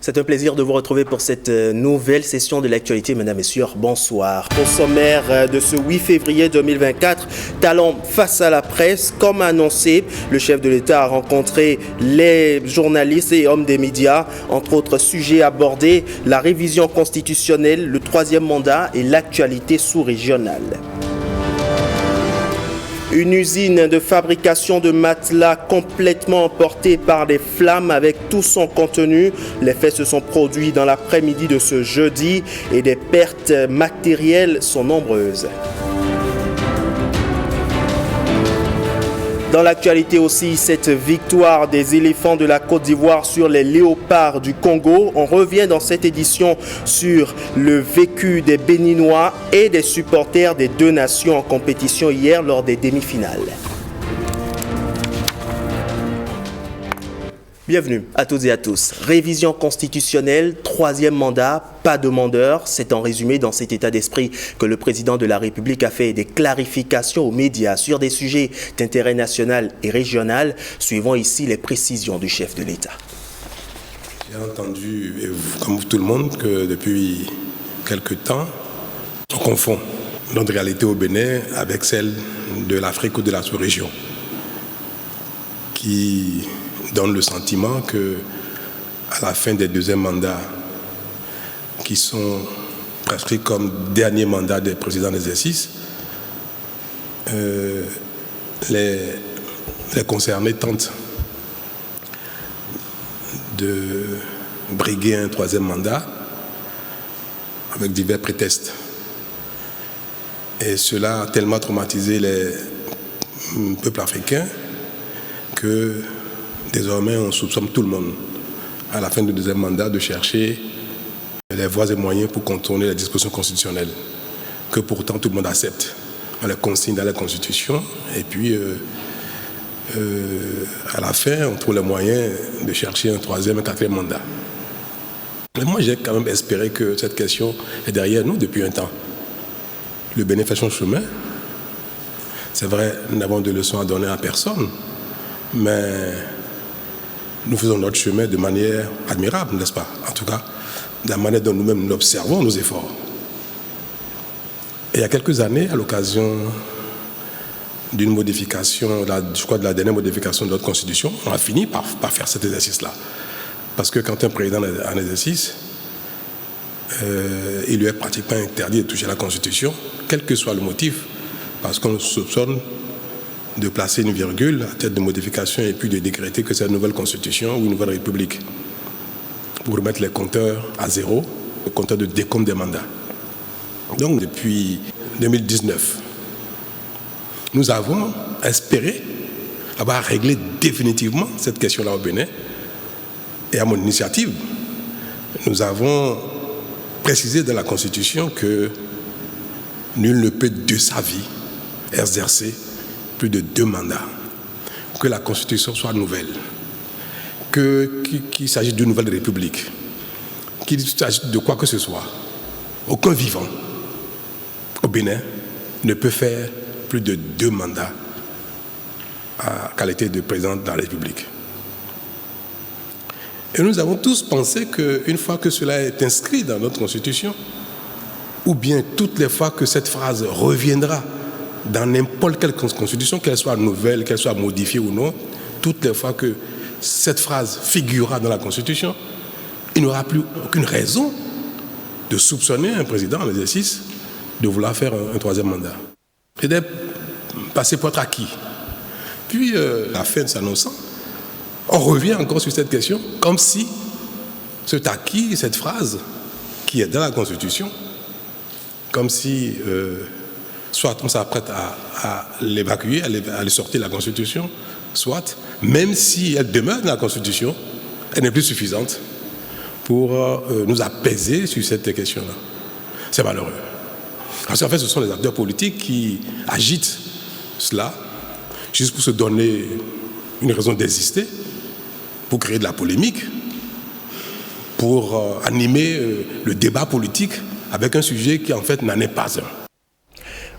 C'est un plaisir de vous retrouver pour cette nouvelle session de l'actualité. Mesdames, Messieurs, bonsoir. Au sommaire de ce 8 février 2024, talons face à la presse. Comme annoncé, le chef de l'État a rencontré les journalistes et hommes des médias. Entre autres sujets abordés, la révision constitutionnelle, le troisième mandat et l'actualité sous-régionale. Une usine de fabrication de matelas complètement emportée par des flammes avec tout son contenu. Les faits se sont produits dans l'après-midi de ce jeudi et des pertes matérielles sont nombreuses. Dans l'actualité aussi, cette victoire des éléphants de la Côte d'Ivoire sur les léopards du Congo. On revient dans cette édition sur le vécu des Béninois et des supporters des deux nations en compétition hier lors des demi-finales. Bienvenue à toutes et à tous. Révision constitutionnelle, troisième mandat, pas demandeur. C'est en résumé dans cet état d'esprit que le président de la République a fait des clarifications aux médias sur des sujets d'intérêt national et régional. Suivons ici les précisions du chef de l'État. J'ai entendu, comme tout le monde, que depuis quelque temps, on confond notre réalité au Bénin avec celle de l'Afrique ou de la sous-région, qui donne le sentiment que, à la fin des deuxièmes mandats, qui sont prescrits comme dernier mandat des présidents d'exercice, les concernés tentent de briguer un troisième mandat avec divers prétextes. Et cela a tellement traumatisé les peuples africains que désormais, on soupçonne tout le monde, à la fin du deuxième mandat, de chercher les voies et moyens pour contourner les dispositions constitutionnelles, que pourtant tout le monde accepte. On les consigne dans la Constitution, et puis, à la fin, on trouve les moyens de chercher un troisième, un quatrième mandat. Mais moi, j'ai quand même espéré que cette question est derrière nous depuis un temps. Le Bénin fait son chemin. C'est vrai, nous n'avons de leçons à donner à personne, mais nous faisons notre chemin de manière admirable, n'est-ce pas? En tout cas, de la manière dont nous-mêmes nous observons nos efforts. Et il y a quelques années, à l'occasion d'une modification, je crois de la dernière modification de notre Constitution, on a fini par faire cet exercice-là. Parce que quand un président est en exercice, il lui est pratiquement interdit de toucher la Constitution, quel que soit le motif, parce qu'on soupçonne de placer une virgule à tête de modification et puis de décréter que c'est une nouvelle constitution ou une nouvelle république pour remettre les compteurs à zéro, le compteur de décompte des mandats. Donc depuis 2019, nous avons espéré avoir réglé définitivement cette question-là au Bénin. Et à mon initiative, nous avons précisé dans la Constitution que nul ne peut de sa vie exercer plus de 2 mandats, que la Constitution soit nouvelle, qu'il s'agisse d'une nouvelle république, qu'il s'agisse de quoi que ce soit. Aucun vivant au Bénin ne peut faire plus de 2 mandats à qualité de président de la République. Et nous avons tous pensé qu'une fois que cela est inscrit dans notre Constitution, ou bien toutes les fois que cette phrase reviendra dans n'importe quelle constitution, qu'elle soit nouvelle, qu'elle soit modifiée ou non, toutes les fois que cette phrase figurera dans la Constitution, il n'y aura plus aucune raison de soupçonner un président en exercice de vouloir faire un troisième mandat. Et d'être passé pour être acquis. Puis, la fin s'annonçant, on revient encore sur cette question, comme si cet acquis, cette phrase qui est dans la Constitution, comme si soit on s'apprête à l'évacuer, à aller sortir de la Constitution, soit, même si elle demeure dans la Constitution, elle n'est plus suffisante pour nous apaiser sur cette question-là. C'est malheureux. Parce qu'en fait, ce sont les acteurs politiques qui agitent cela, juste pour se donner une raison d'exister, pour créer de la polémique, pour animer le débat politique avec un sujet qui, en fait, n'en est pas un.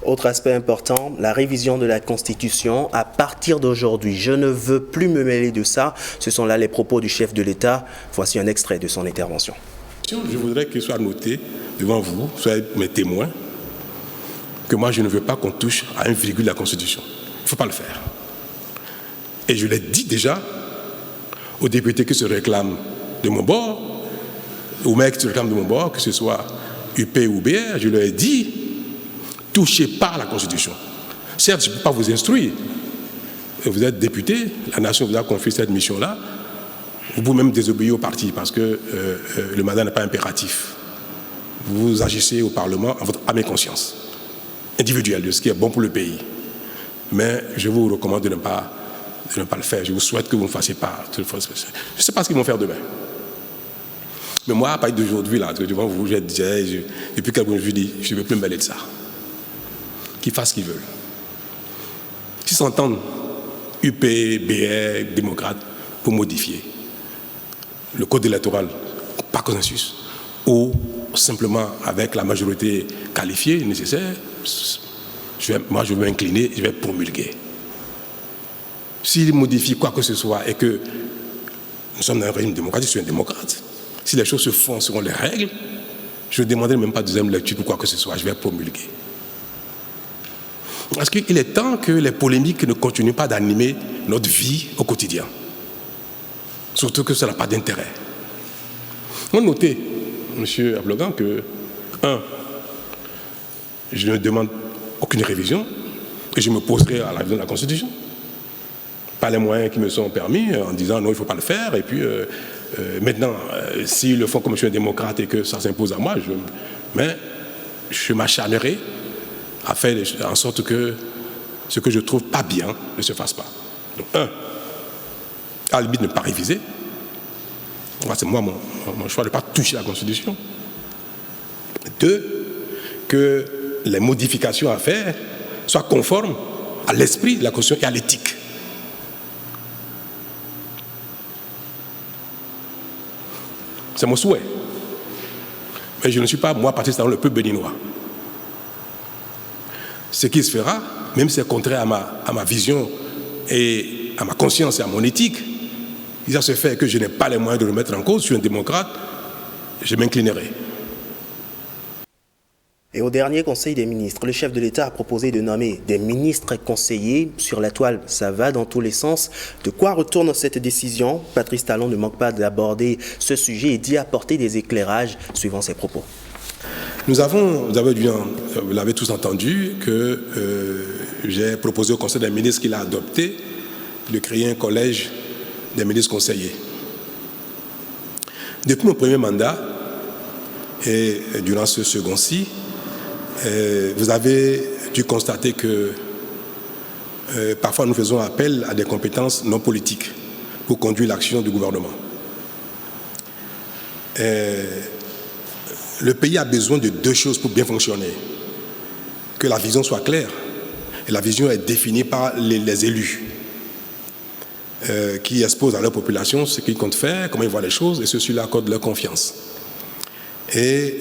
Autre aspect important, la révision de la Constitution. À partir d'aujourd'hui, je ne veux plus me mêler de ça. Ce sont là les propos du chef de l'État. Voici un extrait de son intervention. Je voudrais qu'il soit noté devant vous, soyez mes témoins, que moi je ne veux pas qu'on touche à un virgule de la Constitution. Il ne faut pas le faire. Et je l'ai dit déjà aux députés qui se réclament de mon bord, aux mecs qui se réclament de mon bord, que ce soit UP ou BR, je leur ai dit, touchez pas à la Constitution. Certes, je ne peux pas vous instruire. Vous êtes député, la nation vous a confié cette mission-là. Vous pouvez même désobéir au parti parce que le mandat n'est pas impératif. Vous agissez au Parlement à votre âme et conscience individuelle de ce qui est bon pour le pays. Mais je vous recommande de ne pas le faire. Je vous souhaite que vous ne fassiez pas. Je ne sais pas ce qu'ils vont faire demain. Mais moi, à partir d'aujourd'hui, là, devant vous, depuis quelques jours, je dis, je ne veux plus me mêler de ça. Qu'ils fassent ce qu'ils veulent. S'ils s'entendent, UP, BR, démocrates, pour modifier le code électoral par consensus, ou simplement avec la majorité qualifiée nécessaire, moi je vais m'incliner, je vais promulguer. S'ils modifient quoi que ce soit et que nous sommes dans un régime démocratique, je suis un démocrate, si les choses se font selon les règles, je ne demanderai même pas de deuxième lecture pour quoi que ce soit, je vais promulguer. Parce qu'il est temps que les polémiques ne continuent pas d'animer notre vie au quotidien. Surtout que ça n'a pas d'intérêt. On notait, M. Ablogan, que, je ne demande aucune révision et je me poserai à la révision de la Constitution. Pas les moyens qui me sont permis en disant non, il ne faut pas le faire. Et puis, maintenant, s'ils le font comme je suis un démocrate et que ça s'impose à moi, mais je m'acharnerai à faire en sorte que ce que je trouve pas bien ne se fasse pas. Donc, à la limite, ne pas réviser. C'est moi mon choix de ne pas toucher la Constitution. 2, que les modifications à faire soient conformes à l'esprit de la Constitution et à l'éthique. C'est mon souhait. Mais je ne suis pas, moi, parti dans le peuple béninois. Ce qui se fera, même si c'est contraire à ma vision et à ma conscience et à mon éthique, il va se faire que je n'ai pas les moyens de le mettre en cause, je suis un démocrate, je m'inclinerai. Et au dernier Conseil des ministres, le chef de l'État a proposé de nommer des ministres conseillers. Sur la toile, ça va dans tous les sens. De quoi retourne cette décision? Patrice Talon ne manque pas d'aborder ce sujet et d'y apporter des éclairages suivant ses propos. Vous l'avez tous entendu, que j'ai proposé au Conseil des ministres qu'il a adopté de créer un collège des ministres conseillers. Depuis mon premier mandat et durant ce second-ci, vous avez dû constater que parfois nous faisons appel à des compétences non politiques pour conduire l'action du gouvernement. Le pays a besoin de 2 choses pour bien fonctionner. Que la vision soit claire. Et la vision est définie par les élus qui exposent à leur population ce qu'ils comptent faire, comment ils voient les choses, et ceux-ci leur accordent leur confiance. Et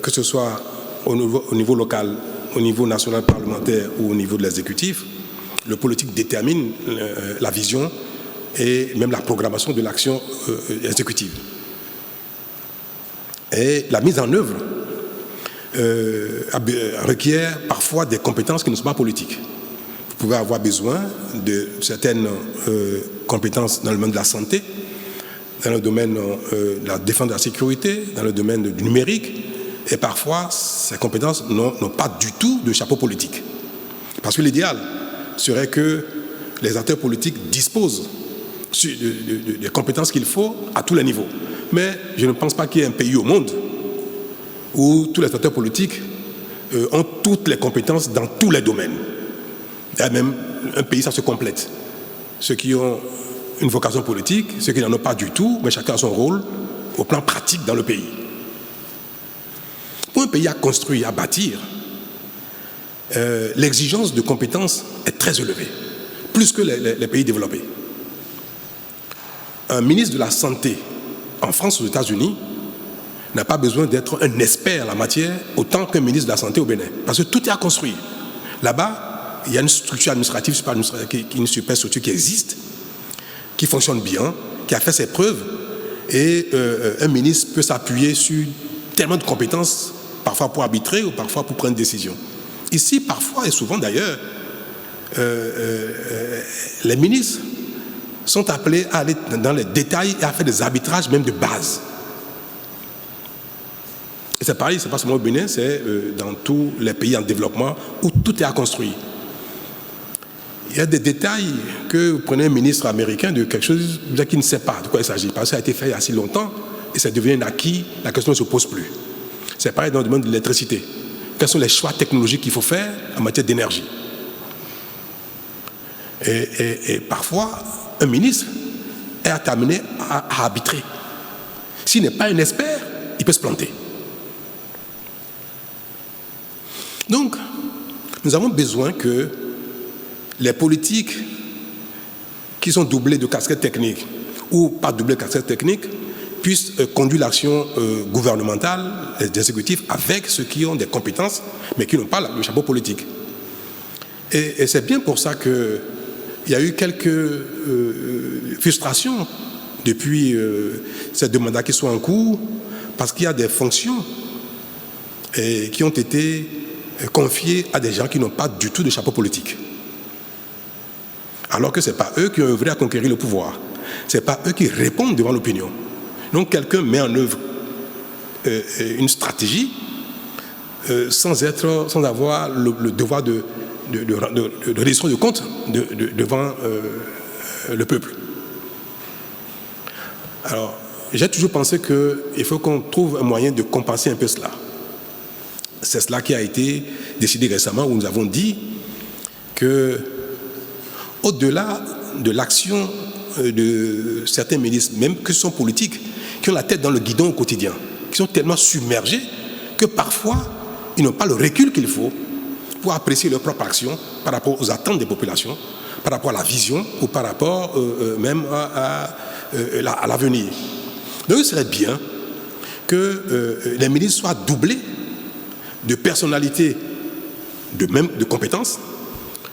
que ce soit au niveau local, au niveau national parlementaire ou au niveau de l'exécutif, le politique détermine la vision et même la programmation de l'action exécutive. Et la mise en œuvre requiert parfois des compétences qui ne sont pas politiques. Vous pouvez avoir besoin de certaines compétences dans le domaine de la santé, dans le domaine de la défense de la sécurité, dans le domaine du numérique, et parfois ces compétences n'ont pas du tout de chapeau politique. Parce que l'idéal serait que les acteurs politiques disposent des compétences qu'il faut à tous les niveaux. Mais je ne pense pas qu'il y ait un pays au monde où tous les acteurs politiques ont toutes les compétences dans tous les domaines. Il y a même un pays, ça se complète. Ceux qui ont une vocation politique, ceux qui n'en ont pas du tout, mais chacun a son rôle au plan pratique dans le pays. Pour un pays à construire, à bâtir, l'exigence de compétences est très élevée, plus que les pays développés. Un ministre de la Santé en France ou aux États-Unis n'a pas besoin d'être un expert en la matière autant qu'un ministre de la Santé au Bénin, parce que tout est à construire. Là-bas, il y a une structure administrative, une superstructure qui existe, qui fonctionne bien, qui a fait ses preuves, et un ministre peut s'appuyer sur tellement de compétences, parfois pour arbitrer ou parfois pour prendre une décision. Ici, parfois et souvent d'ailleurs, les ministres sont appelés à aller dans les détails et à faire des arbitrages même de base. Et c'est pareil, c'est pas seulement au Bénin, c'est dans tous les pays en développement où tout est à construire. Il y a des détails que vous prenez un ministre américain de quelque chose qui ne sait pas de quoi il s'agit, parce que ça a été fait il y a si longtemps et ça devient un acquis, la question ne se pose plus. C'est pareil dans le domaine de l'électricité. Quels sont les choix technologiques qu'il faut faire en matière d'énergie? Et parfois, un ministre est amené à arbitrer. S'il n'est pas un expert, il peut se planter. Donc, nous avons besoin que les politiques qui sont doublées de casquettes techniques ou pas doublées de casquettes techniques puissent conduire l'action gouvernementale, exécutive, avec ceux qui ont des compétences, mais qui n'ont pas le chapeau politique. Et c'est bien pour ça qu'il y a eu quelques frustrations depuis ces deux mandats qui sont en cours, parce qu'il y a des fonctions qui ont été confiées à des gens qui n'ont pas du tout de chapeau politique. Alors que ce n'est pas eux qui ont œuvré à conquérir le pouvoir. Ce n'est pas eux qui répondent devant l'opinion. Donc quelqu'un met en œuvre une stratégie sans avoir le devoir de reddition de compte devant le peuple. Alors, j'ai toujours pensé qu'il faut qu'on trouve un moyen de compenser un peu cela. C'est cela qui a été décidé récemment, où nous avons dit que, au-delà de l'action de certains ministres, même que ce sont politiques, qui ont la tête dans le guidon au quotidien, qui sont tellement submergés que parfois, ils n'ont pas le recul qu'il faut pour apprécier leur propre action par rapport aux attentes des populations, par rapport à la vision ou par rapport même à l'avenir. Donc il serait bien que les ministres soient doublés de personnalités, de compétences,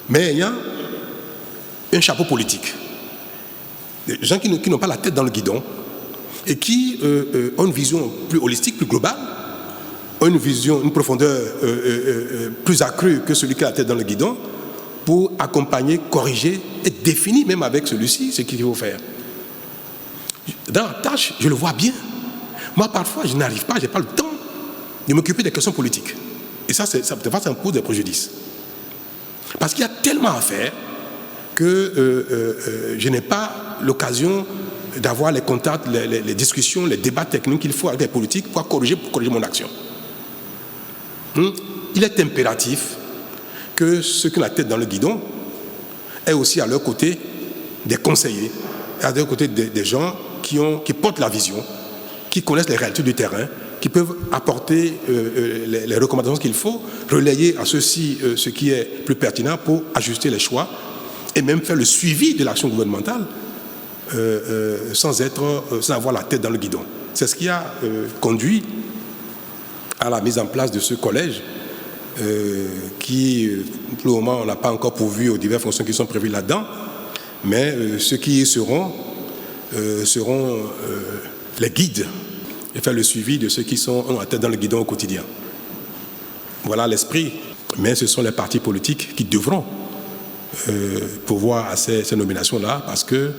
mais ayant un chapeau politique. Des gens qui n'ont pas la tête dans le guidon et qui ont une vision plus holistique, plus globale, ont une vision, une profondeur plus accrue que celui qui a la tête dans le guidon, pour accompagner, corriger et définir même avec celui-ci ce qu'il faut faire. Dans la tâche, je le vois bien. Moi, parfois, je n'arrive pas, je n'ai pas le temps de m'occuper des questions politiques. Et ça me pose des préjudices. Parce qu'il y a tellement à faire que je n'ai pas l'occasion d'avoir les contacts, les discussions, les débats techniques qu'il faut avec les politiques pour corriger mon action. Il est impératif que ceux qui ont la tête dans le guidon aient aussi à leur côté des conseillers, à leur côté des gens qui portent la vision, qui connaissent les réalités du terrain, qui peuvent apporter les recommandations qu'il faut, relayer à ceux-ci ce qui est plus pertinent pour ajuster les choix et même faire le suivi de l'action gouvernementale sans avoir la tête dans le guidon. C'est ce qui a conduit à la mise en place de ce collège qui, pour le moment, on n'a pas encore pourvu aux diverses fonctions qui sont prévues là-dedans, mais ceux qui y seront les guides et faire le suivi de ceux qui ont la tête dans le guidon au quotidien. Voilà l'esprit. Mais ce sont les partis politiques qui devront pourvoir à ces nominations-là, parce que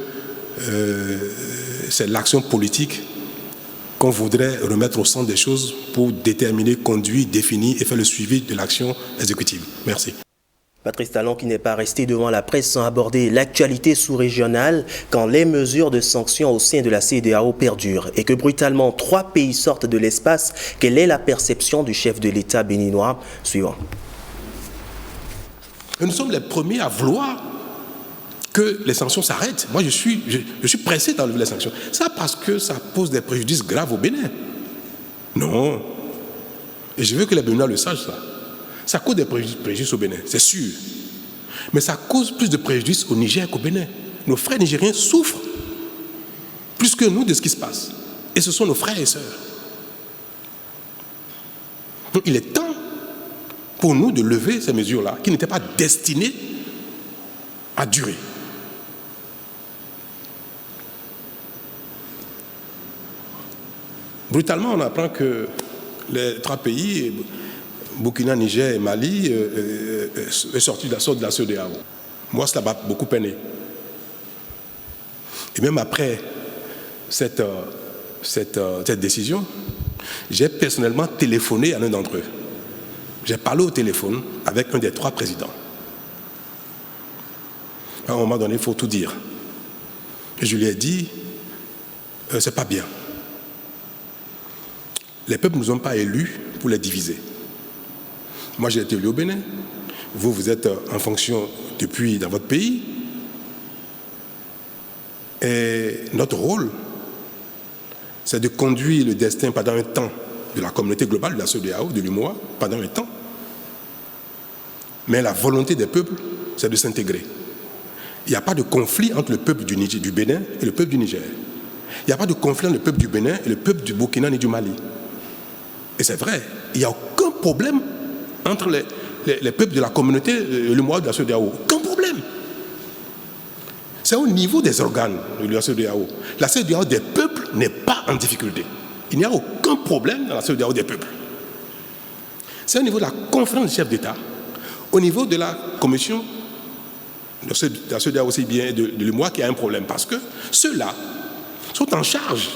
c'est l'action politique qu'on voudrait remettre au centre des choses pour déterminer, conduire, définir et faire le suivi de l'action exécutive. Merci. Patrice Talon qui n'est pas resté devant la presse sans aborder l'actualité sous-régionale quand les mesures de sanctions au sein de la CEDEAO perdurent et que brutalement 3 pays sortent de l'espace. Quelle est la perception du chef de l'État béninois? Suivant. Nous sommes les premiers à vouloir que les sanctions s'arrêtent. Moi, je suis pressé d'enlever les sanctions. Ça parce que ça pose des préjudices graves au Bénin. Non. Et je veux que les Béninois le sachent, ça. Ça cause des préjudices au Bénin, c'est sûr. Mais ça cause plus de préjudices au Niger qu'au Bénin. Nos frères nigériens souffrent plus que nous de ce qui se passe. Et ce sont nos frères et sœurs. Donc il est temps pour nous de lever ces mesures-là qui n'étaient pas destinées à durer. Brutalement, on apprend que les 3 pays, Burkina, Niger et Mali, sont sortis de la CEDEAO. Moi, cela m'a beaucoup peiné. Et même après cette décision, j'ai personnellement téléphoné à l'un d'entre eux. J'ai parlé au téléphone avec un des 3 présidents. À un moment donné, il faut tout dire. Et je lui ai dit, c'est pas bien. Les peuples ne nous ont pas élus pour les diviser. Moi, j'ai été élu au Bénin. Vous êtes en fonction depuis dans votre pays. Et notre rôle, c'est de conduire le destin pendant un temps de la communauté globale, de la CEDEAO, de l'UMOA, pendant un temps. Mais la volonté des peuples, c'est de s'intégrer. Il n'y a pas de conflit entre le peuple du Bénin et le peuple du Niger. Il n'y a pas de conflit entre le peuple du Bénin et le peuple du Burkina ni du Mali. Et c'est vrai, il n'y a aucun problème entre les peuples de la communauté, l'UMOA de la CEDEAO. Aucun problème. C'est au niveau des organes de la CEDEAO. La CEDEAO des peuples n'est pas en difficulté. Il n'y a aucun problème dans la CEDEAO des peuples. C'est au niveau de la conférence des chefs d'État, au niveau de la commission de la CEDEAO aussi bien de l'UMOA qu'il y a un problème. Parce que ceux-là sont en charge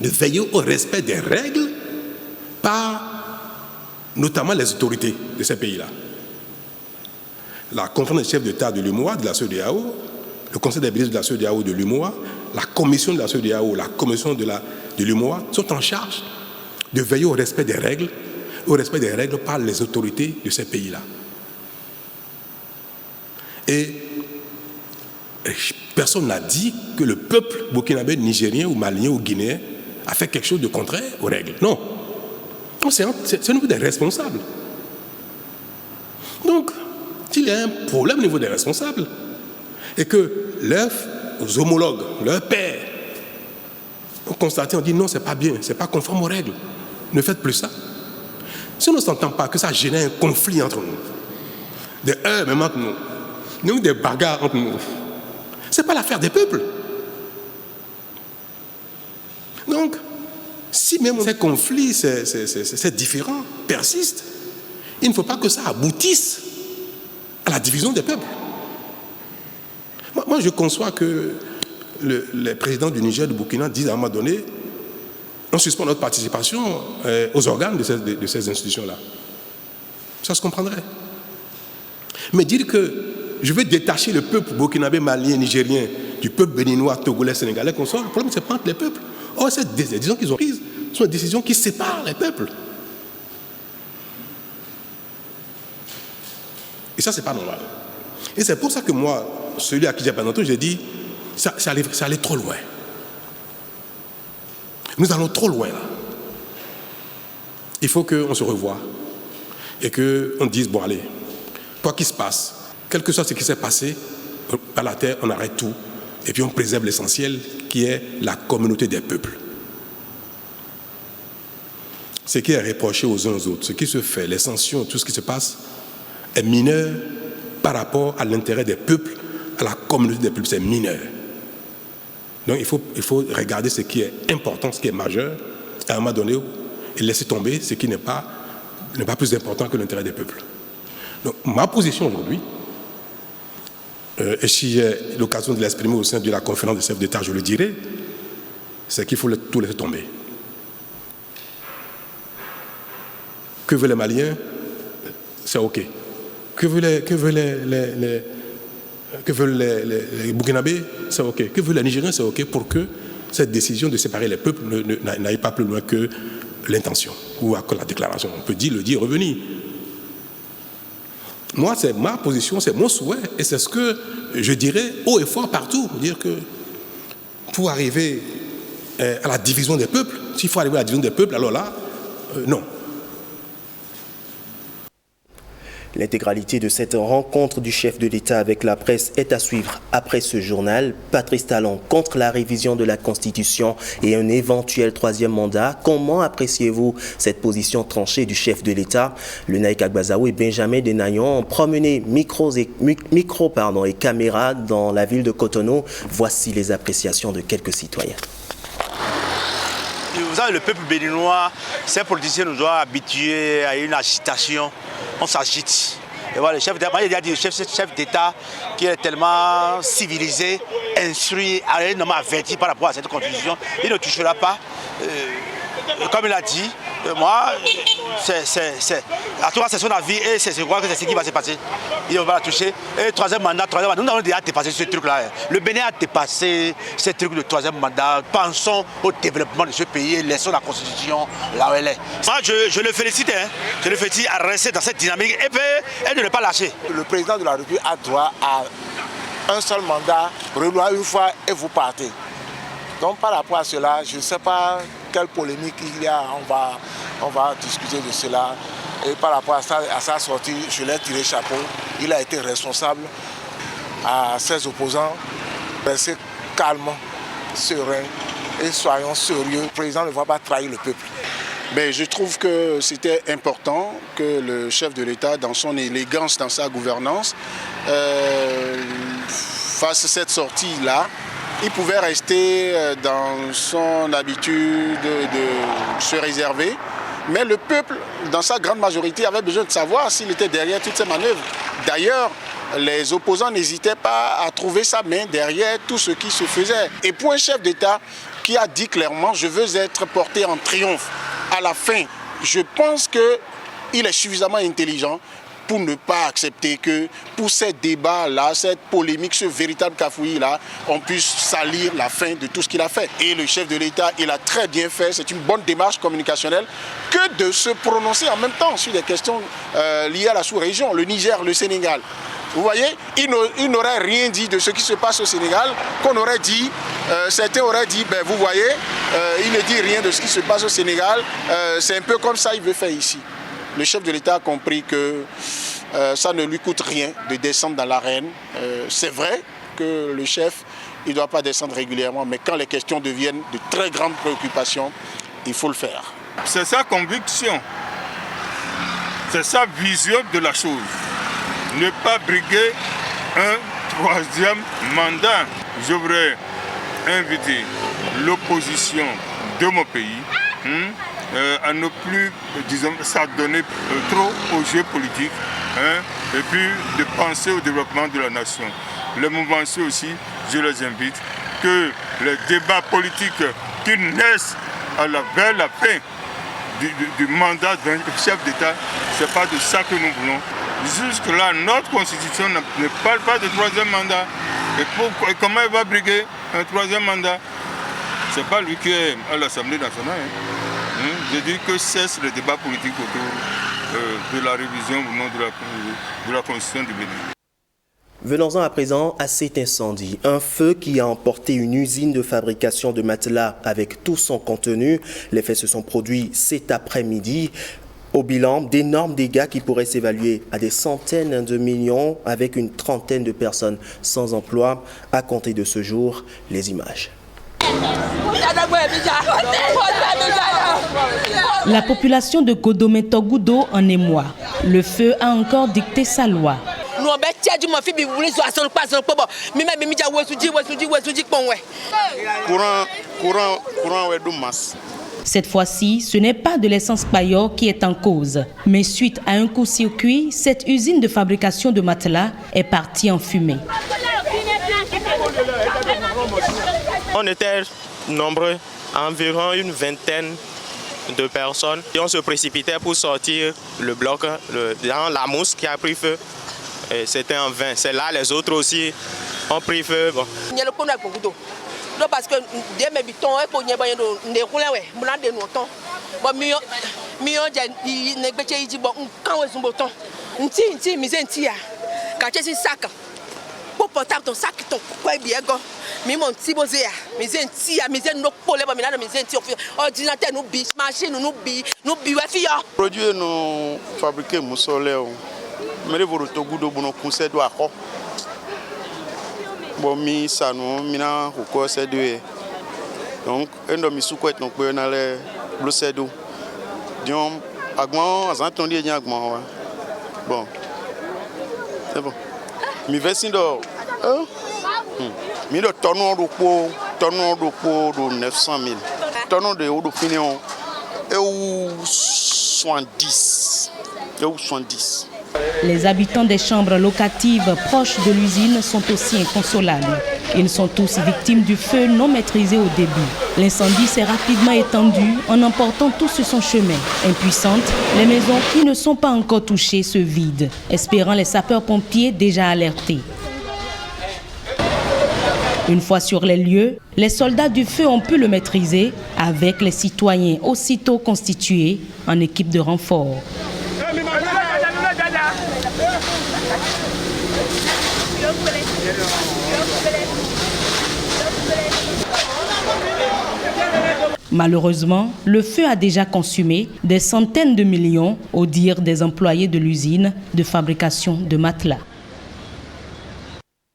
de veiller au respect des règles par notamment les autorités de ces pays-là. La conférence des chefs d'État de l'UMOA, de la CEDEAO, le conseil des ministres de la CEDEAO de l'UMOA, la commission de la CEDEAO, la commission de l'UMOA sont en charge de veiller au respect des règles par les autorités de ces pays-là. Et personne n'a dit que le peuple burkinabé, nigérien ou malien ou guinéen a fait quelque chose de contraire aux règles. Non. C'est au niveau des responsables. Donc, s'il y a un problème au niveau des responsables, et que leurs homologues, leurs pairs, ont constaté, on dit non, c'est pas bien, c'est pas conforme aux règles. Ne faites plus ça. Si on ne s'entend pas que ça génère un conflit entre nous, des heurts même entre nous des bagarres entre nous, c'est pas l'affaire des peuples. Donc, si même ces conflits, ces différends persistent, il ne faut pas que ça aboutisse à la division des peuples. Moi, je conçois que les présidents du Niger, du Burkina disent à un moment donné, on suspend notre participation aux organes de ces institutions-là. Ça se comprendrait. Mais dire que je veux détacher le peuple burkinabé, malien, nigérien du peuple béninois, togolais, sénégalais, qu'on soit, le problème, c'est pas entre les peuples. Or, ces décisions qu'ils ont prises sont des décisions qui séparent les peuples. Et ça, c'est pas normal. Et c'est pour ça que moi, celui à qui j'ai parlé, j'ai dit, ça allait trop loin. Nous allons trop loin là. Il faut qu'on se revoie et qu'on dise, bon allez, quoi qu'il se passe, quel que soit ce qui s'est passé, à la terre, on arrête tout et puis on préserve l'essentiel qui est la communauté des peuples. Ce qui est reproché aux uns aux autres, ce qui se fait, les sanctions, tout ce qui se passe est mineur par rapport à l'intérêt des peuples, à la communauté des peuples, c'est mineur. Donc il faut regarder ce qui est important, ce qui est majeur, à un moment donné, et laisser tomber ce qui n'est pas plus important que l'intérêt des peuples. Donc ma position aujourd'hui, et si j'ai l'occasion de l'exprimer au sein de la conférence des chefs d'État, je le dirai, c'est qu'il faut tout laisser tomber. Que veulent les Maliens? C'est OK. Que veulent les Burkinabés? C'est OK. Que veulent les Nigériens? C'est OK pour que cette décision de séparer les peuples n'aille pas plus loin que l'intention ou que la déclaration. On peut le dire, revenir. Moi, c'est ma position, c'est mon souhait et c'est ce que je dirais haut et fort partout. Dire que pour arriver à la division des peuples, s'il faut arriver à la division des peuples, alors là, non. L'intégralité de cette rencontre du chef de l'État avec la presse est à suivre après ce journal. Patrice Talon contre la révision de la Constitution et un éventuel troisième mandat. Comment appréciez-vous cette position tranchée du chef de l'État? Le Naïk Agbazaou et Benjamin Denayon ont promené micros et caméras dans la ville de Cotonou. Voici les appréciations de quelques citoyens. Vous savez, le peuple béninois, ces politiciens nous ont habitués à une agitation. On s'agite. Et voilà, le chef d'État qui est tellement civilisé, instruit, énormément averti par rapport à cette constitution, il ne touchera pas. Comme il a dit, moi, à toi c'est son avis et je crois que c'est ce qui va se passer. Il va la toucher. Et troisième mandat, nous avons déjà dépassé ce truc-là. Le Bénin a dépassé ce truc de troisième mandat. Pensons au développement de ce pays et laissons la constitution là où elle est. Moi, je le félicite, je le félicite à rester dans cette dynamique et de ne pas lâcher. Le président de la République a droit à un seul mandat, renouveler une fois et vous partez. Donc par rapport à cela, je ne sais pas quelle polémique il y a, on va discuter de cela. Et par rapport à sa sortie, je l'ai tiré chapeau. Il a été responsable à ses opposants. Restez calme, serein et soyons sérieux. Le président ne va pas trahir le peuple. Mais je trouve que c'était important que le chef de l'État, dans son élégance, dans sa gouvernance, fasse cette sortie-là. Il pouvait rester dans son habitude de se réserver, mais le peuple, dans sa grande majorité, avait besoin de savoir s'il était derrière toutes ces manœuvres. D'ailleurs, les opposants n'hésitaient pas à trouver sa main derrière tout ce qui se faisait. Et pour un chef d'État qui a dit clairement « je veux être porté en triomphe », à la fin, je pense qu'il est suffisamment intelligent pour ne pas accepter que pour ces débats-là, cette polémique, ce véritable cafouillis-là, on puisse salir la fin de tout ce qu'il a fait. Et le chef de l'État, il a très bien fait, c'est une bonne démarche communicationnelle, que de se prononcer en même temps sur des questions liées à la sous-région, le Niger, le Sénégal. Vous voyez, il n'aurait rien dit de ce qui se passe au Sénégal, qu'on aurait dit, certains auraient dit, ben vous voyez, il ne dit rien de ce qui se passe au Sénégal, c'est un peu comme ça il veut faire ici. Le chef de l'État a compris que ça ne lui coûte rien de descendre dans l'arène. C'est vrai que le chef, il ne doit pas descendre régulièrement, mais quand les questions deviennent de très grandes préoccupations, il faut le faire. C'est sa conviction, c'est sa vision de la chose. Ne pas briguer un troisième mandat. Je voudrais inviter l'opposition de mon pays à ne plus, disons, s'adonner trop aux jeux politiques et puis de penser au développement de la nation. Les mouvementiers aussi, je les invite, que les débats politiques qui naissent vers la fin du mandat d'un chef d'État, ce n'est pas de ça que nous voulons. Jusque-là, notre constitution ne parle pas de troisième mandat. Et comment il va briguer un troisième mandat? Ce n'est pas lui qui est à l'Assemblée nationale. Je dis que cesse le débat politique autour de la révision ou non de la constitution du Bénin. Venons-en à présent à cet incendie. Un feu qui a emporté une usine de fabrication de matelas avec tout son contenu. Les faits se sont produits cet après-midi. Au bilan, d'énormes dégâts qui pourraient s'évaluer à des centaines de millions avec une trentaine de personnes sans emploi. À compter de ce jour, les images. La population de Godomé-Togoudo en émoi. Le feu a encore dicté sa loi. Cette fois-ci, ce n'est pas de l'essence paillot qui est en cause. Mais suite à un court-circuit, cette usine de fabrication de matelas est partie en fumée. On était nombreux, environ une vingtaine de personnes. Et on se précipitait pour sortir le bloc dans la mousse qui a pris feu. C'était en vain. C'est là les autres aussi ont pris feu. Bon. Parce que des habitants produits nous fabriqués moussolés Mais le Togo de bon conseil doit avoir. Bon, mi ça nous, mina au c'est de. Donc, un homme sous quoi donc on a le cédo. Donc, agment, ça t'on dit agment. Bon, c'est bon. Mi versin d'or. Mi de tonneau de pot de 900 000. Tonneau de eau de pignon. Et où 70. Les habitants des chambres locatives proches de l'usine sont aussi inconsolables. Ils sont tous victimes du feu non maîtrisé au début. L'incendie s'est rapidement étendu en emportant tout sur son chemin. Impuissantes, les maisons qui ne sont pas encore touchées se vident, espérant les sapeurs-pompiers déjà alertés. Une fois sur les lieux, les soldats du feu ont pu le maîtriser avec les citoyens aussitôt constitués en équipe de renfort. Malheureusement, le feu a déjà consumé des centaines de millions, au dire des employés de l'usine de fabrication de matelas.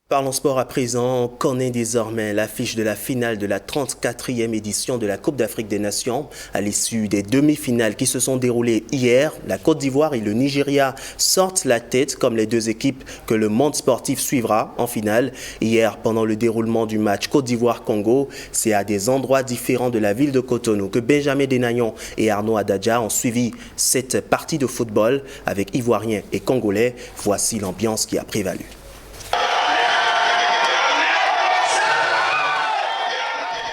Parlons sport à présent. On connaît désormais l'affiche de la finale de la 34e édition de la Coupe d'Afrique des Nations. À l'issue des demi-finales qui se sont déroulées hier, la Côte d'Ivoire et le Nigeria sortent la tête comme les deux équipes que le monde sportif suivra en finale. Hier, pendant le déroulement du match Côte d'Ivoire-Congo, c'est à des endroits différents de la ville de Cotonou que Benjamin Denayon et Arnaud Adadja ont suivi cette partie de football avec Ivoiriens et Congolais. Voici l'ambiance qui a prévalu.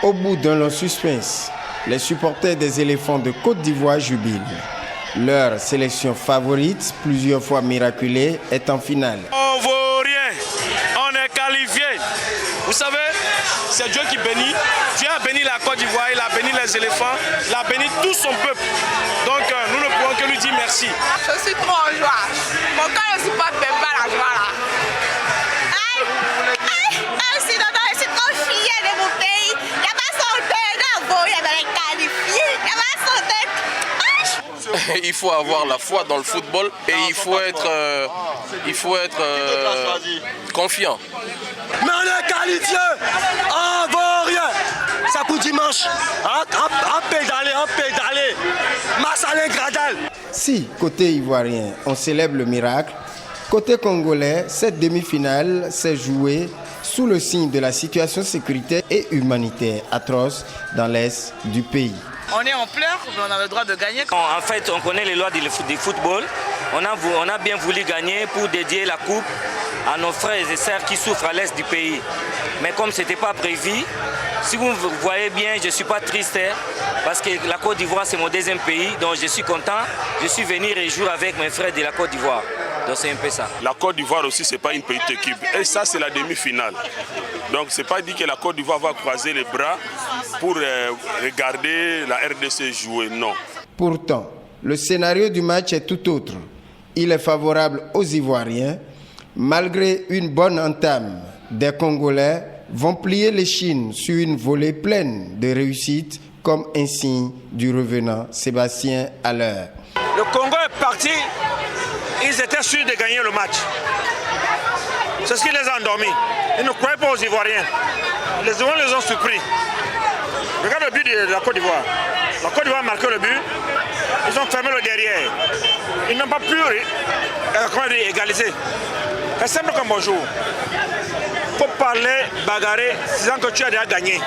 Au bout d'un long suspense, les supporters des éléphants de Côte d'Ivoire jubilent. Leur sélection favorite, plusieurs fois miraculée, est en finale. On ne vaut rien, on est qualifié. Vous savez, c'est Dieu qui bénit. Dieu a béni la Côte d'Ivoire, il a béni les éléphants, il a béni tout son peuple. Donc nous ne pouvons que lui dire merci. Je suis trop en joie. Mon cœur ne supporte même pas la joie là. Je suis trop fière de mon pays. Il n'y a pas son il y avait les qualifiés. Il n'y a pas son Il faut avoir la foi dans le football et il faut être confiant. Mais on est qualifié, on vaut rien. Ça pour dimanche, on pédale, Massalin Gradal. Si, côté ivoirien, on célèbre le miracle, côté congolais, cette demi-finale s'est jouée sous le signe de la situation sécuritaire et humanitaire atroce dans l'est du pays. On est en pleurs, mais on a le droit de gagner. En fait, on connaît les lois du football. On a bien voulu gagner pour dédier la coupe à nos frères et sœurs qui souffrent à l'est du pays. Mais comme ce n'était pas prévu, si vous voyez bien, je ne suis pas triste parce que la Côte d'Ivoire, c'est mon deuxième pays, donc je suis content. Je suis venu réjouir avec mes frères de la Côte d'Ivoire. Donc c'est un peu ça. La Côte d'Ivoire aussi, ce n'est pas une petite équipe. Et ça, c'est la demi-finale. Donc ce n'est pas dit que la Côte d'Ivoire va croiser les bras pour regarder la RDC jouer, non. Pourtant, le scénario du match est tout autre. Il est favorable aux Ivoiriens. Malgré une bonne entame, des Congolais vont plier les chines sur une volée pleine de réussite comme un signe du revenant Sébastien Haller. Le Congo est parti, ils étaient sûrs de gagner le match. C'est ce qui les a endormis. Ils ne croyaient pas aux Ivoiriens. Les Ivoiriens les ont surpris. Regarde le but de la Côte d'Ivoire. La Côte d'Ivoire a marqué le but. Ils ont fermé le derrière. Ils n'ont pas pu égaliser. C'est simple comme bonjour. Il faut parler, bagarrer, disant que tu as déjà gagné.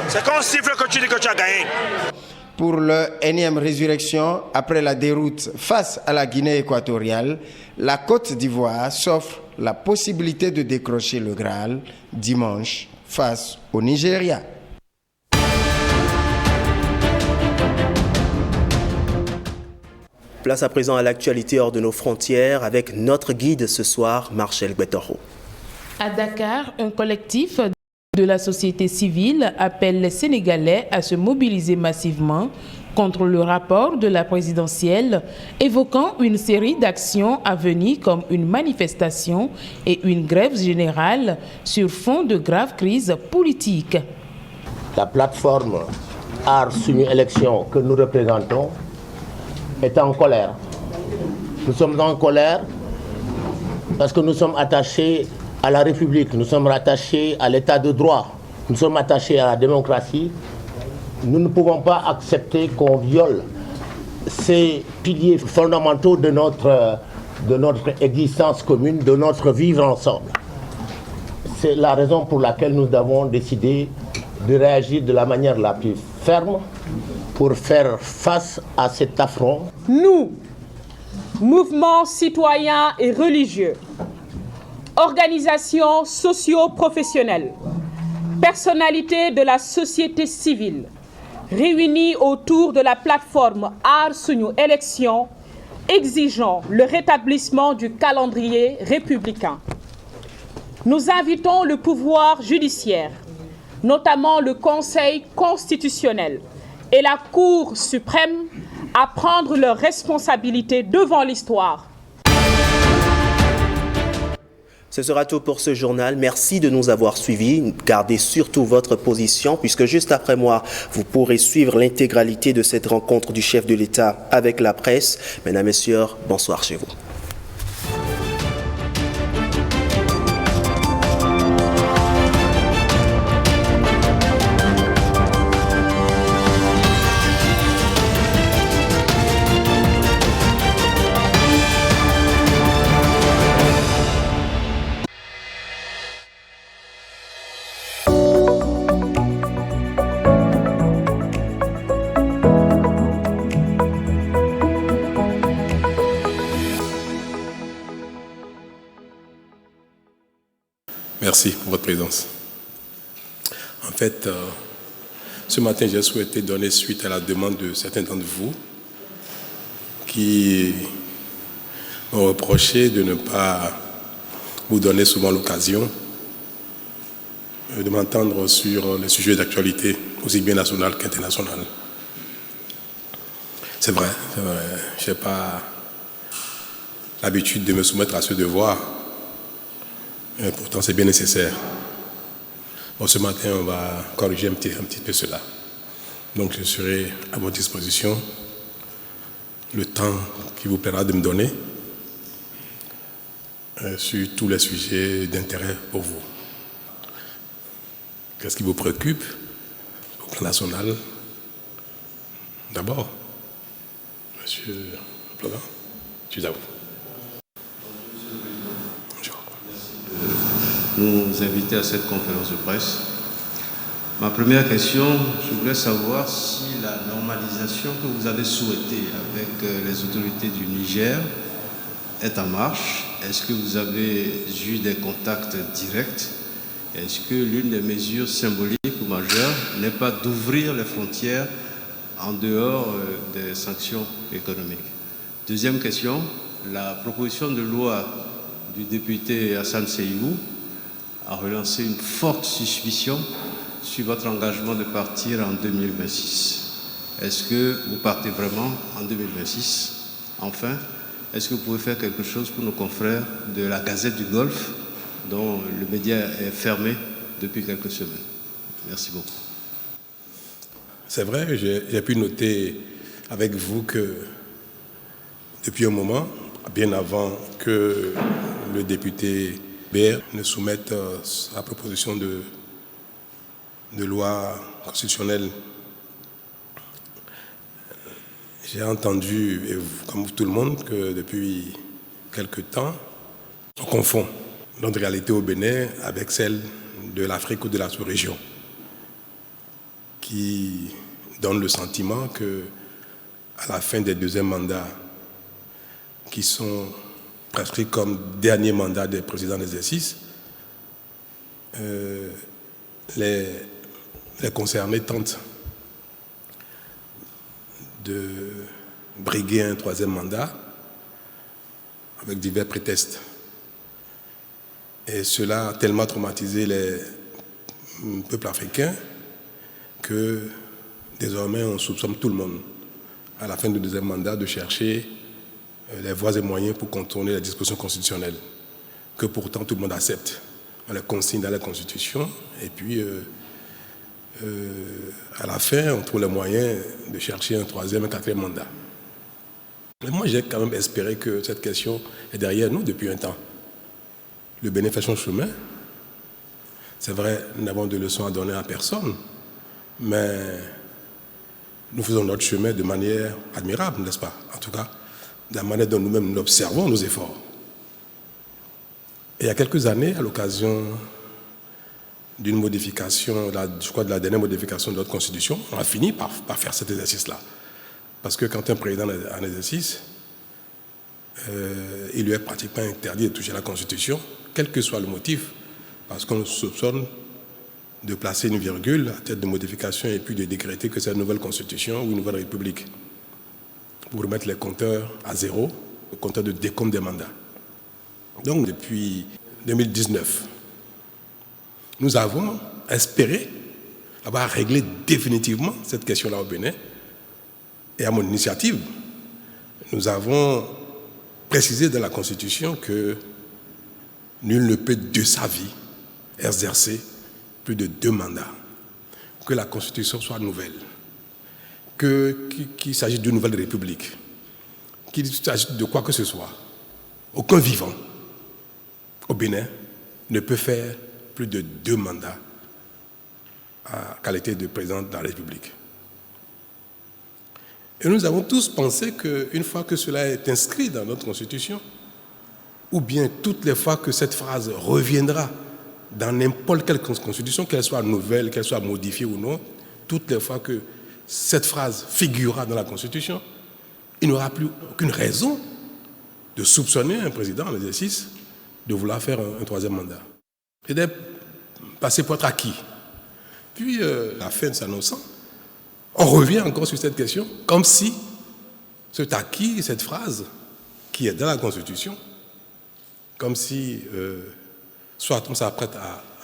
C'est quand on siffle que tu dis que tu as gagné. Pour leur énième résurrection, après la déroute face à la Guinée équatoriale, la Côte d'Ivoire s'offre la possibilité de décrocher le Graal dimanche face au Nigeria. Place à présent à l'actualité hors de nos frontières avec notre guide ce soir, Marcel Guetoro. À Dakar, un collectif de la société civile appelle les Sénégalais à se mobiliser massivement contre le rapport de la présidentielle, évoquant une série d'actions à venir comme une manifestation et une grève générale sur fond de grave crise politique. La plateforme Art Sunu Élection que nous représentons est en colère. Nous sommes en colère parce que nous sommes attachés à la République, nous sommes attachés à l'état de droit, nous sommes attachés à la démocratie. Nous ne pouvons pas accepter qu'on viole ces piliers fondamentaux de notre existence commune, de notre vivre ensemble. C'est la raison pour laquelle nous avons décidé de réagir de la manière la plus ferme pour faire face à cet affront. Nous, mouvements citoyens et religieux, organisations socio-professionnelles, personnalités de la société civile, réunis autour de la plateforme Aar Sunu Élection, exigeant le rétablissement du calendrier républicain. Nous invitons le pouvoir judiciaire, notamment le Conseil constitutionnel et la Cour suprême, à prendre leurs responsabilités devant l'histoire. Ce sera tout pour ce journal. Merci de nous avoir suivis. Gardez surtout votre position, puisque juste après moi, vous pourrez suivre l'intégralité de cette rencontre du chef de l'État avec la presse. Mesdames, Messieurs, bonsoir chez vous. Merci pour votre présence. En fait, ce matin, j'ai souhaité donner suite à la demande de certains d'entre vous qui m'ont reproché de ne pas vous donner souvent l'occasion de m'entendre sur les sujets d'actualité, aussi bien nationales qu'internationales. C'est vrai, je n'ai pas l'habitude de me soumettre à ce devoir. Pourtant, c'est bien nécessaire. Bon, ce matin, on va corriger un petit peu cela. Donc, je serai à votre disposition le temps qui vous plaira de me donner sur tous les sujets d'intérêt pour vous. Qu'est-ce qui vous préoccupe au plan national? D'abord, Monsieur Plogan, je suis à vous. Nous inviter à cette conférence de presse. Ma première question, je voulais savoir si la normalisation que vous avez souhaitée avec les autorités du Niger est en marche. Est-ce que vous avez eu des contacts directs? Est-ce que l'une des mesures symboliques ou majeures n'est pas d'ouvrir les frontières en dehors des sanctions économiques? Deuxième question, la proposition de loi du député Hassan Seibou a relancé une forte suspicion sur votre engagement de partir en 2026. Est-ce que vous partez vraiment en 2026? Enfin, est-ce que vous pouvez faire quelque chose pour nos confrères de la Gazette du Golfe, dont le média est fermé depuis quelques semaines? Merci beaucoup. C'est vrai, j'ai pu noter avec vous que depuis un moment, bien avant que le député BR ne soumette sa proposition de loi constitutionnelle, j'ai entendu, et comme tout le monde, que depuis quelque temps, on confond notre réalité au Bénin avec celle de l'Afrique ou de la sous-région, qui donne le sentiment que, à la fin des deuxièmes mandats, qui sont prescrits comme dernier mandat des présidents d'exercice, les concernés tentent de briguer un troisième mandat avec divers prétextes. Et cela a tellement traumatisé les peuples africains que désormais on soupçonne tout le monde, à la fin du deuxième mandat, de chercher les voies et moyens pour contourner les dispositions constitutionnelles, que pourtant tout le monde accepte. On les consigne dans la Constitution, et puis à la fin, on trouve les moyens de chercher un troisième, un quatrième mandat. Mais moi, j'ai quand même espéré que cette question est derrière nous depuis un temps. Le Bénin fait son chemin. C'est vrai, nous n'avons de leçons à donner à personne, mais nous faisons notre chemin de manière admirable, n'est-ce pas? En tout cas, de la manière dont nous-mêmes nous observons nos efforts. Et il y a quelques années, à l'occasion d'une modification, je crois de la dernière modification de notre Constitution, on a fini par faire cet exercice-là. Parce que quand un président est en exercice, il lui est pratiquement interdit de toucher la Constitution, quel que soit le motif, parce qu'on soupçonne de placer une virgule à tête de modification et puis de décréter que c'est une nouvelle Constitution ou une nouvelle République, pour remettre les compteurs à zéro, le compteur de décompte des mandats. Donc, depuis 2019, nous avons espéré avoir réglé définitivement cette question-là au Bénin. Et à mon initiative, nous avons précisé dans la Constitution que nul ne peut de sa vie exercer plus de 2 mandats, que la Constitution soit nouvelle, qu'il s'agisse d'une nouvelle République, qu'il s'agisse de quoi que ce soit. Aucun vivant au Bénin ne peut faire plus de 2 mandats à qualité de président de la République. Et nous avons tous pensé qu'une fois que cela est inscrit dans notre Constitution, ou bien toutes les fois que cette phrase reviendra dans n'importe quelle Constitution, qu'elle soit nouvelle, qu'elle soit modifiée ou non, toutes les fois que cette phrase figurera dans la Constitution, il n'y aura plus aucune raison de soupçonner un président en exercice de vouloir faire un 3e mandat. Et d'être passé pour être acquis. Puis, la fin s'annonçant, on revient encore sur cette question, comme si cet acquis, cette phrase qui est dans la Constitution, comme si soit on s'apprête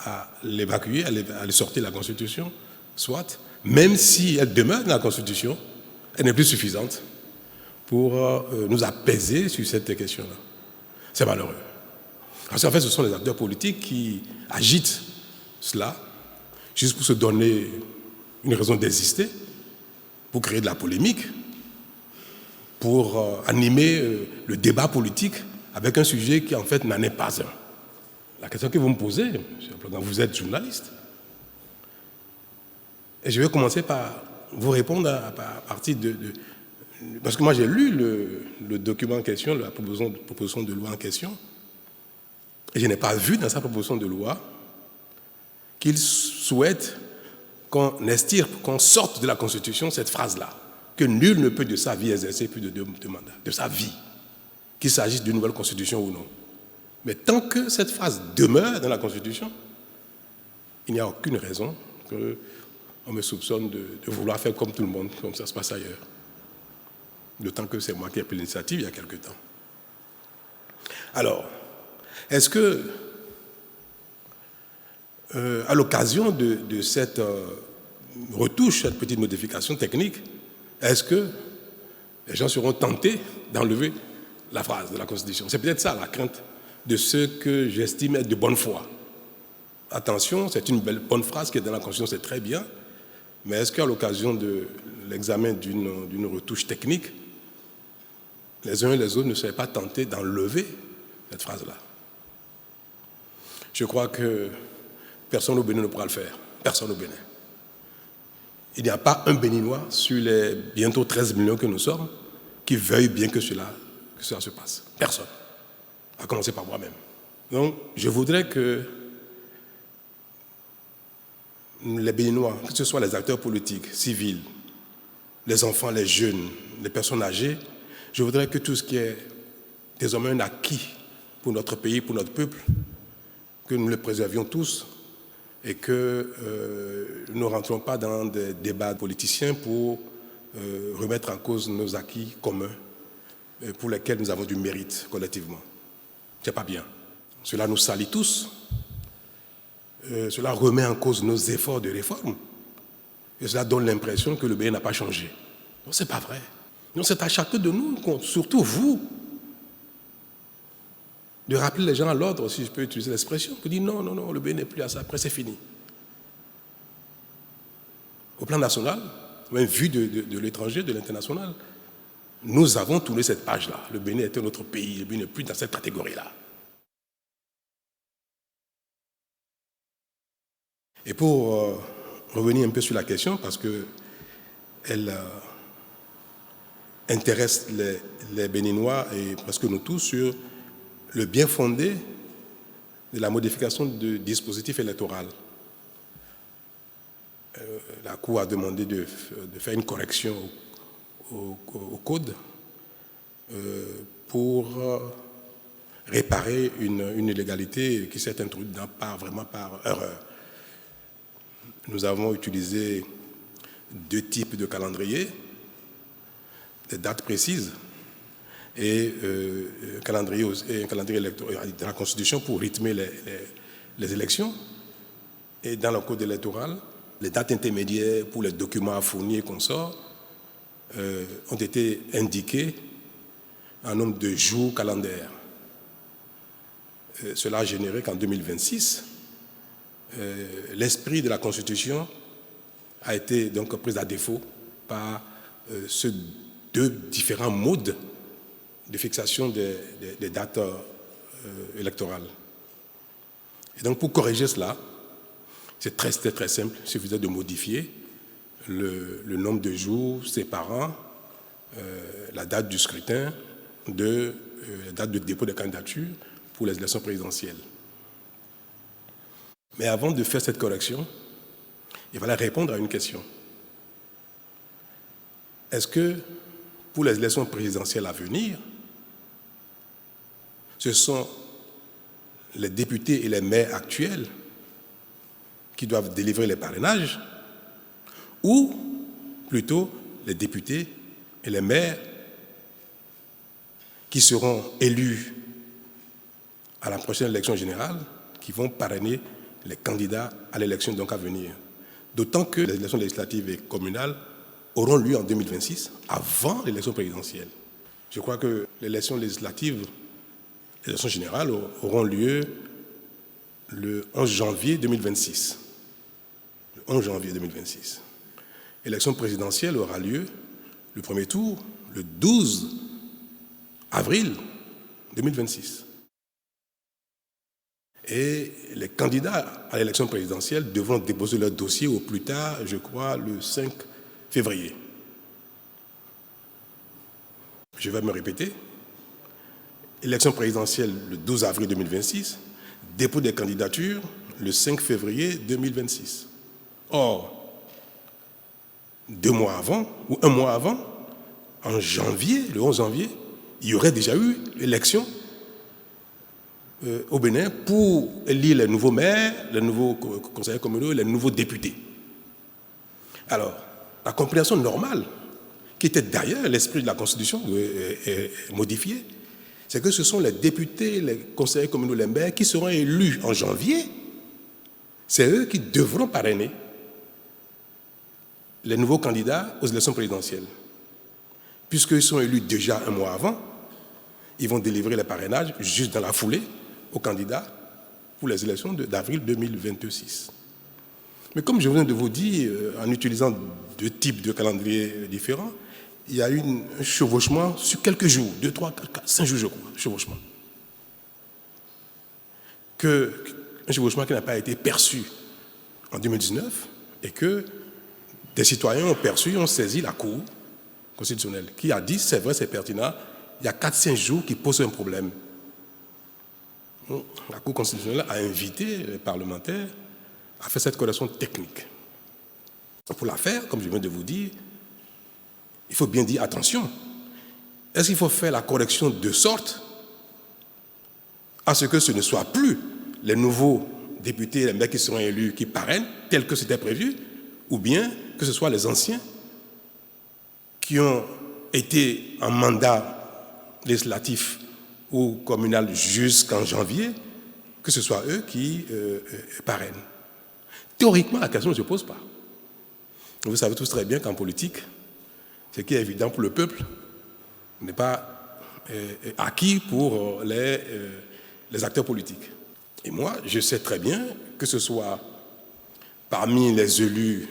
à l'évacuer, à le sortir de la Constitution, soit, même si elle demeure dans la Constitution, elle n'est plus suffisante pour nous apaiser sur cette question-là. C'est malheureux. Parce qu'en fait, ce sont les acteurs politiques qui agitent cela, juste pour se donner une raison d'exister, pour créer de la polémique, pour animer le débat politique avec un sujet qui en fait n'en est pas un. La question que vous me posez, M. Plogan, vous êtes journaliste. Et je vais commencer par vous répondre à partir de... Parce que moi j'ai lu le document en question, la proposition de loi en question, et je n'ai pas vu dans sa proposition de loi qu'il souhaite qu'on estirpe, qu'on sorte de la Constitution cette phrase-là, que nul ne peut de sa vie exercer plus de 2 mandats, de sa vie, qu'il s'agisse d'une nouvelle Constitution ou non. Mais tant que cette phrase demeure dans la Constitution, il n'y a aucune raison qu'on me soupçonne de vouloir faire comme tout le monde, comme ça se passe ailleurs. D'autant que c'est moi qui ai pris l'initiative il y a quelque temps. Alors, est-ce que, à l'occasion de cette retouche, cette petite modification technique, est-ce que les gens seront tentés d'enlever la phrase de la Constitution? C'est peut-être ça la crainte de ceux que j'estime être de bonne foi. Attention, c'est une bonne phrase qui est dans la Constitution, c'est très bien, mais est-ce qu'à l'occasion de l'examen d'une retouche technique, les uns et les autres ne seraient pas tentés d'enlever cette phrase-là? Je crois que personne au Bénin ne pourra le faire. Personne au Bénin. Il n'y a pas un Béninois sur les bientôt 13 millions que nous sommes qui veuille bien que cela se passe. Personne. À commencer par moi-même. Donc, je voudrais que les Béninois, que ce soit les acteurs politiques, civils, les enfants, les jeunes, les personnes âgées, je voudrais que tout ce qui est désormais un acquis pour notre pays, pour notre peuple, que nous le préservions tous et que nous ne rentrons pas dans des débats politiciens pour remettre en cause nos acquis communs pour lesquels nous avons du mérite collectivement. Ce n'est pas bien. Cela nous salit tous. Cela remet en cause nos efforts de réforme. Et cela donne l'impression que le Bénin n'a pas changé. Non, ce n'est pas vrai. Non, c'est à chacun de nous, surtout vous, de rappeler les gens à l'ordre, si je peux utiliser l'expression, pour dire non, non, non, le Bénin n'est plus à ça, après c'est fini. Au plan national, même vu de l'étranger, de l'international, nous avons tourné cette page-là. Le Bénin était notre pays, le Bénin n'est plus dans cette catégorie-là. Et pour revenir un peu sur la question, parce qu'elle intéresse les Béninois et presque nous tous sur le bien fondé de la modification du dispositif électoral. La Cour a demandé de faire une correction au code pour réparer une illégalité qui s'est introduite vraiment par erreur. Nous avons utilisé 2 types de calendrier, des dates précises et un calendrier électoral dans la Constitution pour rythmer les élections. Et dans le code électoral, les dates intermédiaires pour les documents à fournir et consorts ont été indiquées en nombre de jours calendaires. Cela a généré qu'en 2026, l'esprit de la Constitution a été donc pris à défaut par ces 2 différents modes de fixation des dates électorales. Et donc pour corriger cela, c'est très simple, il suffisait de modifier le nombre de jours séparant la date du scrutin de la date de dépôt de candidature pour les élections présidentielles. Mais avant de faire cette correction, il fallait répondre à une question. Est-ce que pour les élections présidentielles à venir, ce sont les députés et les maires actuels qui doivent délivrer les parrainages ou plutôt les députés et les maires qui seront élus à la prochaine élection générale qui vont parrainer les candidats à l'élection donc à venir. D'autant que les élections législatives et communales auront lieu en 2026, avant l'élection présidentielle. Je crois que les élections législatives, les élections générales auront lieu le 11 janvier 2026. Le 11 janvier 2026. L'élection présidentielle aura lieu, le premier tour, le 12 avril 2026. Et les candidats à l'élection présidentielle devront déposer leur dossier au plus tard, je crois, le 5 février. Je vais me répéter. Élection présidentielle le 12 avril 2026, dépôt des candidatures le 5 février 2026. Or, 2 mois avant, ou 1 mois avant, en janvier, le 11 janvier, il y aurait déjà eu l'élection au Bénin pour élire les nouveaux maires, les nouveaux conseillers communaux et les nouveaux députés. Alors, la compréhension normale, qui était d'ailleurs l'esprit de la Constitution modifiée, c'est que ce sont les députés, les conseillers communaux, les maires qui seront élus en janvier. C'est eux qui devront parrainer les nouveaux candidats aux élections présidentielles. Puisqu'ils sont élus déjà 1 mois avant, ils vont délivrer les parrainages juste dans la foulée aux candidats pour les élections d'avril 2026. Mais comme je viens de vous dire, en utilisant 2 types de calendriers différents, il y a eu un chevauchement sur quelques jours, 2, 3, 4, 5 jours, je crois, chevauchement. Un chevauchement qui n'a pas été perçu en 2019 et que des citoyens ont perçu, ont saisi la Cour constitutionnelle qui a dit, c'est vrai, c'est pertinent, il y a 4-5 jours qui posent un problème. La Cour constitutionnelle a invité les parlementaires à faire cette correction technique. Pour la faire, comme je viens de vous dire, il faut bien dire attention. Est-ce qu'il faut faire la correction de sorte à ce que ce ne soit plus les nouveaux députés, les maires qui seront élus, qui parrainent, tel que c'était prévu, ou bien que ce soit les anciens qui ont été en mandat législatif ou communal jusqu'en janvier, que ce soit eux qui parrainent. Théoriquement, la question ne se pose pas. Vous savez tous très bien qu'en politique, ce qui est évident pour le peuple n'est pas acquis pour les acteurs politiques. Et moi, je sais très bien que ce soit parmi les élus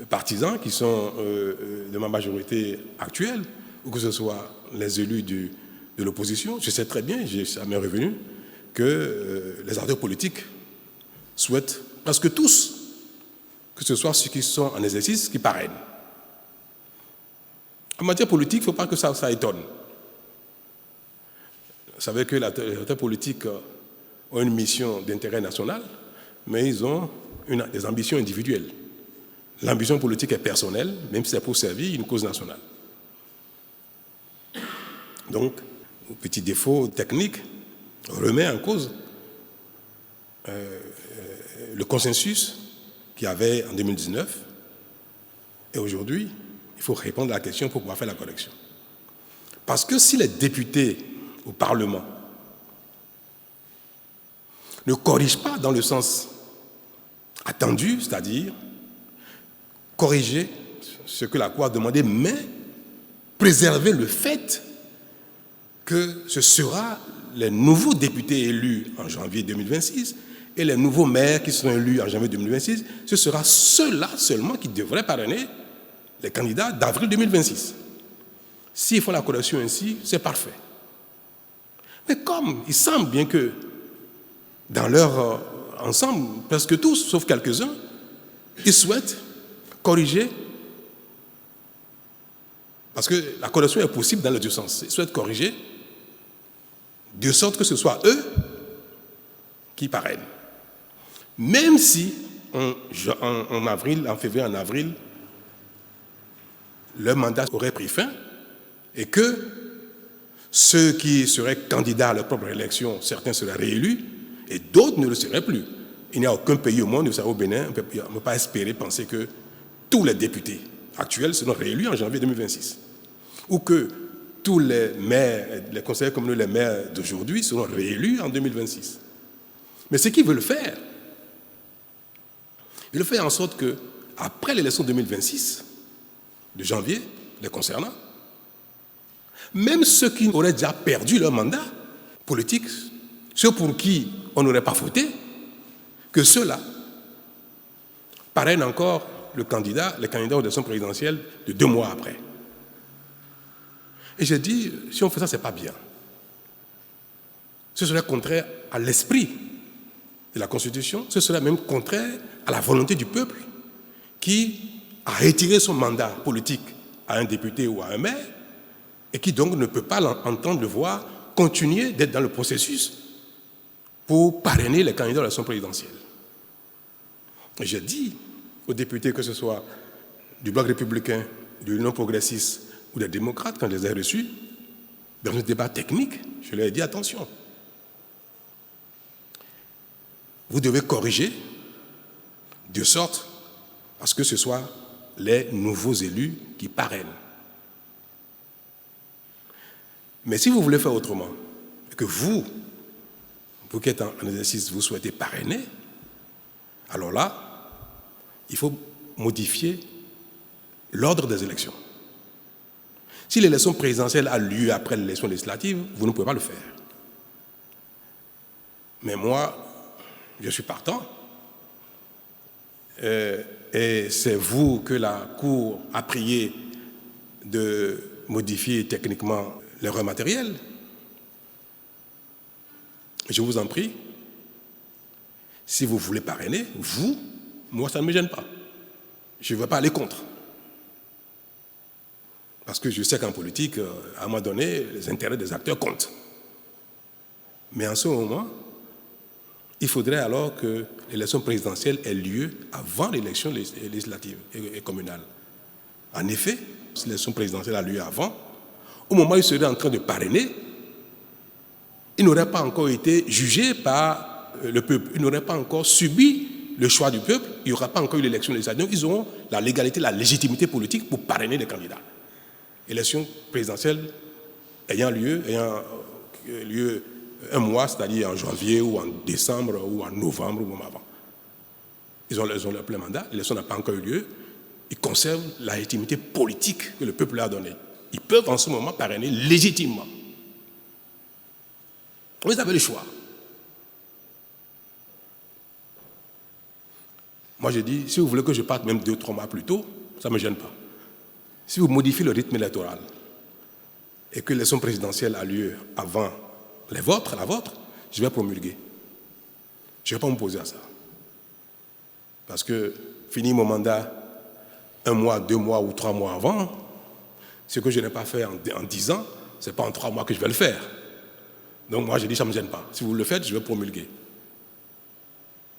partisans qui sont de ma majorité actuelle, ou que ce soit les élus de l'opposition, je sais très bien, ça m'est revenu, que les acteurs politiques souhaitent presque tous, que ce soit ceux qui sont en exercice, qui parrainent. En matière politique, il ne faut pas que ça étonne. Vous savez que les acteurs politiques ont une mission d'intérêt national, mais ils ont des ambitions individuelles. L'ambition politique est personnelle, même si c'est pour servir une cause nationale. Donc, au petit défaut technique, on remet en cause le consensus qu'il y avait en 2019. Et aujourd'hui, il faut répondre à la question pour pouvoir faire la correction. Parce que si les députés au Parlement ne corrigent pas dans le sens attendu, c'est-à-dire corriger ce que la Cour a demandé, mais préserver le fait que ce sera les nouveaux députés élus en janvier 2026 et les nouveaux maires qui seront élus en janvier 2026, ce sera ceux-là seulement qui devraient parrainer les candidats d'avril 2026. S'ils font la correction ainsi, c'est parfait. Mais comme il semble bien que dans leur ensemble, presque tous, sauf quelques-uns, ils souhaitent corriger, parce que la correction est possible dans les deux sens, ils souhaitent corriger de sorte que ce soit eux qui parrainent. Même si en février, en avril, leur mandat aurait pris fin et que ceux qui seraient candidats à leur propre élection, certains seraient réélus et d'autres ne le seraient plus. Il n'y a aucun pays au monde, vous savez, au Bénin, on ne peut pas espérer penser que tous les députés actuels seront réélus en janvier 2026. Ou que tous les maires, les conseillers communaux, les maires d'aujourd'hui seront réélus en 2026. Mais ce qu'ils veulent faire, ils veulent faire en sorte que, après l'élection 2026, de janvier, les concernant, même ceux qui auraient déjà perdu leur mandat politique, ceux pour qui on n'aurait pas voté, que ceux-là parrainent encore les candidats aux élections présidentielles de 2 mois après. Et j'ai dit, si on fait ça, ce n'est pas bien. Ce serait contraire à l'esprit de la Constitution, ce serait même contraire à la volonté du peuple qui a retiré son mandat politique à un député ou à un maire et qui donc ne peut pas entendre le voir continuer d'être dans le processus pour parrainer les candidats à l'élection présidentielle. Et j'ai dit aux députés, que ce soit du Bloc républicain, de l'Union progressiste ou des démocrates, quand je les ai reçus, dans un débat technique, je leur ai dit attention. Vous devez corriger de sorte à ce que ce soit les nouveaux élus qui parrainent. Mais si vous voulez faire autrement, et que vous qui êtes en exercice, vous souhaitez parrainer, alors là, il faut modifier l'ordre des élections. Si l'élection présidentielle a lieu après l'élection législative, vous ne pouvez pas le faire. Mais moi, je suis partant. Et c'est vous que la Cour a prié de modifier techniquement l'erreur matérielle. Je vous en prie, si vous voulez parrainer, moi ça ne me gêne pas. Je ne vais pas aller contre. Parce que je sais qu'en politique, à un moment donné, les intérêts des acteurs comptent. Mais en ce moment, il faudrait alors que l'élection présidentielle ait lieu avant l'élection législative et communale. En effet, si l'élection présidentielle a lieu avant, au moment où il serait en train de parrainer, il n'aurait pas encore été jugé par le peuple, il n'aurait pas encore subi le choix du peuple, il n'y aura pas encore eu l'élection législative. Ils auront la légalité, la légitimité politique pour parrainer les candidats. L'élection présidentielle ayant lieu un mois, c'est-à-dire en janvier ou en décembre ou en novembre ou même avant. Ils ont leur plein mandat, l'élection n'a pas encore eu lieu, ils conservent la légitimité politique que le peuple leur a donnée. Ils peuvent en ce moment parrainer légitimement. Vous avez le choix. Moi, je dis, si vous voulez que je parte même 2 ou 3 mois plus tôt, ça ne me gêne pas. Si vous modifiez le rythme électoral et que l'élection présidentielle a lieu avant la vôtre, je vais promulguer. Je ne vais pas m'opposer à ça. Parce que finir mon mandat 1 mois, 2 mois ou 3 mois avant, ce que je n'ai pas fait en 10 ans, ce n'est pas en 3 mois que je vais le faire. Donc moi, j'ai dit, ça ne me gêne pas. Si vous le faites, je vais promulguer.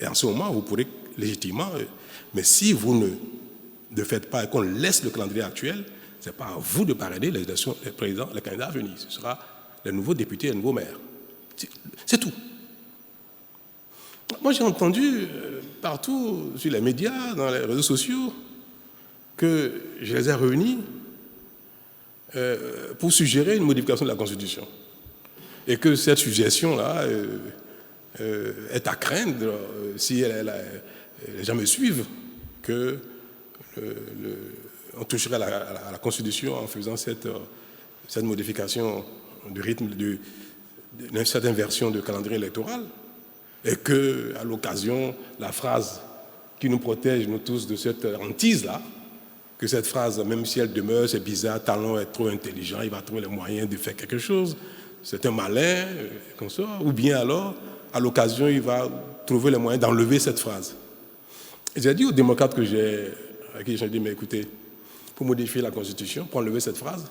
Et en ce moment, vous pourrez légitimement... Mais si vous ne faites pas et qu'on laisse le calendrier actuel, ce n'est pas à vous de parrainer les présidents, les candidats à venir. Ce sera les nouveaux députés et les nouveaux maires. C'est tout. Moi, j'ai entendu partout sur les médias, dans les réseaux sociaux, que je les ai réunis pour suggérer une modification de la Constitution. Et que cette suggestion-là est à craindre, si les gens me suivent, qu'on toucherait à la Constitution en faisant cette modification du rythme d'une certaine version de calendrier électoral. Et qu'à l'occasion, la phrase qui nous protège, nous tous, de cette hantise-là, que cette phrase, même si elle demeure, c'est bizarre, Talon est trop intelligent, il va trouver les moyens de faire quelque chose, c'est un malin, comme ça, ou bien alors, à l'occasion, il va trouver les moyens d'enlever cette phrase. Et j'ai dit aux démocrates à qui j'ai dit, mais écoutez, pour modifier la Constitution, pour enlever cette phrase,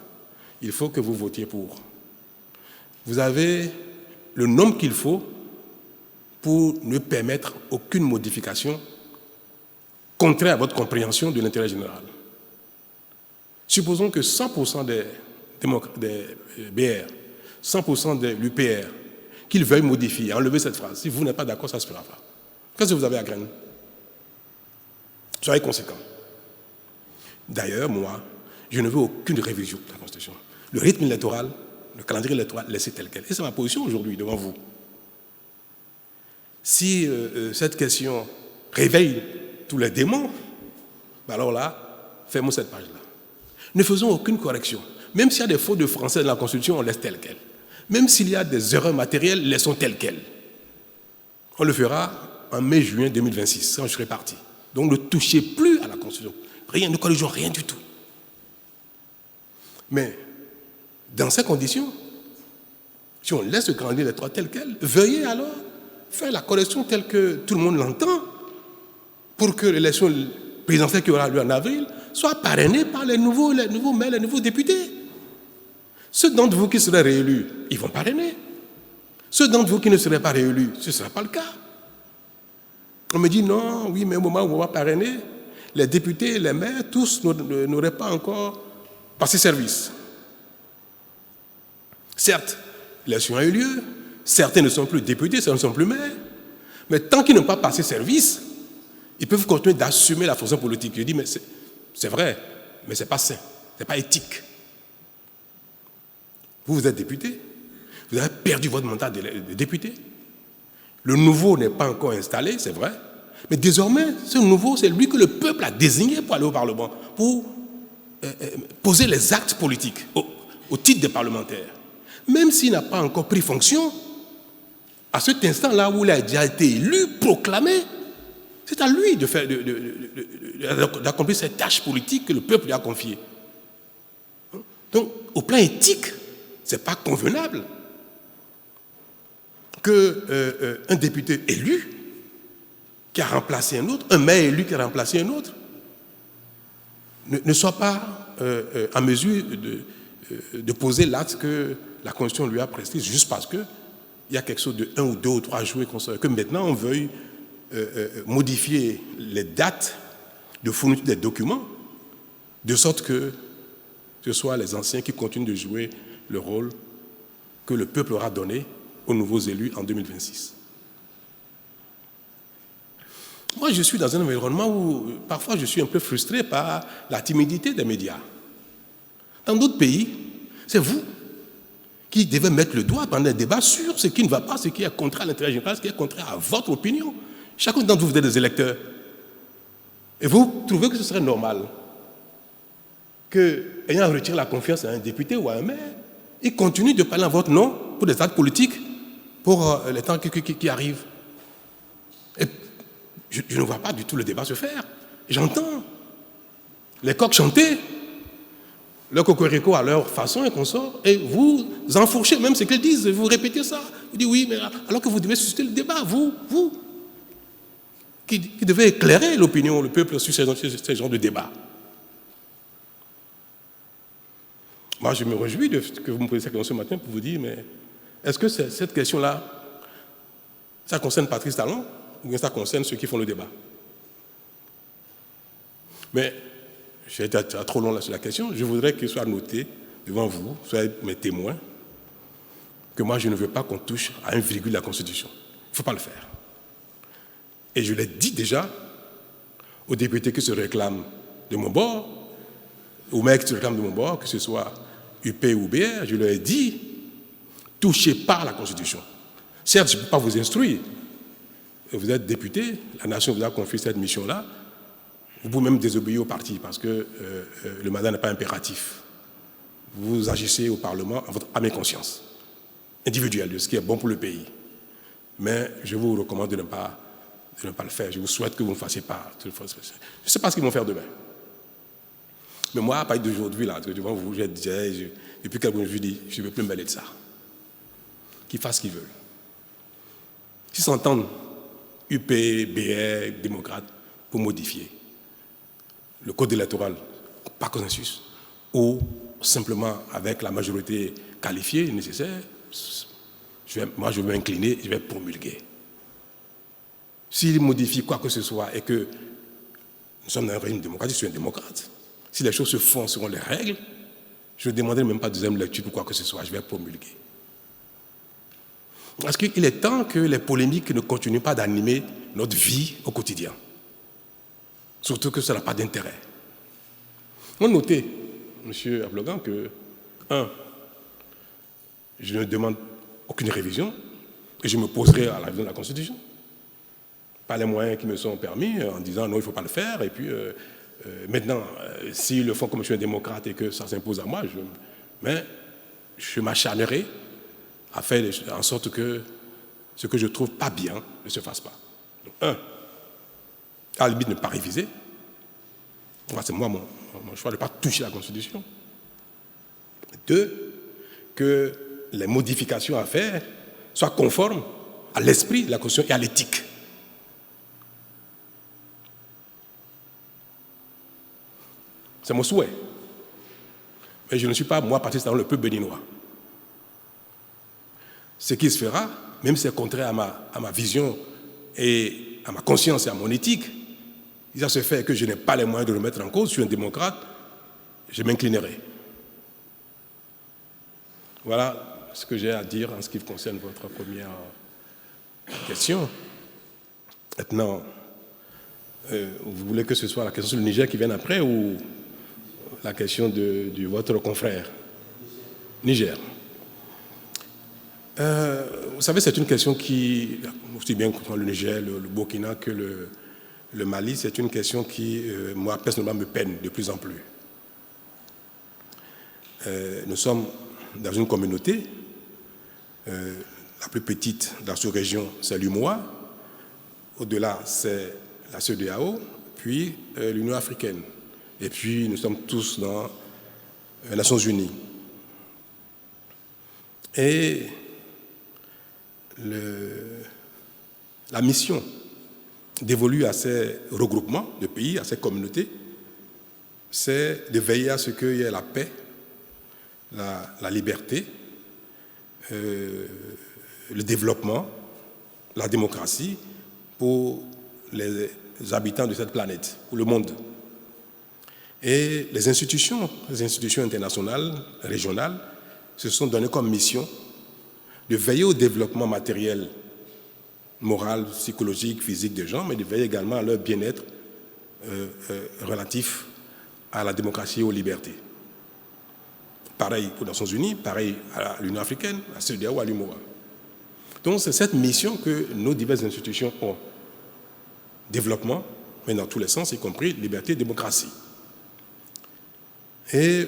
il faut que vous votiez pour. Vous avez le nombre qu'il faut pour ne permettre aucune modification contraire à votre compréhension de l'intérêt général. Supposons que 100% des BR, 100% de l'UPR, qu'ils veuillent modifier, enlever cette phrase. Si vous n'êtes pas d'accord, ça ne se fera pas. Qu'est-ce que vous avez à craindre? Soyez conséquents. D'ailleurs, moi, je ne veux aucune révision de la Constitution. Le rythme électoral, le calendrier électoral, laissez tel quel. Et c'est ma position aujourd'hui devant vous. Si cette question réveille tous les démons, alors là, fais-moi cette page-là. Ne faisons aucune correction. Même s'il y a des fautes de français dans la Constitution, on laisse tel quel. Même s'il y a des erreurs matérielles, laissons tel quel. On le fera en mai-juin 2026, quand je serai parti. Donc ne touchez plus à la Constitution. Rien, ne corrigeons rien du tout. Mais dans ces conditions, si on laisse le calendrier électoral tel quel, veuillez alors faire la correction telle que tout le monde l'entend pour que l'élection présidentielle qui aura lieu en avril soit parrainée par les nouveaux maires, les nouveaux députés. Ceux d'entre vous qui seraient réélus, ils vont parrainer. Ceux d'entre vous qui ne seraient pas réélus, ce ne sera pas le cas. On me dit non, oui, mais au moment où on va parrainer, les députés, les maires, tous n'auraient pas encore passé service. Certes, l'élection a eu lieu, certains ne sont plus députés, certains ne sont plus maires, mais tant qu'ils n'ont pas passé service, ils peuvent continuer d'assumer la fonction politique. Je dis, mais c'est vrai, mais ce n'est pas sain, ce n'est pas éthique. Vous êtes député, vous avez perdu votre mandat de député. Le nouveau n'est pas encore installé, c'est vrai, mais désormais, ce nouveau, c'est lui que le peuple a désigné pour aller au Parlement, pour poser les actes politiques au titre des parlementaires. Même s'il n'a pas encore pris fonction, à cet instant-là où il a déjà été élu, proclamé, c'est à lui d'accomplir cette tâche politique que le peuple lui a confiée. Donc, au plan éthique, ce n'est pas convenable qu'un député élu qui a remplacé un autre, un maire élu qui a remplacé un autre, ne soit pas en mesure de poser l'acte que la Constitution lui a prescrit juste parce qu'il y a quelque chose de 1 ou 2 ou 3 jours que maintenant on veuille modifier les dates de fourniture des documents de sorte que ce soit les anciens qui continuent de jouer le rôle que le peuple aura donné aux nouveaux élus en 2026. Moi, je suis dans un environnement où parfois je suis un peu frustré par la timidité des médias. Dans d'autres pays, c'est vous qui devez mettre le doigt pendant un débat sur ce qui ne va pas, ce qui est contraire à l'intérêt général, ce qui est contraire à votre opinion. Chacun d'entre vous, vous êtes des électeurs. Et vous trouvez que ce serait normal que, ayant retiré la confiance à un député ou à un maire, il continue de parler en votre nom pour des actes politiques pour les temps qui arrivent. Et je ne vois pas du tout le débat se faire. J'entends les coqs chanter, le cocorico à leur façon et consort, et vous enfourchez même ce qu'ils disent, vous répétez ça. Vous dites oui, mais alors que vous devez susciter le débat, vous. qui devait éclairer l'opinion, le peuple sur ces genres de débats. Moi, je me réjouis que vous me posiez cette question ce matin pour vous dire, mais est-ce que cette question-là, ça concerne Patrice Talon ou bien ça concerne ceux qui font le débat? Mais j'ai été trop long là sur la question. Je voudrais qu'il soit noté devant vous, soyez mes témoins, que moi, je ne veux pas qu'on touche à un virgule de la Constitution. Il ne faut pas le faire. Et je l'ai dit déjà aux députés qui se réclament de mon bord, aux mecs qui se réclament de mon bord, que ce soit UP ou BR, je leur ai dit, touchez pas à la Constitution. Certes, je ne peux pas vous instruire. Vous êtes député, la nation vous a confié cette mission-là. Vous pouvez même désobéir au parti parce que le mandat n'est pas impératif. Vous agissez au Parlement à votre âme et conscience individuelle de ce qui est bon pour le pays. Mais je vous recommande de ne pas le faire. Je vous souhaite que vous ne fassiez pas. Je ne sais pas ce qu'ils vont faire demain. Mais moi, à partir d'aujourd'hui, là, devant vous, depuis quelques jours, je dis, je ne veux plus me mêler de ça. Qu'ils fassent ce qu'ils veulent. S'ils s'entendent, UP, BR, démocrates, pour modifier le code électoral par consensus, ou simplement avec la majorité qualifiée nécessaire, moi je vais m'incliner, je vais promulguer. S'ils modifient quoi que ce soit et que nous sommes dans un régime démocratique, je suis un démocrate. Si les choses se font selon les règles, je ne demanderai même pas de deuxième lecture pour quoi que ce soit, je vais promulguer. Parce qu'il est temps que les polémiques ne continuent pas d'animer notre vie au quotidien. Surtout que ça n'a pas d'intérêt. On notait, M. Ablogan, que, je ne demande aucune révision et je me poserai à la révision de la Constitution. Pas les moyens qui me sont permis en disant non, il ne faut pas le faire. Et puis, maintenant, s'ils le font comme je suis un démocrate et que ça s'impose à moi, je m'acharnerai à faire en sorte que ce que je trouve pas bien ne se fasse pas. Donc, à la limite, ne pas réviser. C'est moi mon choix de ne pas toucher la Constitution. 2, que les modifications à faire soient conformes à l'esprit de la Constitution et à l'éthique. C'est mon souhait. Mais je ne suis pas, moi, parti dans le peuple béninois. Ce qui se fera, même si c'est contraire à ma vision et à ma conscience et à mon éthique, si ça se fait que je n'ai pas les moyens de le mettre en cause, je suis un démocrate, je m'inclinerai. Voilà ce que j'ai à dire en ce qui concerne votre première question. Maintenant, vous voulez que ce soit la question sur le Niger qui vienne après ou la question de votre confrère Niger? Vous savez, c'est une question qui, aussi bien que le Niger, le Burkina que le Mali, c'est une question qui, moi, personnellement, me peine de plus en plus. Nous sommes dans une communauté, la plus petite dans cette région, c'est l'UMOA. Au-delà, c'est la CEDEAO, puis l'Union africaine. Et puis, nous sommes tous dans les Nations unies. Et la mission dévolue à ces regroupements de pays, à ces communautés, c'est de veiller à ce qu'il y ait la paix, la liberté, le développement, la démocratie pour les habitants de cette planète, pour le monde. Et les institutions internationales, régionales, se sont données comme mission de veiller au développement matériel, moral, psychologique, physique des gens, mais de veiller également à leur bien-être relatif à la démocratie et aux libertés. Pareil pour les Nations Unies, pareil à l'Union africaine, à la CEDEAO, à l'UMOA. Donc c'est cette mission que nos diverses institutions ont. Développement, mais dans tous les sens, y compris liberté et démocratie. Et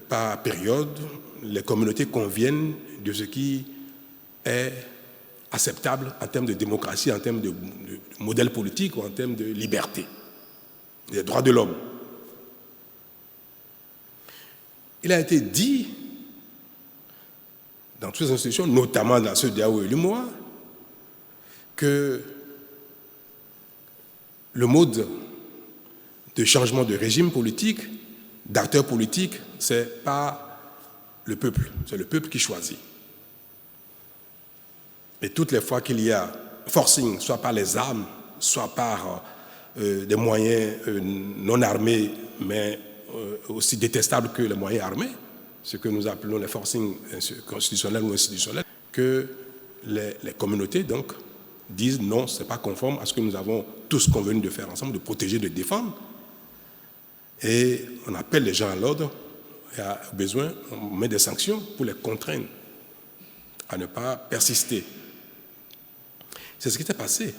par période, les communautés conviennent de ce qui est acceptable en termes de démocratie, en termes de modèle politique ou en termes de liberté, des droits de l'homme. Il a été dit dans toutes les institutions, notamment dans ceux d'AO et l'UMOA, que le mode de changement de régime politique, d'acteurs politiques, ce n'est pas le peuple, c'est le peuple qui choisit. Et toutes les fois qu'il y a forcing, soit par les armes, soit par des moyens non armés, mais aussi détestables que les moyens armés, ce que nous appelons les forcing constitutionnels ou institutionnels, que les communautés donc disent non, ce n'est pas conforme à ce que nous avons tous convenu de faire ensemble, de protéger, de défendre. Et on appelle les gens à l'ordre, et à besoin, on met des sanctions pour les contraindre à ne pas persister. C'est ce qui s'est passé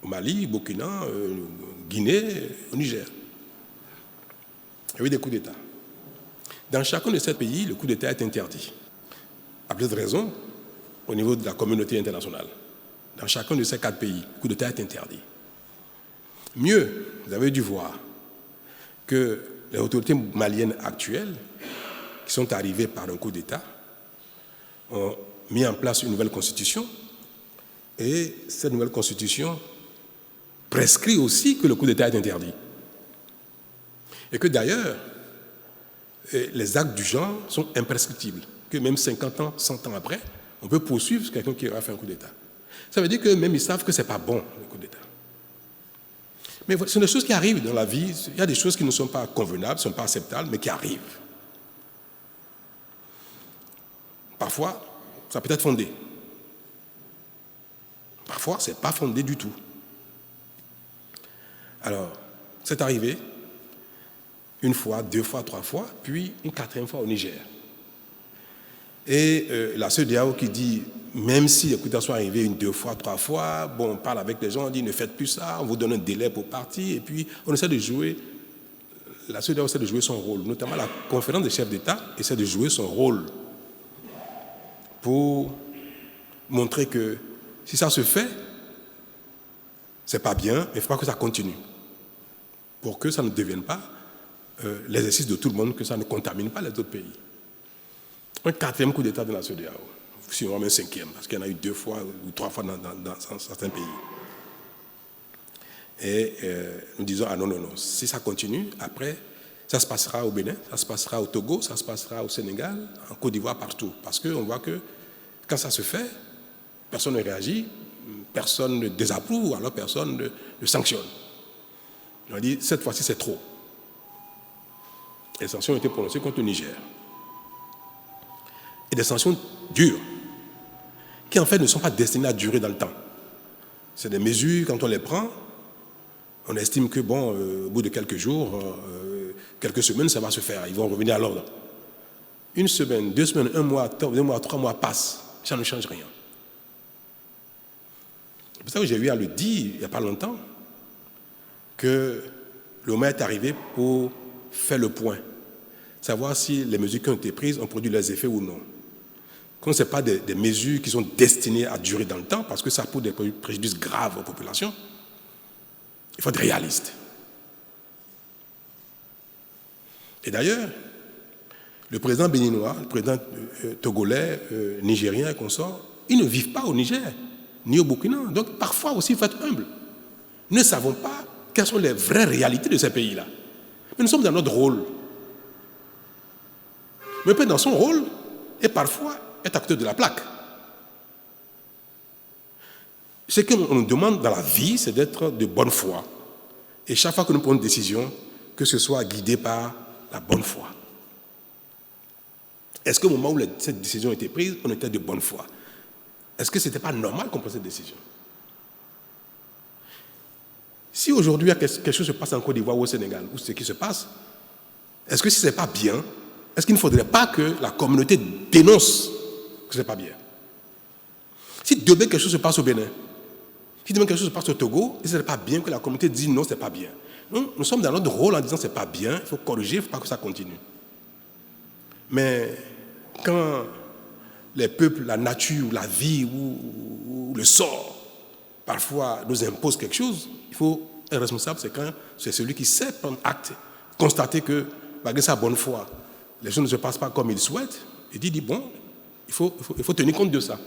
au Mali, Burkina, Guinée, au Niger. Il y a eu des coups d'État. Dans chacun de ces pays, le coup d'État est interdit. À plus de raison, au niveau de la communauté internationale. Dans chacun de ces 4 pays, le coup d'État est interdit. Mieux, vous avez dû voir que les autorités maliennes actuelles, qui sont arrivées par un coup d'État, ont mis en place une nouvelle constitution, et cette nouvelle constitution prescrit aussi que le coup d'État est interdit. Et que d'ailleurs, les actes du genre sont imprescriptibles, que même 50 ans, 100 ans après, on peut poursuivre quelqu'un qui aura fait un coup d'État. Ça veut dire que même ils savent que ce n'est pas bon, le coup d'État. Mais ce sont des choses qui arrivent dans la vie. Il y a des choses qui ne sont pas convenables, ne sont pas acceptables, mais qui arrivent. Parfois, ça peut être fondé. Parfois, ce n'est pas fondé du tout. Alors, c'est arrivé une fois, 2 fois, 3 fois, puis une 4e fois au Niger. Et la CEDEAO qui dit, même si les coups d'État sont arrivés 1, 2 fois, 3 fois, bon, on parle avec les gens, on dit ne faites plus ça, on vous donne un délai pour partir, et puis on essaie de jouer, la CEDEAO essaie de jouer son rôle, notamment la conférence des chefs d'État essaie de jouer son rôle pour montrer que si ça se fait, c'est pas bien, mais il ne faut pas que ça continue, pour que ça ne devienne pas l'exercice de tout le monde, que ça ne contamine pas les autres pays. Un 4e coup d'État de la CEDEAO, si on met un 5e, parce qu'il y en a eu 2 fois ou 3 fois dans certains pays. Et nous disons, ah non, non, non, si ça continue, après, ça se passera au Bénin, ça se passera au Togo, ça se passera au Sénégal, en Côte d'Ivoire, partout. Parce qu'on voit que quand ça se fait, personne ne réagit, personne ne désapprouve, ou alors personne ne sanctionne. On dit, cette fois-ci, c'est trop. Les sanctions ont été prononcées contre le Niger. Et des sanctions dures, qui en fait ne sont pas destinées à durer dans le temps. C'est des mesures, quand on les prend, on estime que, bon, au bout de quelques jours, quelques semaines, ça va se faire, ils vont revenir à l'ordre. 1 semaine, 2 semaines, 1 mois, 2 mois, 3 mois passent, ça ne change rien. C'est pour ça que j'ai eu à le dire, il n'y a pas longtemps, que le moment est arrivé pour faire le point, savoir si les mesures qui ont été prises ont produit leurs effets ou non. Comme ce n'est pas des mesures qui sont destinées à durer dans le temps, parce que ça pose des préjudices graves aux populations, il faut être réaliste. Et d'ailleurs, le président béninois, le président togolais, nigérien et consorts, ils ne vivent pas au Niger, ni au Burkina. Donc parfois aussi, il faut être humble. Nous ne savons pas quelles sont les vraies réalités de ces pays-là. Mais nous sommes dans notre rôle. Mais peut-être dans son rôle, et parfois être acteur de la plaque. Ce qu'on nous demande dans la vie, c'est d'être de bonne foi. Et chaque fois que nous prenons une décision, que ce soit guidé par la bonne foi. Est-ce qu'au moment où cette décision a été prise, on était de bonne foi? Est-ce que ce n'était pas normal qu'on prenne cette décision? Si aujourd'hui quelque chose se passe en Côte d'Ivoire ou au Sénégal, ou ce qui se passe, est-ce que si ce n'est pas bien, est-ce qu'il ne faudrait pas que la communauté dénonce que ce n'est pas bien? Si demain quelque chose se passe au Bénin, si demain quelque chose se passe au Togo, et ce n'est pas bien que la communauté dise non, ce n'est pas bien. Nous sommes dans notre rôle en disant ce n'est pas bien, il faut corriger, il ne faut pas que ça continue. Mais quand les peuples, la nature, la vie ou le sort, parfois nous imposent quelque chose, il faut être responsable, c'est celui qui sait prendre acte, constater que, malgré sa bonne foi, les choses ne se passent pas comme il souhaite, et dit bon, il faut tenir compte de ça.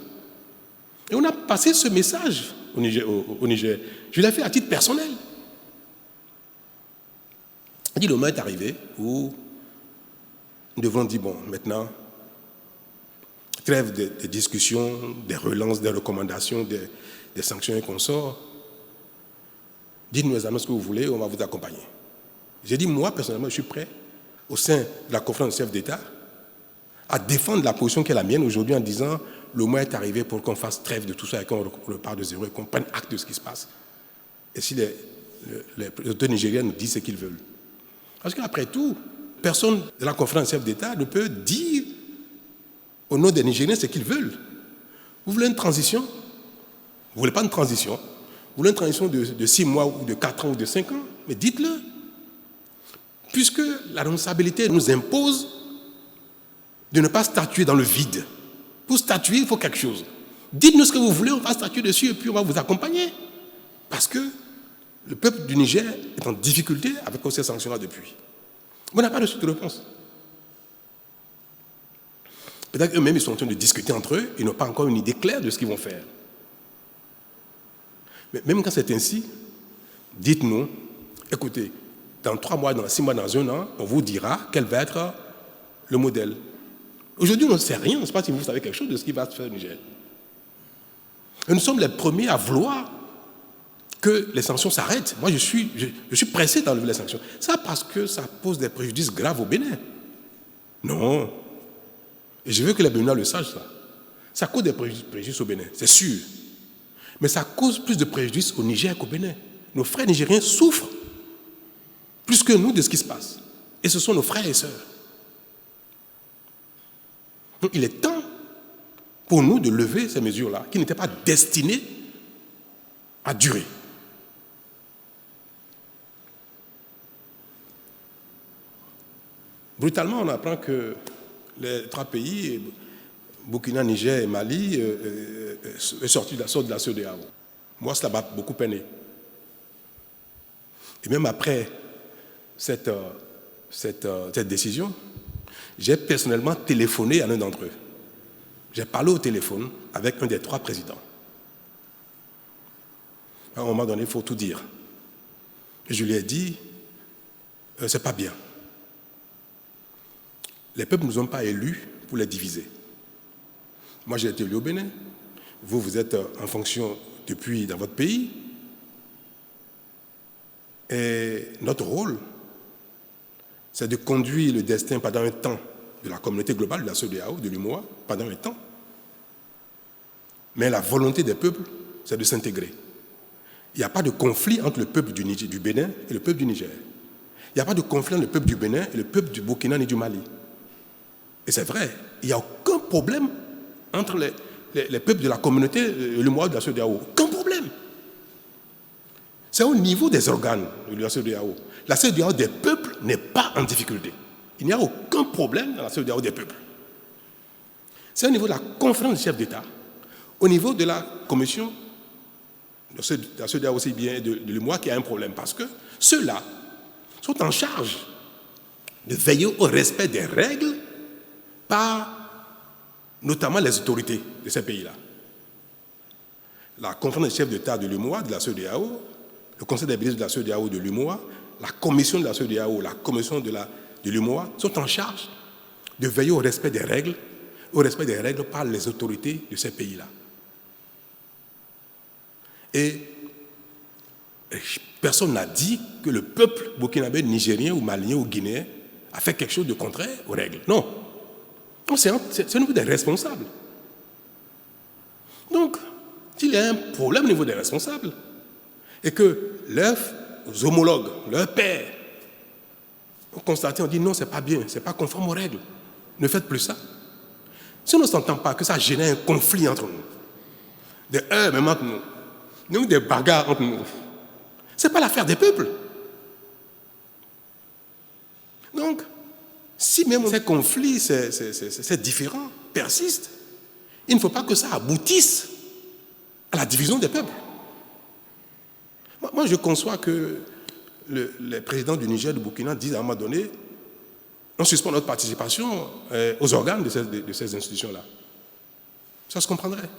Et on a passé ce message au Niger. Je l'ai fait à titre personnel. On dit le moment est arrivé où nous devons dire, bon, maintenant, trêve des discussions, des relances, des recommandations, des sanctions et consorts. Dites-nous les ce que vous voulez, on va vous accompagner. J'ai dit, moi, personnellement, je suis prêt, au sein de la conférence des chefs d'État, à défendre la position qui est la mienne aujourd'hui en disant, le moment est arrivé pour qu'on fasse trêve de tout ça et qu'on repart de zéro et qu'on prenne acte de ce qui se passe. Et si les autorités nigériennes nous disent ce qu'ils veulent. Parce qu'après tout, personne de la conférence des chefs d'État ne peut dire au nom des Nigériens ce qu'ils veulent. Vous voulez une transition? Vous ne voulez pas une transition? Vous voulez une transition de 6 mois ou de 4 ans ou de 5 ans? Mais dites-le. Puisque la responsabilité nous impose de ne pas statuer dans le vide. Pour statuer, il faut quelque chose. Dites-nous ce que vous voulez, on va statuer dessus et puis on va vous accompagner. Parce que le peuple du Niger est en difficulté avec ces sanctions-là depuis. On n'a pas reçu de réponse. Peut-être qu'eux-mêmes, ils sont en train de discuter entre eux, ils n'ont pas encore une idée claire de ce qu'ils vont faire. Mais même quand c'est ainsi, dites-nous, écoutez, dans 3 mois, dans 6 mois, dans 1 an, on vous dira quel va être le modèle. Aujourd'hui, on ne sait rien, on ne sait pas si vous savez quelque chose de ce qui va se faire au Niger. Et nous sommes les premiers à vouloir que les sanctions s'arrêtent. Moi, je suis pressé d'enlever les sanctions. Ça parce que ça pose des préjudices graves au Bénin. Non. Et je veux que les Béninois le sachent, ça. Ça cause des préjudices au Bénin, c'est sûr. Mais ça cause plus de préjudices au Niger qu'au Bénin. Nos frères nigériens souffrent plus que nous de ce qui se passe. Et ce sont nos frères et sœurs. Donc il est temps pour nous de lever ces mesures-là qui n'étaient pas destinées à durer. Brutalement, on apprend que les 3 pays, Burkina, Niger et Mali, sortent de la CEDEAO. Moi, cela m'a beaucoup peiné. Et même après cette décision, j'ai personnellement téléphoné à l'un d'entre eux. J'ai parlé au téléphone avec un des 3 présidents. À un moment donné, il faut tout dire. Et je lui ai dit, c'est pas bien. Les peuples ne nous ont pas élus pour les diviser. Moi, j'ai été élu au Bénin. Vous, vous êtes en fonction depuis dans votre pays. Et notre rôle, c'est de conduire le destin pendant un temps de la communauté globale, de la CEDEAO, de l'UMOA, pendant un temps. Mais la volonté des peuples, c'est de s'intégrer. Il n'y a pas de conflit entre le peuple du Bénin et le peuple du Niger. Il n'y a pas de conflit entre le peuple du Bénin et le peuple du Burkina ni du Mali. Et c'est vrai, il n'y a aucun problème entre les peuples de la communauté et l'UMOA de la CEDEAO. Aucun problème. C'est au niveau des organes de la CEDEAO. La CEDEAO des peuples n'est pas en difficulté. Il n'y a aucun problème dans la CEDEAO des peuples. C'est au niveau de la conférence des chefs d'État, au niveau de la commission de la CEDEAO aussi bien de l'UMOA qu'il y a un problème. Parce que ceux-là sont en charge de veiller au respect des règles par notamment les autorités de ces pays-là. La conférence des chefs d'État de l'UMOA, de la CEDEAO, le conseil des ministres de la CEDEAO de l'UMOA, la commission de la CEDEAO, la commission de l'UMOA sont en charge de veiller au respect des règles par les autorités de ces pays-là. Et personne n'a dit que le peuple burkinabé, nigérien ou malien ou guinéen a fait quelque chose de contraire aux règles. Non. C'est au niveau des responsables. Donc, s'il y a un problème au niveau des responsables, et que leurs homologues, leurs pairs, ont constaté, on dit non, c'est pas bien, c'est pas conforme aux règles. Ne faites plus ça. Si on ne s'entend pas que ça génère un conflit entre nous, des heurts même entre nous, des bagarres entre nous, ce n'est pas l'affaire des peuples. Donc, si même ces conflits, ces différends persistent, il ne faut pas que ça aboutisse à la division des peuples. Moi, je conçois que les présidents du Niger, du Burkina disent à un moment donné, on suspend notre participation aux organes de ces institutions-là. Ça se comprendrait.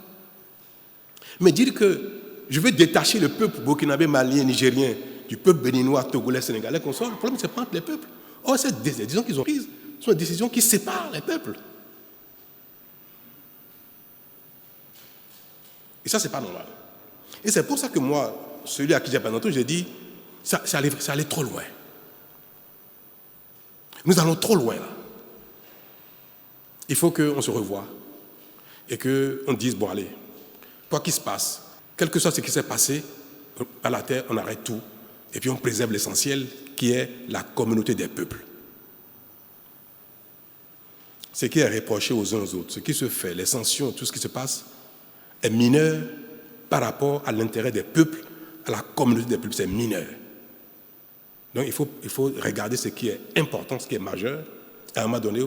Mais dire que je veux détacher le peuple burkinabé, malien, nigérien du peuple béninois, togolais, sénégalais, qu'on soit. Le problème, c'est pas entre les peuples. Or, ces décisions qu'ils ont prises sont des décisions qui séparent les peuples. Et ça, c'est pas normal. Et c'est pour ça que moi, celui à qui j'ai parlé, j'ai dit, ça allait trop loin. Nous allons trop loin, là. Il faut qu'on se revoie et qu'on dise, bon, allez, quoi qu'il se passe, quel que soit ce qui s'est passé, à la terre, on arrête tout et puis on préserve l'essentiel qui est la communauté des peuples. Ce qui est reproché aux uns aux autres, ce qui se fait, les sanctions, tout ce qui se passe, est mineur par rapport à l'intérêt des peuples, à la communauté des peuples, c'est mineur. Donc il faut regarder ce qui est important, ce qui est majeur, à un moment donné,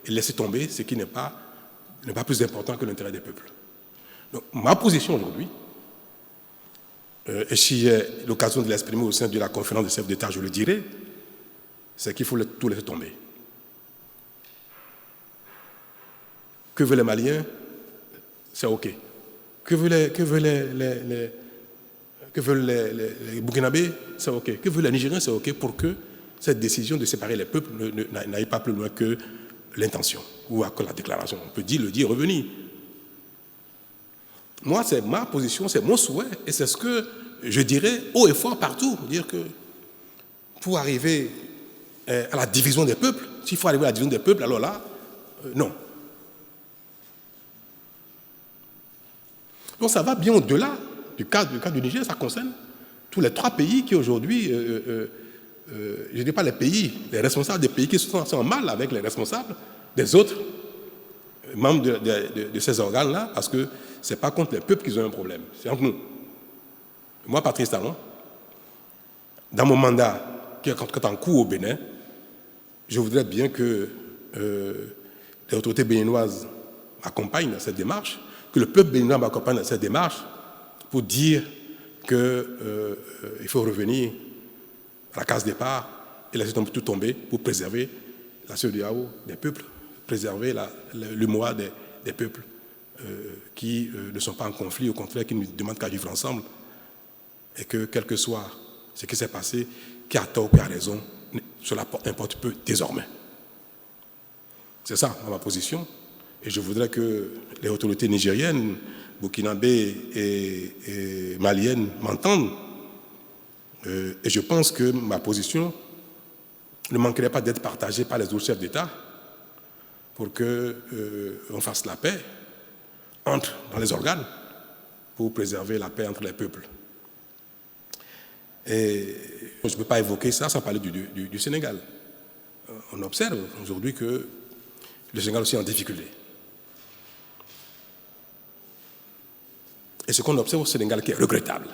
et laisser tomber ce qui n'est pas plus important que l'intérêt des peuples. Donc ma position aujourd'hui, et si j'ai l'occasion de l'exprimer au sein de la conférence des chefs d'État, je le dirai, c'est qu'il faut tout laisser tomber. Que veulent les Maliens? C'est OK. Que veulent les Burkinabés? C'est OK. Que veulent les Nigériens? C'est OK pour que cette décision de séparer les peuples n'aille pas plus loin que l'intention ou que la déclaration. On peut le dire, revenir. Moi, c'est ma position, c'est mon souhait, et c'est ce que je dirais haut et fort partout. Dire que pour arriver à la division des peuples, s'il faut arriver à la division des peuples, alors là, non. Donc ça va bien au-delà du cas du Niger, ça concerne tous les 3 pays qui aujourd'hui, je ne dis pas les pays, les responsables des pays qui sont en mal avec les responsables des autres membres de ces organes-là, parce que ce n'est pas contre les peuples qu'ils ont un problème, c'est entre nous. Moi, Patrice Talon, dans mon mandat qui est en cours au Bénin, je voudrais bien que les autorités béninoises m'accompagnent dans cette démarche, que le peuple béninois m'accompagne dans cette démarche pour dire qu'il faut revenir à la case départ et laisser tout tomber pour préserver la CEDEAO des peuples, préserver l'UMOA des peuples qui ne sont pas en conflit, au contraire, qui nous demandent qu'à vivre ensemble, et que, quel que soit ce qui s'est passé, qui a tort ou qui a raison, cela importe peu désormais. C'est ça ma position. Et je voudrais que les autorités nigériennes, burkinabées et maliennes m'entendent. Et je pense que ma position ne manquerait pas d'être partagée par les autres chefs d'État pour qu'on fasse la paix dans les organes pour préserver la paix entre les peuples. Et je ne peux pas évoquer ça sans parler du Sénégal. On observe aujourd'hui que le Sénégal aussi est en difficulté. Et ce qu'on observe au Sénégal qui est regrettable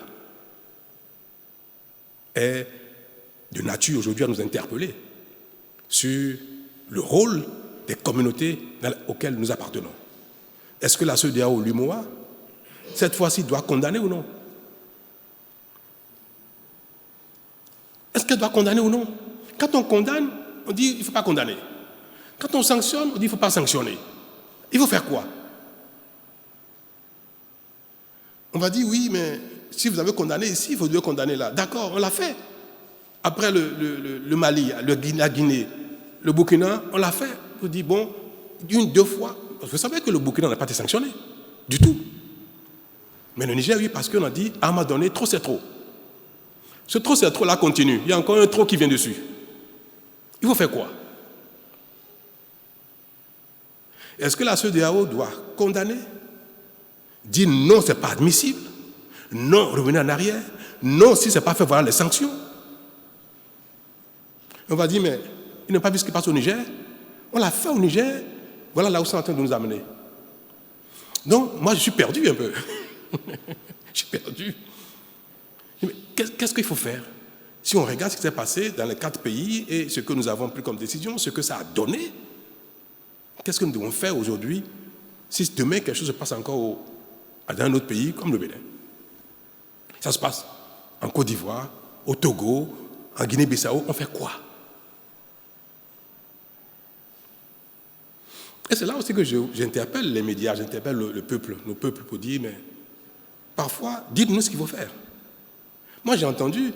est de nature aujourd'hui à nous interpeller sur le rôle des communautés auxquelles nous appartenons. Est-ce que la CEDEAO ou l'UMOA, cette fois-ci, doit condamner ou non? Est-ce qu'elle doit condamner ou non? Quand on condamne, on dit qu'il ne faut pas condamner. Quand on sanctionne, on dit qu'il ne faut pas sanctionner. Il faut faire quoi? On va dire, oui, mais si vous avez condamné ici, vous devez condamner là. D'accord, on l'a fait. Après le Mali, la Guinée, le Burkina, on l'a fait. On dit, bon, 1, 2 fois. Parce que vous savez que le Burkina n'a pas été sanctionné. Du tout. Mais le Niger, oui, parce qu'on a dit, à un moment donné, trop c'est trop. Ce trop c'est trop là continue. Il y a encore un trop qui vient dessus. Il faut faire quoi? Est-ce que la CEDEAO doit condamner? Dire non, ce n'est pas admissible. Non, revenir en arrière. Non, si ce n'est pas fait, voilà les sanctions. On va dire, mais il n'a pas vu ce qui passe au Niger. On l'a fait au Niger. Voilà là où c'est en train de nous amener. Donc, moi, je suis perdu un peu. Je suis perdu. Mais qu'est-ce qu'il faut faire? Si on regarde ce qui s'est passé dans les 4 pays et ce que nous avons pris comme décision, ce que ça a donné, qu'est-ce que nous devons faire aujourd'hui si demain quelque chose se passe encore dans un autre pays comme le Bénin? Ça se passe en Côte d'Ivoire, au Togo, en Guinée-Bissau, on fait quoi? Et c'est là aussi que j'interpelle les médias, j'interpelle le peuple, nos peuples, pour dire, mais parfois, dites-nous ce qu'il faut faire. Moi, j'ai entendu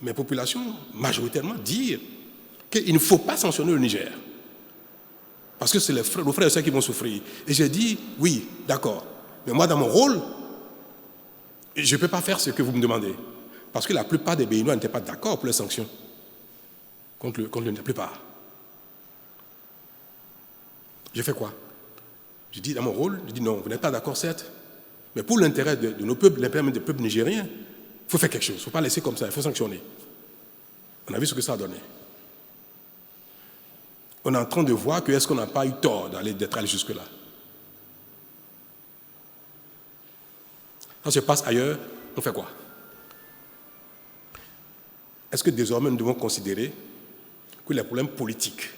mes populations, majoritairement, dire qu'il ne faut pas sanctionner le Niger. Parce que c'est nos frères et sœurs qui vont souffrir. Et j'ai dit, oui, d'accord. Mais moi, dans mon rôle, je ne peux pas faire ce que vous me demandez. Parce que la plupart des Béninois n'étaient pas d'accord pour les sanctions. Contre la plupart. J'ai fait quoi? Je dis, dans mon rôle, je dis non, vous n'êtes pas d'accord, certes. Mais pour l'intérêt de nos peuples, l'intérêt des peuples nigériens, il faut faire quelque chose. Il ne faut pas laisser comme ça, il faut sanctionner. On a vu ce que ça a donné. On est en train de voir que est-ce qu'on n'a pas eu tort d'être allé jusque-là. Quand ça se passe ailleurs, on fait quoi? Est-ce que désormais nous devons considérer que les problèmes politiques,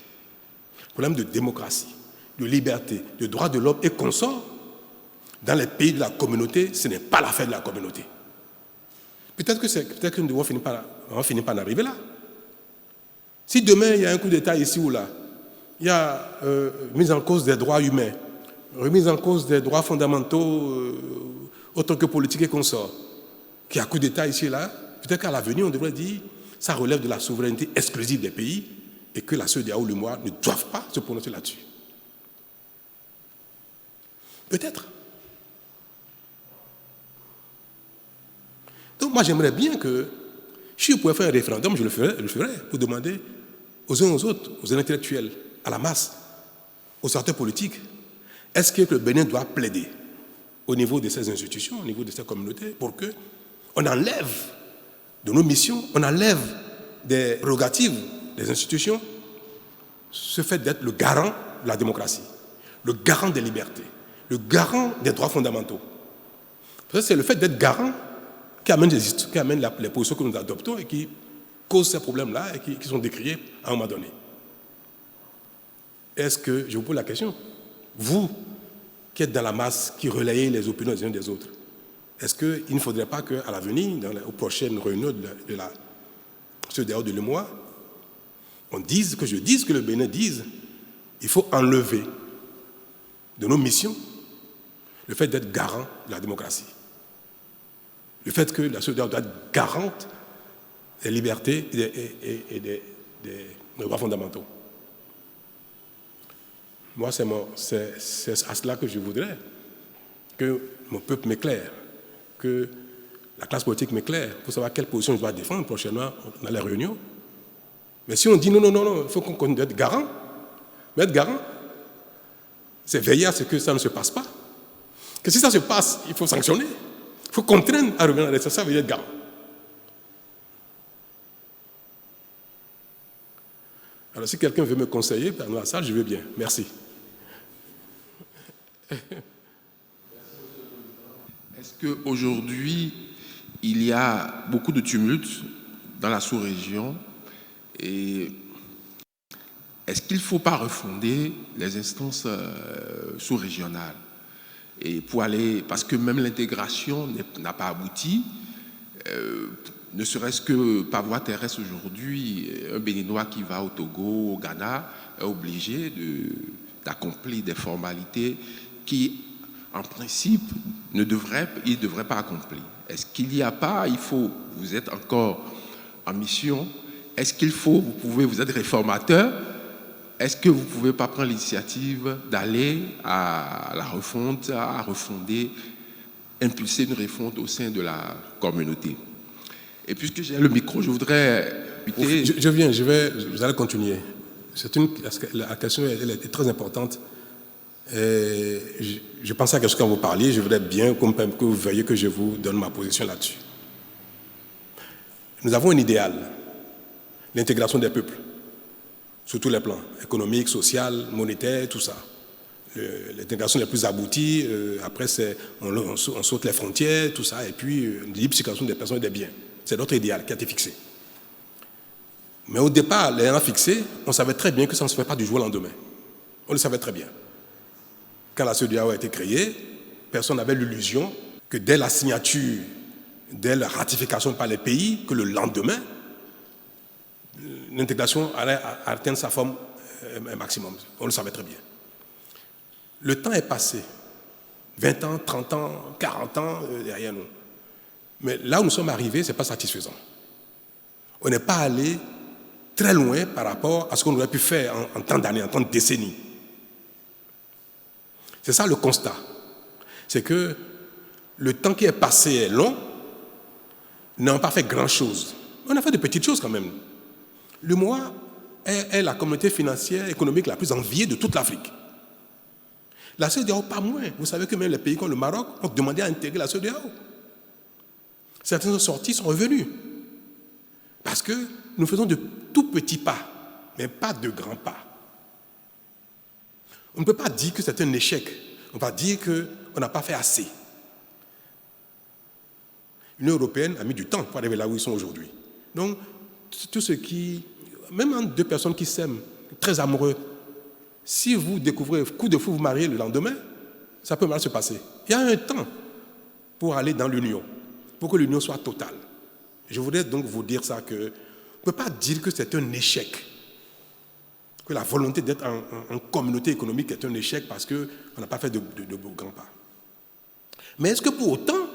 les problèmes de démocratie, de liberté, de droits de l'homme et consorts, dans les pays de la communauté, ce n'est pas l'affaire de la communauté? Peut-être que nous devons finir par en arriver là. Si demain il y a un coup d'État ici ou là, il y a mise en cause des droits humains, remise en cause des droits fondamentaux autant que politiques et consorts, qu'il y a un coup d'État ici et là, peut-être qu'à l'avenir on devrait dire ça relève de la souveraineté exclusive des pays et que la CEDEAO ou le MOA ne doivent pas se prononcer là-dessus. Peut-être. Donc moi j'aimerais bien que, si je pouvais faire un référendum, je le ferais pour demander aux uns aux autres, aux intellectuels, à la masse, aux acteurs politiques, est-ce que le Bénin doit plaider au niveau de ces institutions, au niveau de ces communautés, pour qu'on enlève de nos missions, on enlève des prérogatives des institutions, ce fait d'être le garant de la démocratie, le garant des libertés, le garant des droits fondamentaux. C'est le fait d'être garant qui amène les positions que nous adoptons et qui causent ces problèmes-là et qui sont décriés à un moment donné. Est-ce que, je vous pose la question, vous qui êtes dans la masse, qui relayez les opinions des uns des autres, est-ce qu'il ne faudrait pas qu'à l'avenir, aux prochaines réunions de la CEDEAO de l'UEMOA, que le Bénin dise, il faut enlever de nos missions le fait d'être garant de la démocratie. Le fait que la CEDEAO doit être garante des libertés et des droits fondamentaux. Moi, c'est à cela que je voudrais que mon peuple m'éclaire, que la classe politique m'éclaire pour savoir quelle position je dois défendre prochainement dans les réunions. Mais si on dit non, il faut qu'on continue d'être garant, mais être garant, c'est veiller à ce que ça ne se passe pas. Que si ça se passe, il faut sanctionner. Il faut contraindre à revenir à l'état, ça veut dire être garant. Alors si quelqu'un veut me conseiller dans la salle, je veux bien. Merci. Est-ce qu'aujourd'hui, il y a beaucoup de tumultes dans la sous-région et est-ce qu'il ne faut pas refonder les instances sous-régionales et pour aller, parce que même l'intégration n'a pas abouti, ne serait-ce que par voie terrestre aujourd'hui, un Béninois qui va au Togo, au Ghana, est obligé d'accomplir des formalités qui, en principe, il ne devrait pas accomplir. Est-ce qu'il n'y a pas, vous êtes encore en mission, est-ce qu'il faut, vous êtes réformateur, est-ce que vous ne pouvez pas prendre l'initiative d'aller à la refonte, à refonder, impulser une refonte au sein de la communauté? Et puisque j'ai le micro, je voudrais... vous allez continuer. La question elle est très importante. Et je pensais à quelque chose quand vous parliez, je voudrais bien que vous veuillez que je vous donne ma position là-dessus. Nous avons un idéal, l'intégration des peuples, sur tous les plans, économique, social, monétaire, tout ça. L'intégration la plus aboutie, après on saute les frontières, tout ça, et puis une libre circulation des personnes et des biens. C'est notre idéal qui a été fixé. Mais au départ, l'ayant fixé, on savait très bien que ça ne se fait pas du jour au lendemain. On le savait très bien. Quand la CEDEAO a été créée, personne n'avait l'illusion que dès la signature, dès la ratification par les pays, que le lendemain, l'intégration allait atteindre sa forme maximum. On le savait très bien. Le temps est passé. 20 ans, 30 ans, 40 ans derrière nous. Mais là où nous sommes arrivés, ce n'est pas satisfaisant. On n'est pas allé très loin par rapport à ce qu'on aurait pu faire en tant d'années, en tant de décennies. C'est ça le constat. C'est que le temps qui est passé est long, nous n'avons pas fait grand-chose. On a fait de petites choses quand même. L'UEMOA est la communauté financière et économique la plus enviée de toute l'Afrique. La CEDEAO, pas moins. Vous savez que même les pays comme le Maroc ont demandé à intégrer la CEDEAO. Certains sont sortis, sont revenus. Parce que nous faisons de tout petits pas, mais pas de grands pas. On ne peut pas dire que c'est un échec. On va dire qu'on n'a pas fait assez. L'Union européenne a mis du temps pour arriver là où ils sont aujourd'hui. Donc, tout ce qui... Même entre deux personnes qui s'aiment, très amoureux, si vous découvrez coup de fou, vous mariez le lendemain, ça peut mal se passer. Il y a un temps pour aller dans l'union, pour que l'union soit totale. Je voudrais donc vous dire ça, qu'on ne peut pas dire que c'est un échec, que la volonté d'être en communauté économique est un échec parce qu'on n'a pas fait de grands pas. Mais est-ce que pour autant,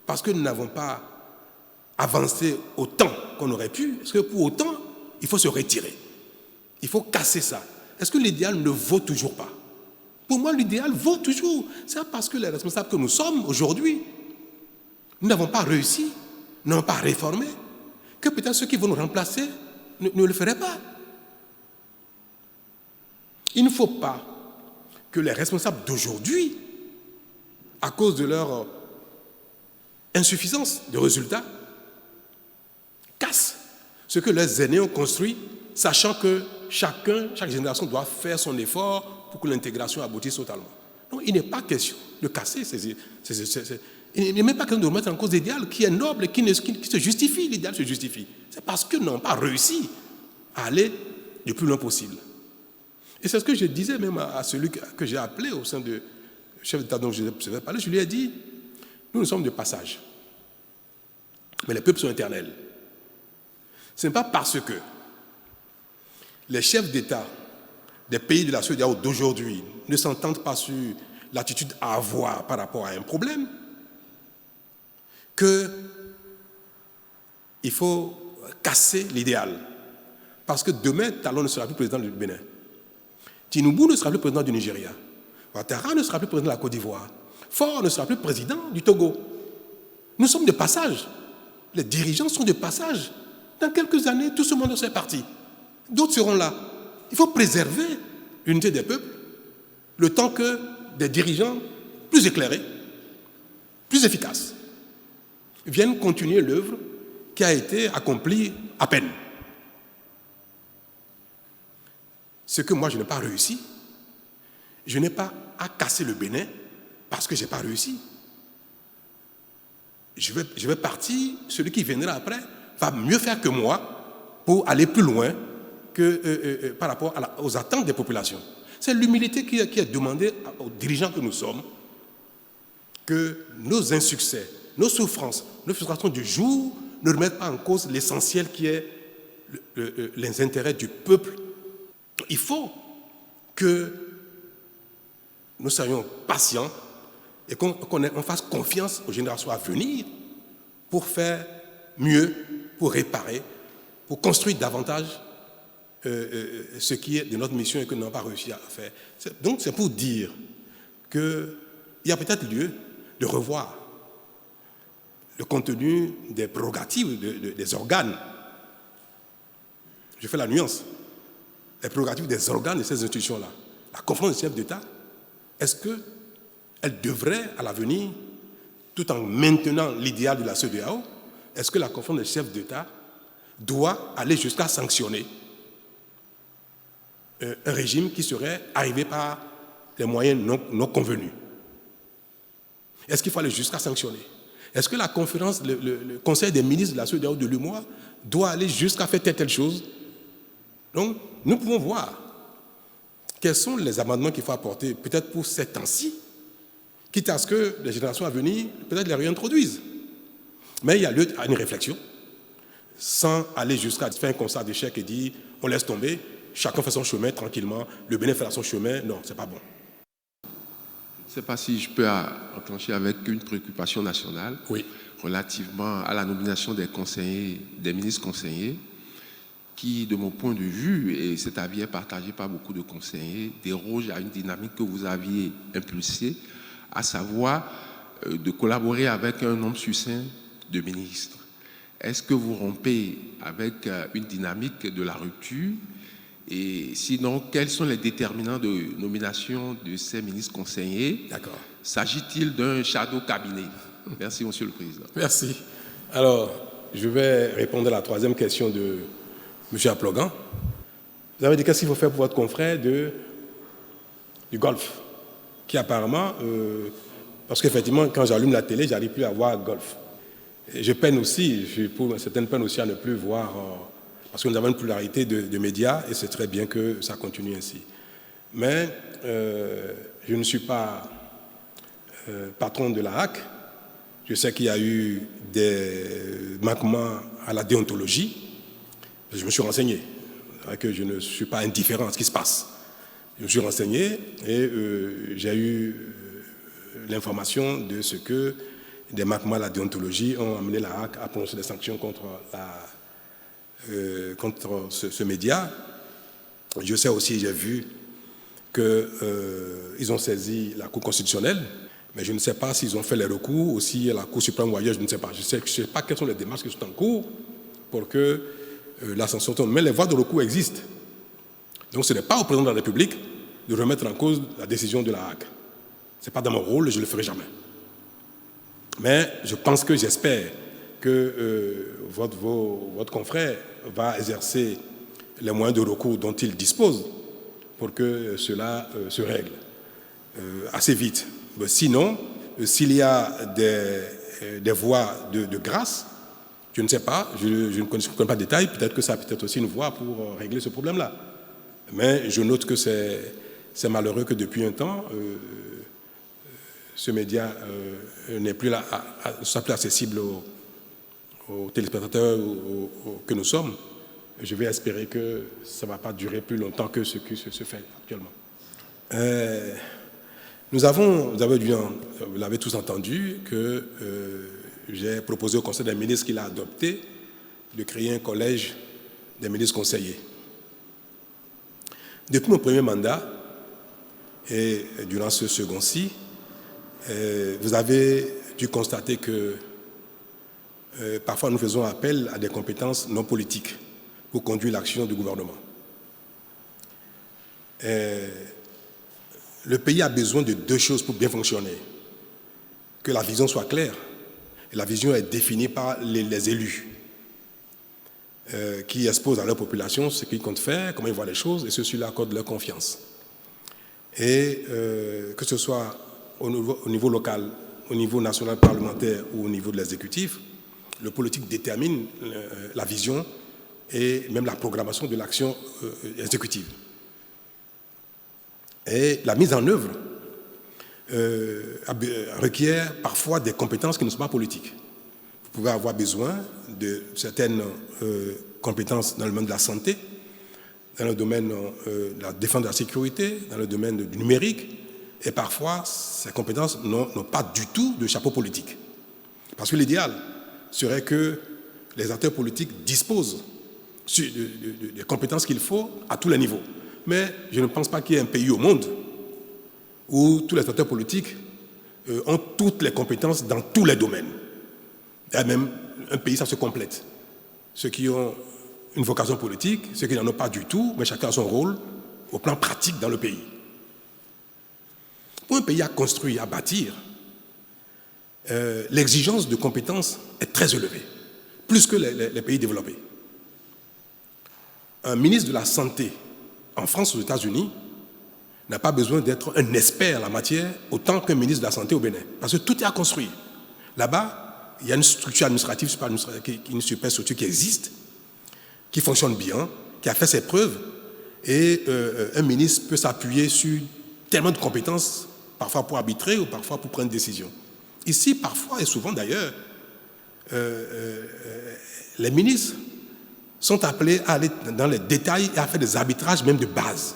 parce que nous n'avons pas avancé autant qu'on aurait pu, est-ce que pour autant, il faut se retirer? Il faut casser ça. Est-ce que l'idéal ne vaut toujours pas? Pour moi, l'idéal vaut toujours. C'est parce que les responsables que nous sommes aujourd'hui, nous n'avons pas réussi, nous n'avons pas réformé, que peut-être ceux qui vont nous remplacer ne le feraient pas. Il ne faut pas que les responsables d'aujourd'hui, à cause de leur insuffisance de résultats, cassent ce que leurs aînés ont construit, sachant que chaque génération doit faire son effort pour que l'intégration aboutisse totalement. Donc, il n'est pas question de casser il n'est même pas question de remettre en cause l'idéal qui est noble et qui se justifie. L'idéal se justifie. C'est parce qu'ils n'ont pas réussi à aller le plus loin possible. Et c'est ce que je disais même à celui que j'ai appelé au sein du chef d'État dont je vais parler. Je lui ai dit, nous sommes de passage. Mais les peuples sont éternels. Ce n'est pas parce que les chefs d'État des pays de la CEDEAO d'aujourd'hui ne s'entendent pas sur l'attitude à avoir par rapport à un problème qu'il faut casser l'idéal. Parce que demain, Talon ne sera plus président du Bénin. Tinubu ne sera plus président du Nigeria. Ouattara ne sera plus président de la Côte d'Ivoire. Faure ne sera plus président du Togo. Nous sommes de passage. Les dirigeants sont de passage. Dans quelques années, tout ce monde sera parti. D'autres seront là. Il faut préserver l'unité des peuples, le temps que des dirigeants plus éclairés, plus efficaces, viennent continuer l'œuvre qui a été accomplie à peine. Ce que moi, je n'ai pas réussi, je n'ai pas à casser le Bénin parce que je n'ai pas réussi. Je vais partir, celui qui viendra après va mieux faire que moi pour aller plus loin que par rapport aux attentes des populations. C'est l'humilité qui est demandée aux dirigeants que nous sommes, que nos insuccès, nos souffrances, nos frustrations du jour ne remettent pas en cause l'essentiel qui est les intérêts du peuple. Il faut que nous soyons patients et qu'on fasse confiance aux générations à venir pour faire mieux, pour réparer, pour construire davantage ce qui est de notre mission et que nous n'avons pas réussi à faire. Donc c'est pour dire qu'il y a peut-être lieu de revoir le contenu des prérogatives des organes. Je fais la nuance. Les prérogatives des organes de ces institutions-là. La conférence des chefs d'État, est-ce qu'elle devrait, à l'avenir, tout en maintenant l'idéal de la CEDEAO, est-ce que la conférence des chefs d'État doit aller jusqu'à sanctionner un régime qui serait arrivé par des moyens non convenus? Est-ce qu'il faut aller jusqu'à sanctionner? Est-ce que la conférence, le conseil des ministres de la CEDEAO de l'UEMOA doit aller jusqu'à faire telle chose? Donc, nous pouvons voir quels sont les amendements qu'il faut apporter, peut-être pour ces temps-ci, quitte à ce que les générations à venir, peut-être les réintroduisent. Mais il y a lieu à une réflexion, sans aller jusqu'à faire un constat d'échec et dire on laisse tomber, chacun fait son chemin tranquillement, le Bénin fait son chemin. Non, ce n'est pas bon. ne sais pas si je peux enclencher avec une préoccupation nationale relativement à la nomination des conseillers, des ministres conseillers, qui, de mon point de vue, et cet avis est partagé par beaucoup de conseillers, déroge à une dynamique que vous aviez impulsée, à savoir de collaborer avec un nombre succinct de ministres. Est-ce que vous rompez avec une dynamique de la rupture? Et sinon, quels sont les déterminants de nomination de ces ministres conseillers? D'accord. S'agit-il d'un shadow cabinet? Merci, Monsieur le Président. Merci. Alors, je vais répondre à la troisième question de M. Aplogan. Vous avez dit qu'est-ce qu'il faut faire pour votre confrère du golf, qui apparemment, parce qu'effectivement, quand j'allume la télé, j'arrive plus à voir golf. Et je peine aussi, pour certaines peines aussi à ne plus voir, parce que nous avons une pluralité de médias et c'est très bien que ça continue ainsi. Mais je ne suis pas patron de la HAC. Je sais qu'il y a eu des manquements à la déontologie. Je me suis renseigné, que je ne suis pas indifférent à ce qui se passe. Je me suis renseigné et j'ai eu l'information de ce que des manquements à la déontologie ont amené la HAC à prononcer des sanctions contre ce média. Je sais aussi, j'ai vu qu'ils ont saisi la Cour constitutionnelle, mais je ne sais pas s'ils ont fait les recours, ou si la Cour suprême ou ailleurs, je ne sais pas. Je ne sais pas quelles sont les démarches qui sont en cours pour que la sanction tombe. Mais les voies de recours existent. Donc ce n'est pas au président de la République de remettre en cause la décision de la HAC. Ce n'est pas dans mon rôle et je ne le ferai jamais. Mais je pense que, j'espère que votre confrère va exercer les moyens de recours dont il dispose pour que cela se règle assez vite. Mais sinon, s'il y a des voies de grâce, je ne sais pas, je ne connais pas de détails, peut-être que ça peut être aussi une voie pour régler ce problème-là. Mais je note que c'est malheureux que depuis un temps, ce média n'est plus là, soit plus accessible aux téléspectateurs que nous sommes. Je vais espérer que ça ne va pas durer plus longtemps que ce qui se fait actuellement. Vous l'avez tous entendu, que j'ai proposé au Conseil des ministres qu'il a adopté de créer un collège des ministres conseillers. Depuis mon premier mandat et durant ce second-ci, vous avez dû constater que parfois nous faisons appel à des compétences non politiques pour conduire l'action du gouvernement. Le pays a besoin de deux choses pour bien fonctionner. Que la vision soit claire. Et la vision est définie par les élus qui exposent à leur population ce qu'ils comptent faire, comment ils voient les choses, et ceux-ci leur accordent leur confiance. Et que ce soit au niveau local, au niveau national parlementaire ou au niveau de l'exécutif, le politique détermine la vision et même la programmation de l'action exécutive. Et la mise en œuvre requiert parfois des compétences qui ne sont pas politiques. Vous pouvez avoir besoin de certaines compétences dans le domaine de la santé, dans le domaine de la défense de la sécurité, dans le domaine du numérique, et parfois ces compétences n'ont pas du tout de chapeau politique. Parce que l'idéal serait que les acteurs politiques disposent des compétences qu'il faut à tous les niveaux. Mais je ne pense pas qu'il y ait un pays au monde où tous les acteurs politiques ont toutes les compétences dans tous les domaines. Et même un pays, ça se complète. Ceux qui ont une vocation politique, ceux qui n'en ont pas du tout, mais chacun a son rôle au plan pratique dans le pays. Pour un pays à construire, à bâtir, l'exigence de compétences est très élevée, plus que les pays développés. Un ministre de la Santé en France, aux États-Unis, n'a pas besoin d'être un expert en la matière autant qu'un ministre de la Santé au Bénin. Parce que tout est à construire. Là-bas, il y a une structure administrative, une superstructure qui existe, qui fonctionne bien, qui a fait ses preuves, et un ministre peut s'appuyer sur tellement de compétences, parfois pour arbitrer ou parfois pour prendre une décision. Ici, parfois et souvent d'ailleurs, les ministres sont appelés à aller dans les détails et à faire des arbitrages même de base.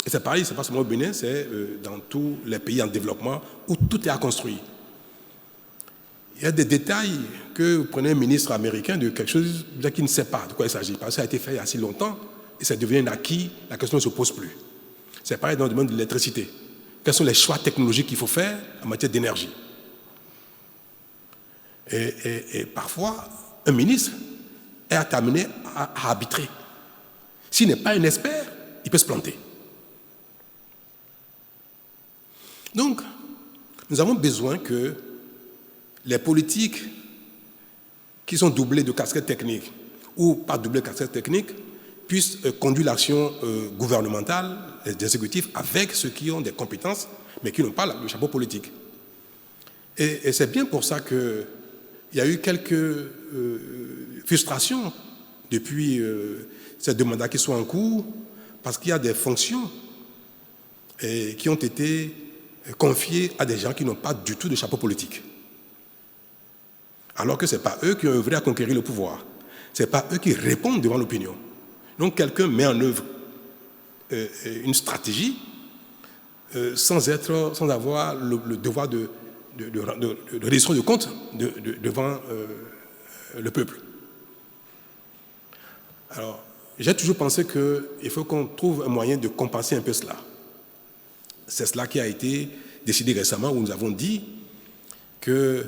Et c'est pareil, c'est pas seulement au Bénin, c'est dans tous les pays en développement où tout est à construire. Il y a des détails que vous prenez un ministre américain de quelque chose qui ne sait pas de quoi il s'agit, parce que ça a été fait il y a si longtemps et ça devient un acquis, la question ne se pose plus. C'est pareil dans le domaine de l'électricité. Quels sont les choix technologiques qu'il faut faire en matière d'énergie? Et parfois, un ministre est amené à arbitrer. S'il n'est pas un expert, il peut se planter. Donc, nous avons besoin que les politiques qui sont doublées de casquettes techniques ou pas doublées de casquettes techniques puissent conduire l'action gouvernementale, les exécutifs, avec ceux qui ont des compétences, mais qui n'ont pas le chapeau politique. Et c'est bien pour ça qu'il y a eu quelques frustrations depuis ces deux mandats qui sont en cours, parce qu'il y a des fonctions qui ont été confiées à des gens qui n'ont pas du tout de chapeau politique. Alors que ce n'est pas eux qui ont œuvré à conquérir le pouvoir. Ce n'est pas eux qui répondent devant l'opinion. Donc quelqu'un met en œuvre une stratégie sans avoir le devoir de reddition de compte devant le peuple. Alors, j'ai toujours pensé qu'il faut qu'on trouve un moyen de compenser un peu cela. C'est cela qui a été décidé récemment, où nous avons dit que,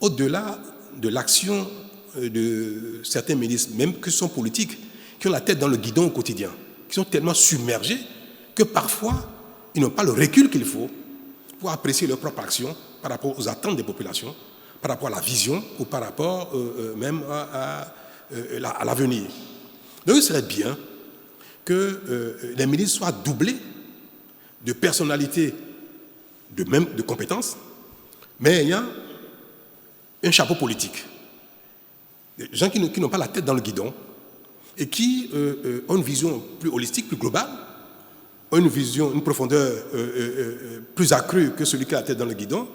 au-delà de l'action de certains ministres, même que ce sont politiques, qui ont la tête dans le guidon au quotidien, qui sont tellement submergés que parfois, ils n'ont pas le recul qu'il faut pour apprécier leur propre action par rapport aux attentes des populations, par rapport à la vision ou par rapport même à l'avenir. Donc il serait bien que les ministres soient doublés de personnalités de compétences, mais ayant un chapeau politique. Des gens qui n'ont pas la tête dans le guidon et qui ont une vision plus holistique, plus globale, ont une vision, une profondeur plus accrue que celui qui a la tête dans le guidon,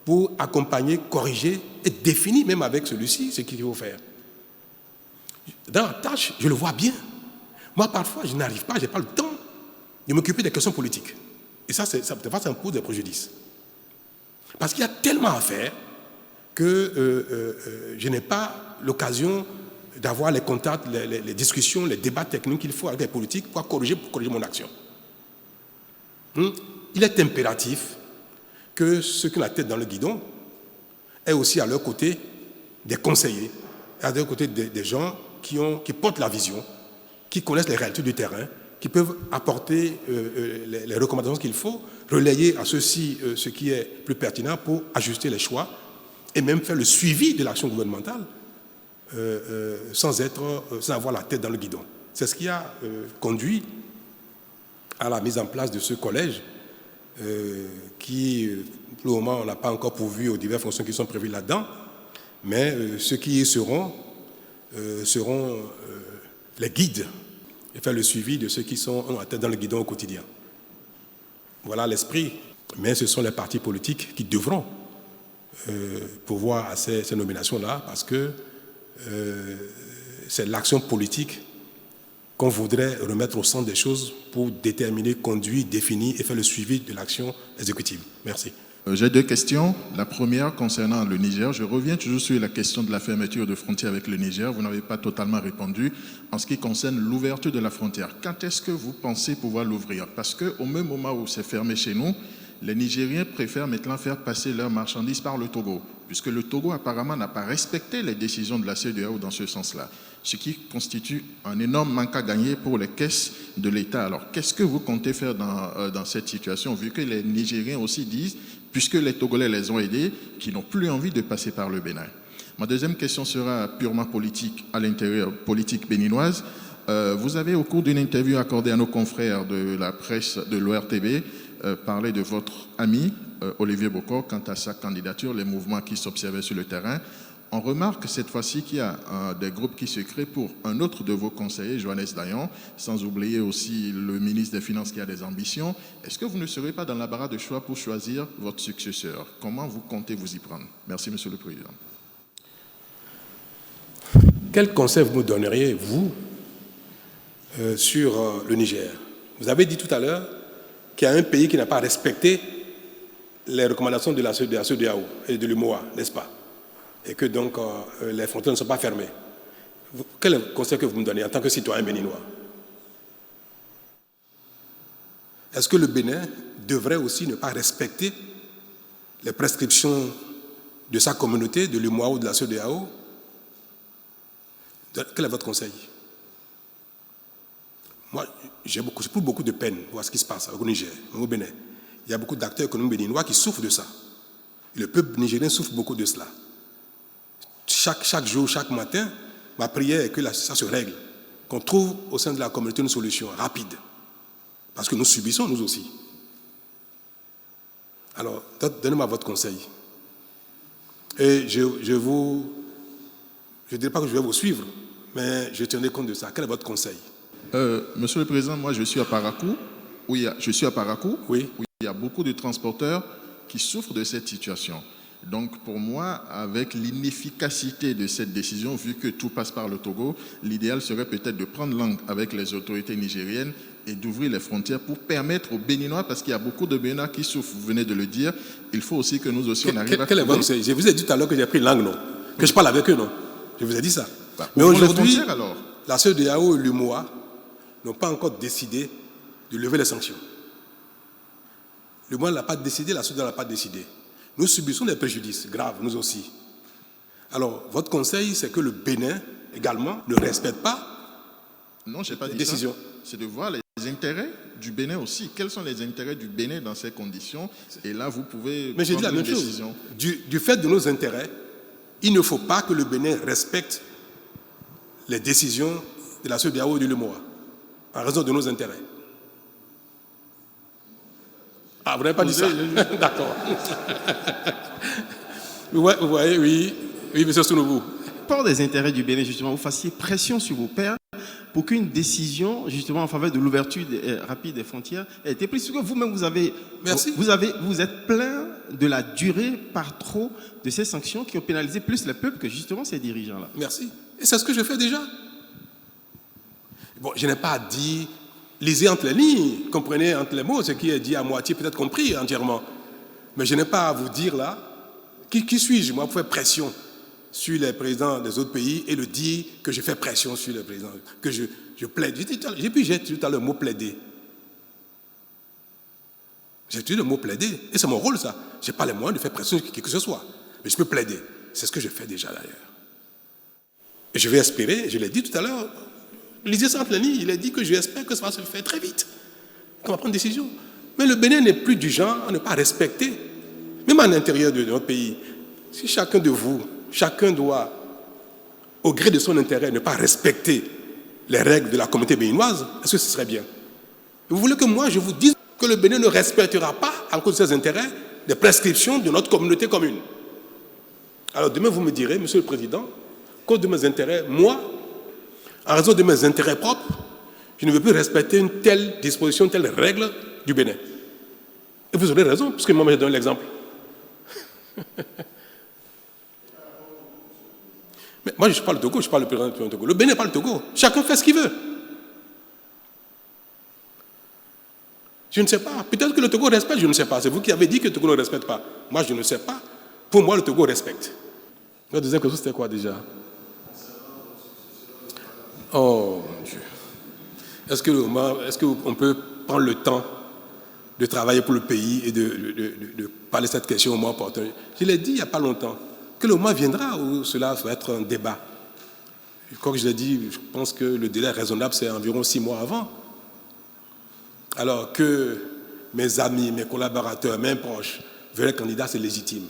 pour accompagner, corriger et définir même avec celui-ci ce qu'il faut faire. Dans la tâche, je le vois bien. Moi, parfois, je n'arrive pas, je n'ai pas le temps de m'occuper des questions politiques. Et ça me pose des préjudices. Parce qu'il y a tellement à faire que je n'ai pas l'occasion d'avoir les contacts, les discussions, les débats techniques qu'il faut avec les politiques pour corriger mon action. Il est impératif que ceux qui ont la tête dans le guidon aient aussi à leur côté des conseillers, à leur côté des gens qui portent la vision, qui connaissent les réalités du terrain, qui peuvent apporter les recommandations qu'il faut, relayer à ceux-ci ce qui est plus pertinent pour ajuster les choix et même faire le suivi de l'action gouvernementale sans avoir la tête dans le guidon. C'est ce qui a conduit à la mise en place de ce collège qui, pour le moment, on n'a pas encore pourvu aux diverses fonctions qui sont prévues là-dedans, mais ceux qui y seront les guides et faire le suivi de ceux qui sont en tête dans le guidon au quotidien. Voilà l'esprit. Mais ce sont les partis politiques qui devront pourvoir à ces nominations-là, parce que c'est l'action politique qu'on voudrait remettre au centre des choses pour déterminer, conduire, définir et faire le suivi de l'action exécutive. Merci. J'ai deux questions. La première concernant le Niger. Je reviens toujours sur la question de la fermeture de frontières avec le Niger. Vous n'avez pas totalement répondu en ce qui concerne l'ouverture de la frontière. Quand est-ce que vous pensez pouvoir l'ouvrir? Parce qu'au même moment où c'est fermé chez nous, les Nigériens préfèrent maintenant faire passer leurs marchandises par le Togo, puisque le Togo apparemment n'a pas respecté les décisions de la CEDEAO dans ce sens-là, ce qui constitue un énorme manque à gagner pour les caisses de l'État. Alors, qu'est-ce que vous comptez faire dans cette situation, vu que les Nigériens aussi disent, puisque les Togolais les ont aidés, qu'ils n'ont plus envie de passer par le Bénin? Ma deuxième question sera purement politique, à l'intérieur politique béninoise. Vous avez, au cours d'une interview accordée à nos confrères de la presse de l'ORTB, parlé de votre ami Olivier Bokor quant à sa candidature, les mouvements qui s'observaient sur le terrain. On remarque cette fois-ci qu'il y a des groupes qui se créent pour un autre de vos conseillers, Johannes Dayon, sans oublier aussi le ministre des Finances qui a des ambitions. Est-ce que vous ne serez pas dans l'embarras de choix pour choisir votre successeur? Comment vous comptez vous y prendre? Merci, Monsieur le Président. Quel conseil vous me donneriez, vous, sur le Niger? Vous avez dit tout à l'heure qu'il y a un pays qui n'a pas respecté les recommandations de la CEDEAO et de l'UMOA, n'est-ce pas? Et que donc les frontières ne sont pas fermées. Quel est le conseil que vous me donnez en tant que citoyen béninois? Est-ce que le Bénin devrait aussi ne pas respecter les prescriptions de sa communauté, de l'UMOA ou de la CEDEAO? Quel est votre conseil? Moi, j'éprouve beaucoup de peine pour voir ce qui se passe au Niger, au Bénin. Il y a beaucoup d'acteurs économiques béninois qui souffrent de ça. Et le peuple nigérien souffre beaucoup de cela. Chaque jour, chaque matin, ma prière est que ça se règle, qu'on trouve au sein de la communauté une solution rapide. Parce que nous subissons, nous aussi. Alors, donnez-moi votre conseil. Et je ne dirais pas que je vais vous suivre, mais je tiendrai compte de ça. Quel est votre conseil? Monsieur le Président, moi je suis à Parakou, où il y a beaucoup de transporteurs qui souffrent de cette situation. Donc pour moi, avec l'inefficacité de cette décision, vu que tout passe par le Togo, l'idéal serait peut-être de prendre langue avec les autorités nigériennes et d'ouvrir les frontières pour permettre aux Béninois, parce qu'il y a beaucoup de Béninois qui souffrent, vous venez de le dire, il faut aussi que nous aussi on arrive à... Quel est votre conseil? Je vous ai dit tout à l'heure que j'ai pris langue, non? Que je parle avec eux, non? Je vous ai dit ça. Mais aujourd'hui, la CEDEAO et l'UMOA n'ont pas encore décidé de lever les sanctions. L'UMOA n'a pas décidé, la CEDEAO n'a pas décidé. Nous subissons des préjudices graves, nous aussi. Alors, votre conseil, c'est que le Bénin, également, ne respecte pas les décisions. C'est de voir les intérêts du Bénin aussi. Quels sont les intérêts du Bénin dans ces conditions? Et là, vous pouvez Mais j'ai dit la même chose. Du fait de nos intérêts, il ne faut pas que le Bénin respecte les décisions de la CEDEAO et de l'UMOA, en raison de nos intérêts. Ah, vous n'avez pas dit ça? D'accord. Vous voyez, oui, monsieur Sounoubou. Pour des intérêts du Bénin, justement, vous fassiez pression sur vos pairs pour qu'une décision, justement, en faveur de l'ouverture rapide des frontières ait été prise. Parce que vous-même, vous êtes plein de la durée par trop de ces sanctions qui ont pénalisé plus le peuple que, justement, ces dirigeants-là. Merci. Et c'est ce que je fais déjà. Bon, je n'ai pas dit... Lisez entre les lignes, comprenez entre les mots ce qui est dit à moitié, peut-être compris entièrement. Mais je n'ai pas à vous dire là, qui suis-je, moi, pour faire pression sur les présidents des autres pays et le dire que je fais pression sur les présidents, que je plaide. J'ai tout à l'heure le mot plaider. J'ai utilisé le mot plaider, et c'est mon rôle ça. Je n'ai pas les moyens de faire pression sur qui que ce soit, mais je peux plaider. C'est ce que je fais déjà d'ailleurs. Et je vais espérer, je l'ai dit tout à l'heure, lisez ça entre les lignes, il a dit que j'espère que ça va se faire très vite, qu'on va prendre une décision. Mais le Bénin n'est plus du genre à ne pas respecter, même à l'intérieur de notre pays. Si chacun de vous, chacun doit, au gré de son intérêt, ne pas respecter les règles de la communauté béninoise, est-ce que ce serait bien? Vous voulez que moi je vous dise que le Bénin ne respectera pas, à cause de ses intérêts, les prescriptions de notre communauté commune? Alors demain vous me direz, Monsieur le Président, à cause de mes intérêts, moi, en raison de mes intérêts propres, je ne veux plus respecter une telle disposition, une telle règle du Bénin. Et vous aurez raison, puisque moi, je donne l'exemple. Mais moi, je parle du Togo, je parle du président du Togo. Le Bénin parle du Togo. Chacun fait ce qu'il veut. Je ne sais pas. Peut-être que le Togo respecte, je ne sais pas. C'est vous qui avez dit que le Togo ne respecte pas. Moi, je ne sais pas. Pour moi, le Togo respecte. La deuxième question, c'était quoi déjà? Oh mon Dieu. Est-ce qu'on peut prendre le temps de travailler pour le pays et de parler de cette question au moment opportun? Je l'ai dit il n'y a pas longtemps, que le moment viendra où cela va être un débat. Comme je l'ai dit, je pense que le délai raisonnable, c'est environ 6 mois avant. Alors que mes amis, mes collaborateurs, mes proches veulent être candidats, c'est légitime.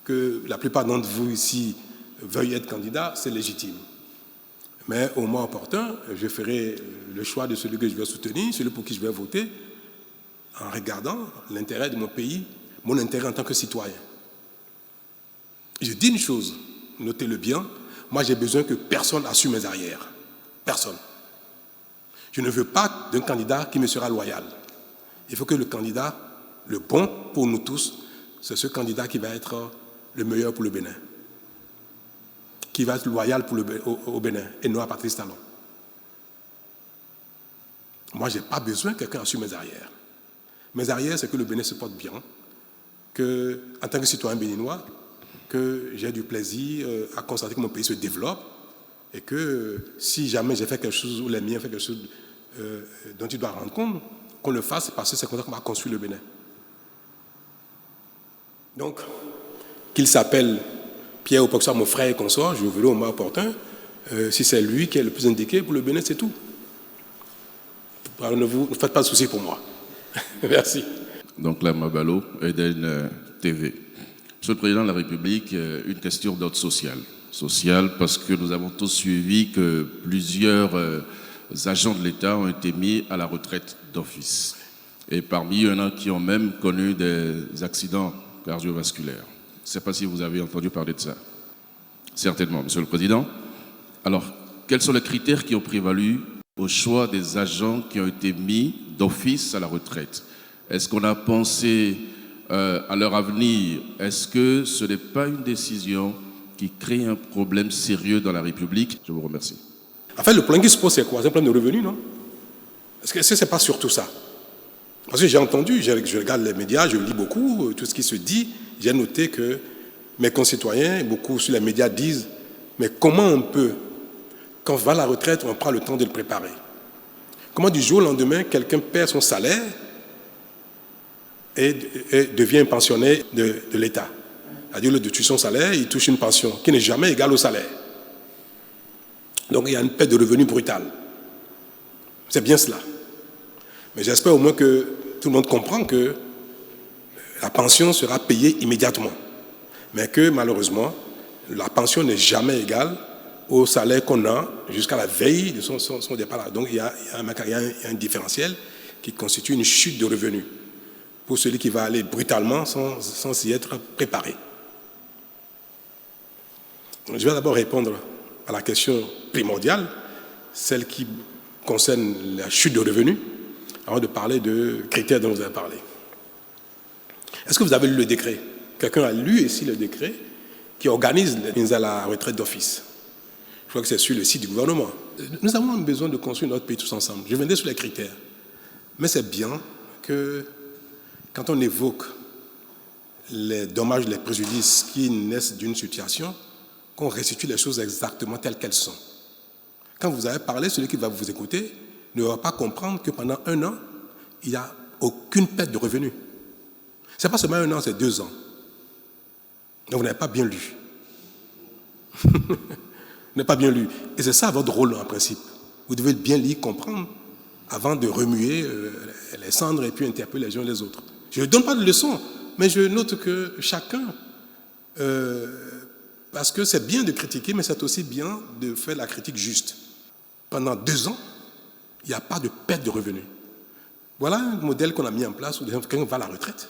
Que la plupart d'entre vous ici veuillent être candidats, c'est légitime. Mais au moment opportun, je ferai le choix de celui que je vais soutenir, celui pour qui je vais voter, en regardant l'intérêt de mon pays, mon intérêt en tant que citoyen. Je dis une chose, notez-le bien, moi j'ai besoin que personne assume mes arrières. Personne. Je ne veux pas d'un candidat qui me sera loyal. Il faut que le candidat, le bon pour nous tous, c'est ce candidat qui va être le meilleur pour le Bénin, qui va être loyal au Bénin et non à Patrice Talon. Moi, je n'ai pas besoin que quelqu'un assure mes arrières. Mes arrières, c'est que le Bénin se porte bien, que, en tant que citoyen béninois, que j'ai du plaisir à constater que mon pays se développe et que si jamais j'ai fait quelque chose ou les miens fait quelque chose dont tu dois rendre compte, qu'on le fasse parce que c'est comme ça qu'on va construire le Bénin. Donc, qu'il s'appelle Pierre ou soit mon frère et consort, je veux le moment opportun, si c'est lui qui est le plus indiqué pour le Bénin, c'est tout. Alors ne faites pas de soucis pour moi. Merci. Donc là, Mabalo, Eden TV. Monsieur le Président de la République, une question d'ordre social. Social parce que nous avons tous suivi que plusieurs agents de l'État ont été mis à la retraite d'office. Et parmi eux, il y en a qui ont même connu des accidents cardiovasculaires. Je ne sais pas si vous avez entendu parler de ça. Certainement, Monsieur le Président. Alors, quels sont les critères qui ont prévalu au choix des agents qui ont été mis d'office à la retraite? Est-ce qu'on a pensé à leur avenir? Est-ce que ce n'est pas une décision qui crée un problème sérieux dans la République? Je vous remercie. En fait, le problème qui se pose, c'est quoi? C'est un problème de revenus, non? Est-ce que ce n'est pas surtout ça? Parce que j'ai entendu, je regarde les médias, je lis beaucoup, tout ce qui se dit. J'ai noté que mes concitoyens, beaucoup sur les médias disent « Mais comment on peut, quand on va à la retraite, on prend le temps de le préparer? Comment du jour au lendemain, quelqu'un perd son salaire et devient un pensionnaire de l'État? C'est-à-dire, au lieu de toucher son salaire, il touche une pension qui n'est jamais égale au salaire. Donc, il y a une perte de revenus brutale. C'est bien cela. Mais j'espère au moins que tout le monde comprend que la pension sera payée immédiatement. Mais que, malheureusement, la pension n'est jamais égale au salaire qu'on a jusqu'à la veille de son départ. Donc, il y a un différentiel qui constitue une chute de revenus pour celui qui va aller brutalement sans y être préparé. Donc, je vais d'abord répondre à la question primordiale, celle qui concerne la chute de revenus, avant de parler de critères dont vous avez parlé. Est-ce que vous avez lu le décret? Quelqu'un a lu ici le décret qui organise les mises à la retraite d'office? Je crois que c'est sur le site du gouvernement. Nous avons besoin de construire notre pays tous ensemble. Je viendrai sur les critères. Mais c'est bien que quand on évoque les dommages, les préjudices qui naissent d'une situation, qu'on restitue les choses exactement telles qu'elles sont. Quand vous avez parlé, celui qui va vous écouter ne va pas comprendre que pendant 1 an, il n'y a aucune perte de revenus. Ce n'est pas seulement 1 an, c'est 2 ans. Donc vous n'avez pas bien lu. Vous n'avez pas bien lu. Et c'est ça votre rôle en principe. Vous devez bien lire, comprendre, avant de remuer les cendres et puis interpeller les uns et les autres. Je ne donne pas de leçons, mais je note que chacun, parce que c'est bien de critiquer, mais c'est aussi bien de faire la critique juste. Pendant 2 ans, il n'y a pas de perte de revenus. Voilà un modèle qu'on a mis en place où quelqu'un va à la retraite,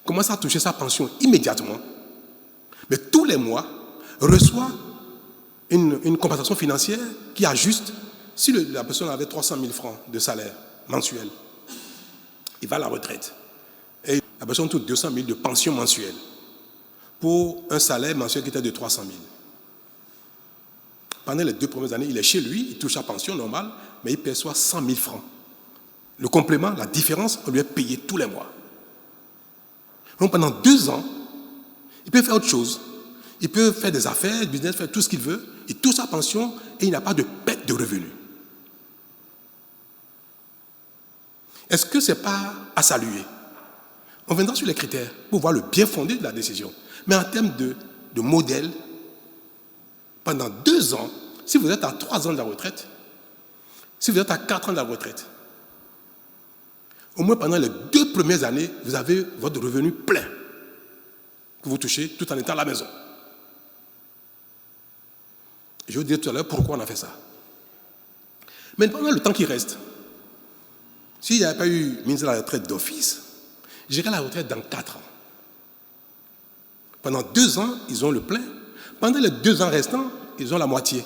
commence à toucher sa pension immédiatement, mais tous les mois reçoit une compensation financière qui ajuste. Si la personne avait 300 000 francs de salaire mensuel, il va à la retraite. Et la personne touche 200 000 de pension mensuelle pour un salaire mensuel qui était de 300 000. Pendant les 2 premières années, il est chez lui, il touche sa pension normale, mais il perçoit 100 000 francs. Le complément, la différence, on lui est payé tous les mois. Donc pendant 2 ans, il peut faire autre chose. Il peut faire des affaires, du business, faire tout ce qu'il veut, il touche sa pension et il n'a pas de perte de revenus. Est-ce que ce n'est pas à saluer? On viendra sur les critères pour voir le bien fondé de la décision. Mais en termes de modèle, pendant 2 ans, si vous êtes à 3 ans de la retraite, si vous êtes à 4 ans de la retraite, au moins pendant les 2 premières années, vous avez votre revenu plein que vous touchez tout en étant à la maison. Je vous dirai tout à l'heure pourquoi on a fait ça. Mais pendant le temps qui reste, s'il n'y avait pas eu mise à la retraite d'office, j'irai à la retraite dans 4 ans. Pendant 2 ans, ils ont le plein. Pendant les 2 ans restants, ils ont la moitié.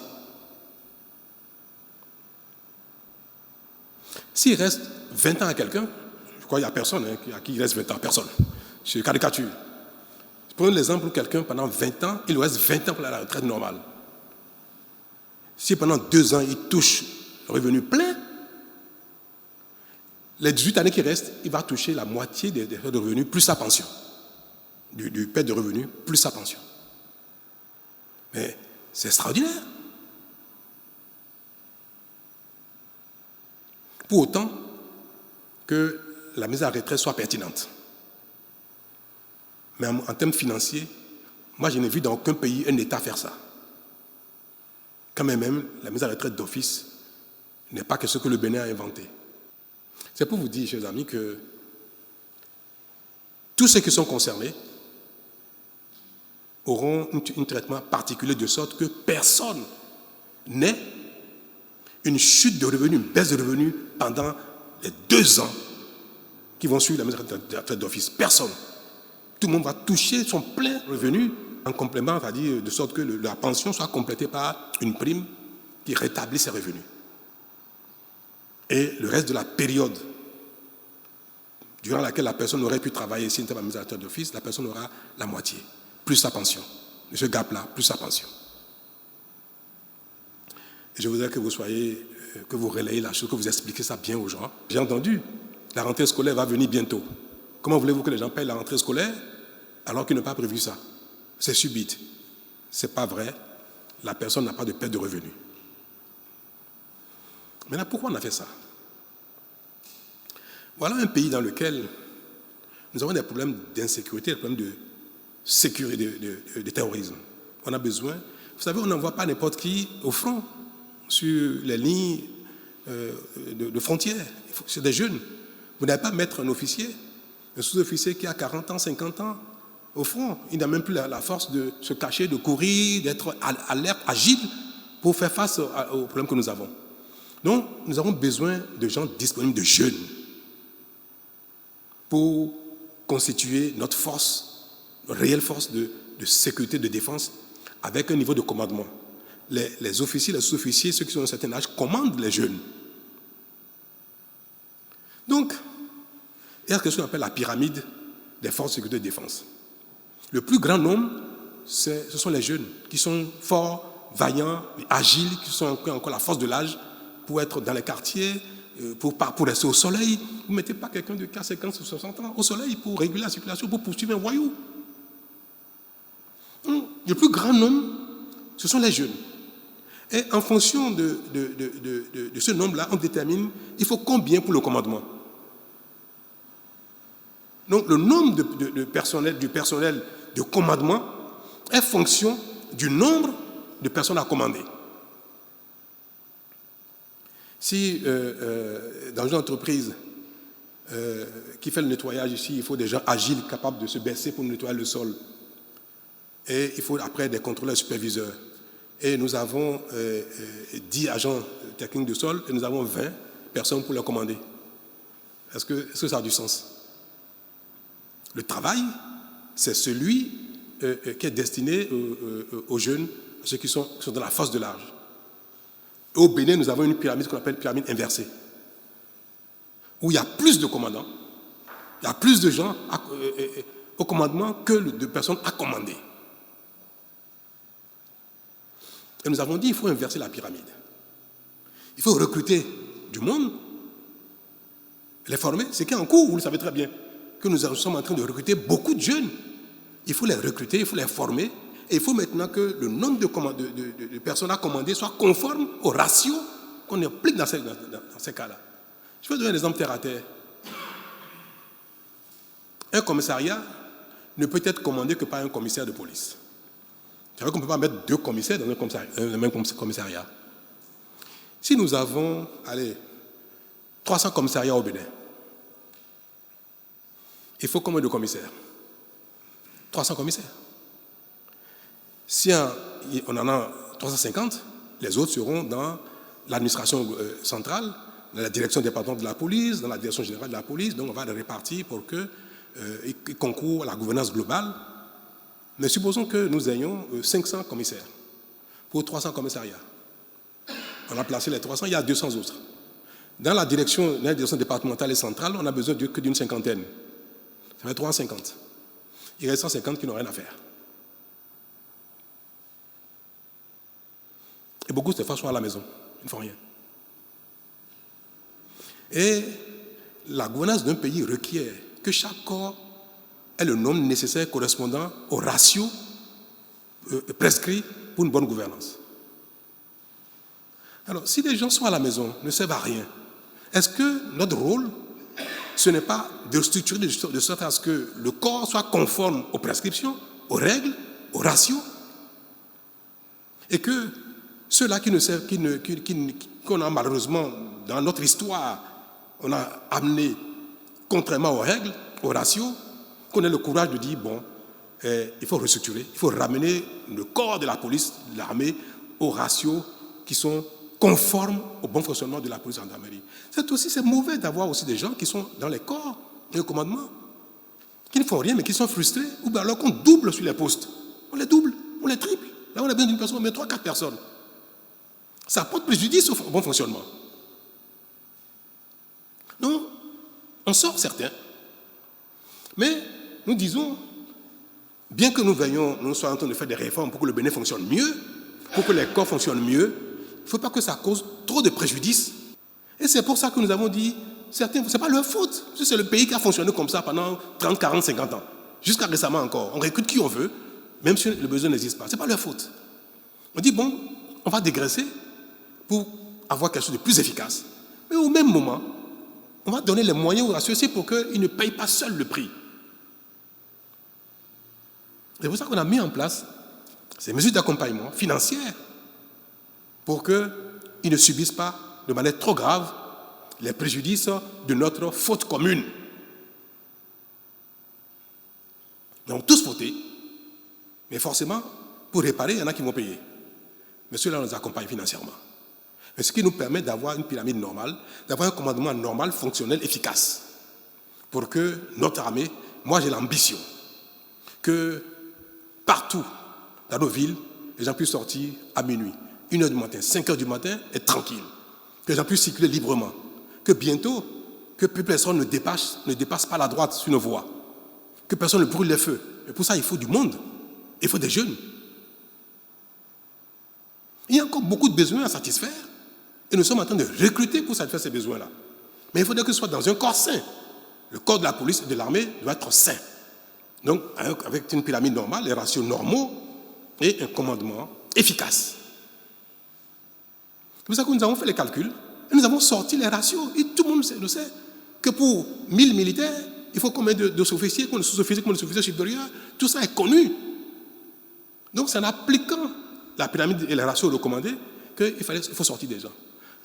S'il reste 20 ans à quelqu'un, je crois qu'il n'y a personne à qui il reste 20 ans, personne. C'est une caricature. Prenons l'exemple où quelqu'un, pendant 20 ans, il lui reste 20 ans pour la retraite normale. Si pendant 2 ans, il touche le revenu plein, les 18 années qui restent, il va toucher la moitié des frais de revenus plus sa pension. Du père de revenus plus sa pension. Mais c'est extraordinaire. Pour autant que la mise à retraite soit pertinente. Mais en termes financiers, moi je n'ai vu dans aucun pays un État faire ça. Quand même, la mise à retraite d'office n'est pas quelque chose que le Bénin a inventé. C'est pour vous dire, chers amis, que tous ceux qui sont concernés auront un traitement particulier de sorte que personne n'ait une chute de revenus, une baisse de revenus pendant les 2 ans qui vont suivre la mise à retraite d'office. Personne. Tout le monde va toucher son plein revenu en complément, c'est-à-dire de sorte que la pension soit complétée par une prime qui rétablit ses revenus. Et le reste de la période durant laquelle la personne aurait pu travailler s'il n'était pas mise à la retraite d'office, la personne aura la moitié, plus sa pension. De ce gap-là, plus sa pension. Et je voudrais que vous relayez la chose, que vous expliquiez ça bien aux gens. J'ai entendu, la rentrée scolaire va venir bientôt. Comment voulez-vous que les gens payent la rentrée scolaire alors qu'ils n'ont pas prévu ça? C'est subite. Ce n'est pas vrai. La personne n'a pas de perte de revenus. Maintenant, pourquoi on a fait ça? Voilà un pays dans lequel nous avons des problèmes d'insécurité, des problèmes de sécurité, de terrorisme. On a besoin... Vous savez, on n'envoie pas n'importe qui au front, sur les lignes de frontières. C'est des jeunes. Vous n'allez pas mettre un officier, un sous-officier qui a 40 ans, 50 ans, au front. Il n'a même plus la force de se cacher, de courir, d'être alerte, agile, pour faire face aux problèmes que nous avons. Donc, nous avons besoin de gens disponibles, de jeunes, pour constituer notre force, notre réelle force de sécurité, de défense, avec un niveau de commandement. Les officiers, les sous-officiers, ceux qui sont à un certain âge, commandent les jeunes. Donc, il y a ce qu'on appelle la pyramide des forces de sécurité et de défense. Le plus grand nombre, ce sont les jeunes, qui sont forts, vaillants, agiles, qui sont encore la force de l'âge, pour être dans les quartiers, pour rester au soleil. Vous ne mettez pas quelqu'un de 50 ou 60 ans au soleil pour réguler la circulation, pour poursuivre un voyou. Le plus grand nombre, ce sont les jeunes. Et en fonction de ce nombre-là, on détermine, il faut combien pour le commandement. Donc le nombre du personnel de commandement est fonction du nombre de personnes à commander. Si dans une entreprise qui fait le nettoyage ici, il faut des gens agiles, capables de se baisser pour nettoyer le sol, et il faut après des contrôleurs superviseurs, et nous avons 10 agents techniques de sol, et nous avons 20 personnes pour les commander. Est-ce que ça a du sens? Le travail, c'est celui qui est destiné aux jeunes, à ceux qui sont dans la force de l'âge. Au Bénin, nous avons une pyramide qu'on appelle pyramide inversée, où il y a plus de commandants, il y a plus de gens au commandement que de personnes à commander. Et nous avons dit qu'il faut inverser la pyramide. Il faut recruter du monde, les former. C'est qui est en cours, vous le savez très bien, que nous sommes en train de recruter beaucoup de jeunes. Il faut les recruter, il faut les former. Et il faut maintenant que le nombre de personnes à commander soit conforme au ratio qu'on applique dans ces cas-là. Je vais donner un exemple terre à terre. Un commissariat ne peut être commandé que par un commissaire de police. C'est vrai qu'on ne peut pas mettre 2 commissaires dans un même commissariat. Si nous avons, 300 commissariats au Bénin, il faut combien de commissaires? 300 commissaires. Si on en a 350, les autres seront dans l'administration centrale, dans la direction départementale de la police, dans la direction générale de la police. Donc on va les répartir pour qu'ils concourent à la gouvernance globale. Mais supposons que nous ayons 500 commissaires pour 300 commissariats. On a placé les 300, il y a 200 autres. Dans la direction départementale et centrale, on a besoin que d'une cinquantaine. Ça fait 350. Il reste 150 qui n'ont rien à faire. Et beaucoup de ces fois sont à la maison. Ils ne font rien. Et la gouvernance d'un pays requiert que chaque corps ait le nombre nécessaire correspondant au ratio prescrit pour une bonne gouvernance. Alors, si les gens sont à la maison, ne servent à rien, est-ce que notre rôle, ce n'est pas de structurer de sorte à ce que le corps soit conforme aux prescriptions, aux règles, aux ratios, et que ceux-là qui ne servent, qu'on a malheureusement dans notre histoire, on a amené contrairement aux règles, aux ratios, qu'on ait le courage de dire, bon, il faut restructurer, il faut ramener le corps de la police, de l'armée, aux ratios qui sont conformes au bon fonctionnement de la police et de la gendarmerie. C'est mauvais d'avoir aussi des gens qui sont dans les corps et au commandement, qui ne font rien mais qui sont frustrés, ou bien alors qu'on double sur les postes. On les double, on les triple. Là, on a besoin d'une personne, on met 3-4 personnes. Ça porte préjudice au bon fonctionnement. Donc, on sort certains. Mais nous disons, bien que nous soyons en train de faire des réformes pour que le Bénin fonctionne mieux, pour que les corps fonctionnent mieux, il ne faut pas que ça cause trop de préjudice. Et c'est pour ça que nous avons dit, certains, ce n'est pas leur faute. C'est le pays qui a fonctionné comme ça pendant 30, 40, 50 ans. Jusqu'à récemment encore. On recrute qui on veut, même si le besoin n'existe pas. Ce n'est pas leur faute. On dit, bon, on va dégraisser pour avoir quelque chose de plus efficace. Mais au même moment, on va donner les moyens aux associés pour qu'ils ne payent pas seuls le prix. C'est pour ça qu'on a mis en place ces mesures d'accompagnement financières pour qu'ils ne subissent pas de manière trop grave les préjudices de notre faute commune. Donc tous fautés, mais forcément, pour réparer, il y en a qui vont payer. Mais ceux-là, on les accompagne financièrement. Mais ce qui nous permet d'avoir une pyramide normale, d'avoir un commandement normal, fonctionnel, efficace. Pour que notre armée, moi j'ai l'ambition que partout dans nos villes, les gens puissent sortir à minuit, 1h du matin, 5h du matin, être tranquilles. Que les gens puissent circuler librement. Que bientôt, que plus personne ne dépasse pas la droite sur nos voies. Que personne ne brûle les feux. Et pour ça, il faut du monde. Il faut des jeunes. Il y a encore beaucoup de besoins à satisfaire. Et nous sommes en train de recruter pour satisfaire ces besoins-là. Mais il faudrait que ce soit dans un corps sain. Le corps de la police et de l'armée doit être sain. Donc, avec une pyramide normale, les ratios normaux et un commandement efficace. C'est pour ça que nous avons fait les calculs et nous avons sorti les ratios. Et tout le monde le sait que pour 1000 militaires, il faut combien de sous-officiers, combien de sous-officiers, combien de sous-officiers supérieurs. Tout ça est connu. Donc, c'est en appliquant la pyramide et les ratios recommandés qu'il faut sortir des gens.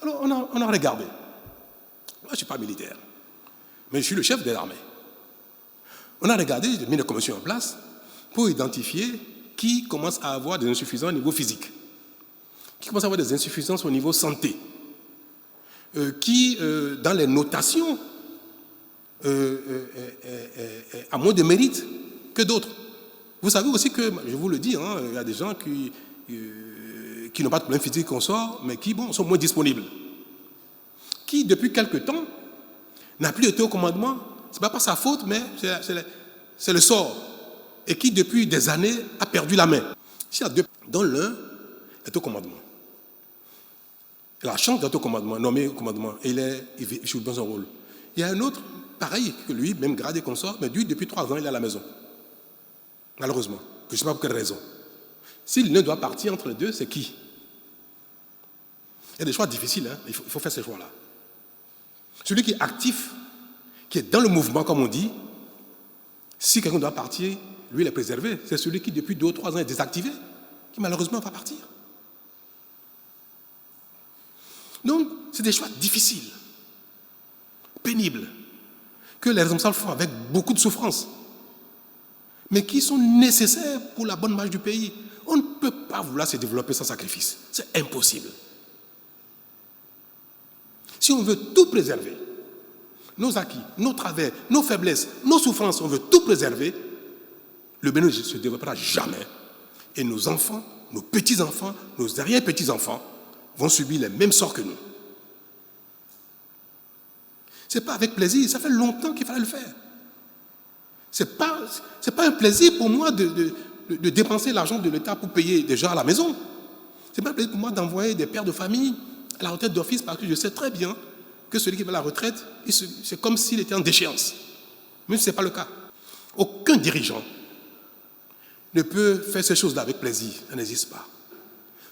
Alors, on a regardé. Moi, je ne suis pas militaire, mais je suis le chef de l'armée. On a regardé, j'ai mis des commissions en place pour identifier qui commence à avoir des insuffisances au niveau physique, qui commence à avoir des insuffisances au niveau santé, qui, dans les notations, a moins de mérite que d'autres. Vous savez aussi que, je vous le dis, il y a des gens qui n'ont pas de problème physique qu'on sort, mais qui sont moins disponibles. Qui, depuis quelque temps, n'a plus été au commandement. Ce n'est pas sa faute, mais c'est le sort. Et qui, depuis des années, a perdu la main. S'il y a deux, dont l'un est au commandement. Il a la chance d'être au commandement, nommé au commandement, et il joue dans son rôle. Il y a un autre, pareil que lui, même gradé qu'on sort, mais lui, depuis 3 ans, il est à la maison. Malheureusement. Je ne sais pas pour quelle raison. S'il ne doit partir entre les deux, c'est qui? Il y a des choix difficiles, il faut faire ces choix-là. Celui qui est actif, qui est dans le mouvement, comme on dit, si quelqu'un doit partir, lui, il est préservé. C'est celui qui, depuis 2 ou 3 ans, est désactivé, qui malheureusement va partir. Donc, c'est des choix difficiles, pénibles, que les responsables font avec beaucoup de souffrance, mais qui sont nécessaires pour la bonne marche du pays. On ne peut pas vouloir se développer sans sacrifice. C'est impossible. Si on veut tout préserver, nos acquis, nos travers, nos faiblesses, nos souffrances, on veut tout préserver, le Bénin ne se développera jamais. Et nos enfants, nos petits-enfants, nos arrière-petits-enfants vont subir les mêmes sorts que nous. Ce n'est pas avec plaisir, ça fait longtemps qu'il fallait le faire. Ce n'est pas un plaisir pour moi de dépenser l'argent de l'État pour payer des gens à la maison. Ce n'est pas un plaisir pour moi d'envoyer des pères de famille à la retraite d'office parce que je sais très bien que celui qui va à la retraite, c'est comme s'il était en déchéance. Mais ce n'est pas le cas. Aucun dirigeant ne peut faire ces choses-là avec plaisir. Ça n'existe pas.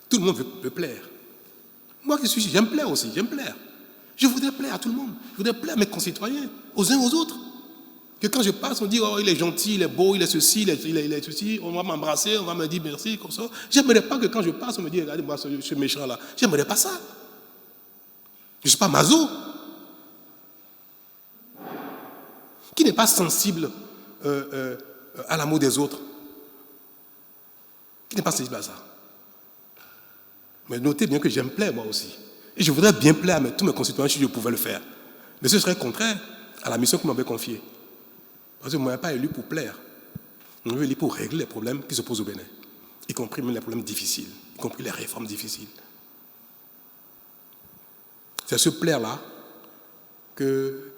Tout le monde veut plaire. Moi qui suis, j'aime plaire aussi, j'aime plaire. Je voudrais plaire à tout le monde. Je voudrais plaire à mes concitoyens, aux uns aux autres. Que quand je passe, on dit, oh, il est gentil, il est beau, il est ceci, il est ceci, on va m'embrasser, on va me dire merci, comme ça. J'aimerais pas que quand je passe, on me dise, regardez-moi ce méchant-là. J'aimerais pas ça. Je ne suis pas maso. Qui n'est pas sensible à l'amour des autres? Qui n'est pas sensible à ça? Mais notez bien que j'aime plaire moi aussi. Et je voudrais bien plaire à tous mes concitoyens si je pouvais le faire. Mais ce serait contraire à la mission qu'on m'avait confiée. Parce que je ne m'avais pas élu pour plaire. On m'avait élu pour régler les problèmes qui se posent au Bénin. Y compris même les problèmes difficiles. Y compris les réformes difficiles. C'est ce plaire-là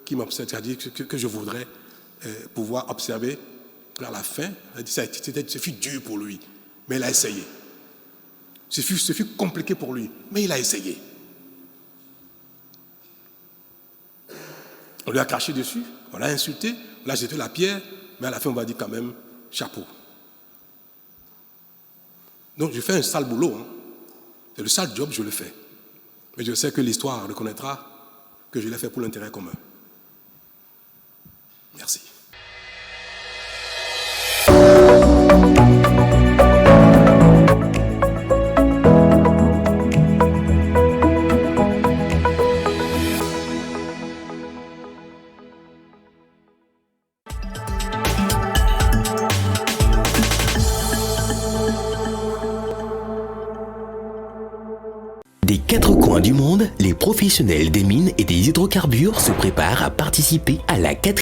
qui m'observe, que je voudrais pouvoir observer à la fin. Ce fut dur pour lui, mais il a essayé. Ce fut compliqué pour lui, mais il a essayé. On lui a craché dessus, on l'a insulté, on l'a jeté la pierre, mais à la fin on va dire quand même chapeau. Donc je fais un sale boulot. Hein. C'est le sale job, je le fais. Mais je sais que l'histoire reconnaîtra que je l'ai fait pour l'intérêt commun. Merci. Des quatre coins du monde, les professionnels des mines et des hydrocarbures se préparent à participer à la 4e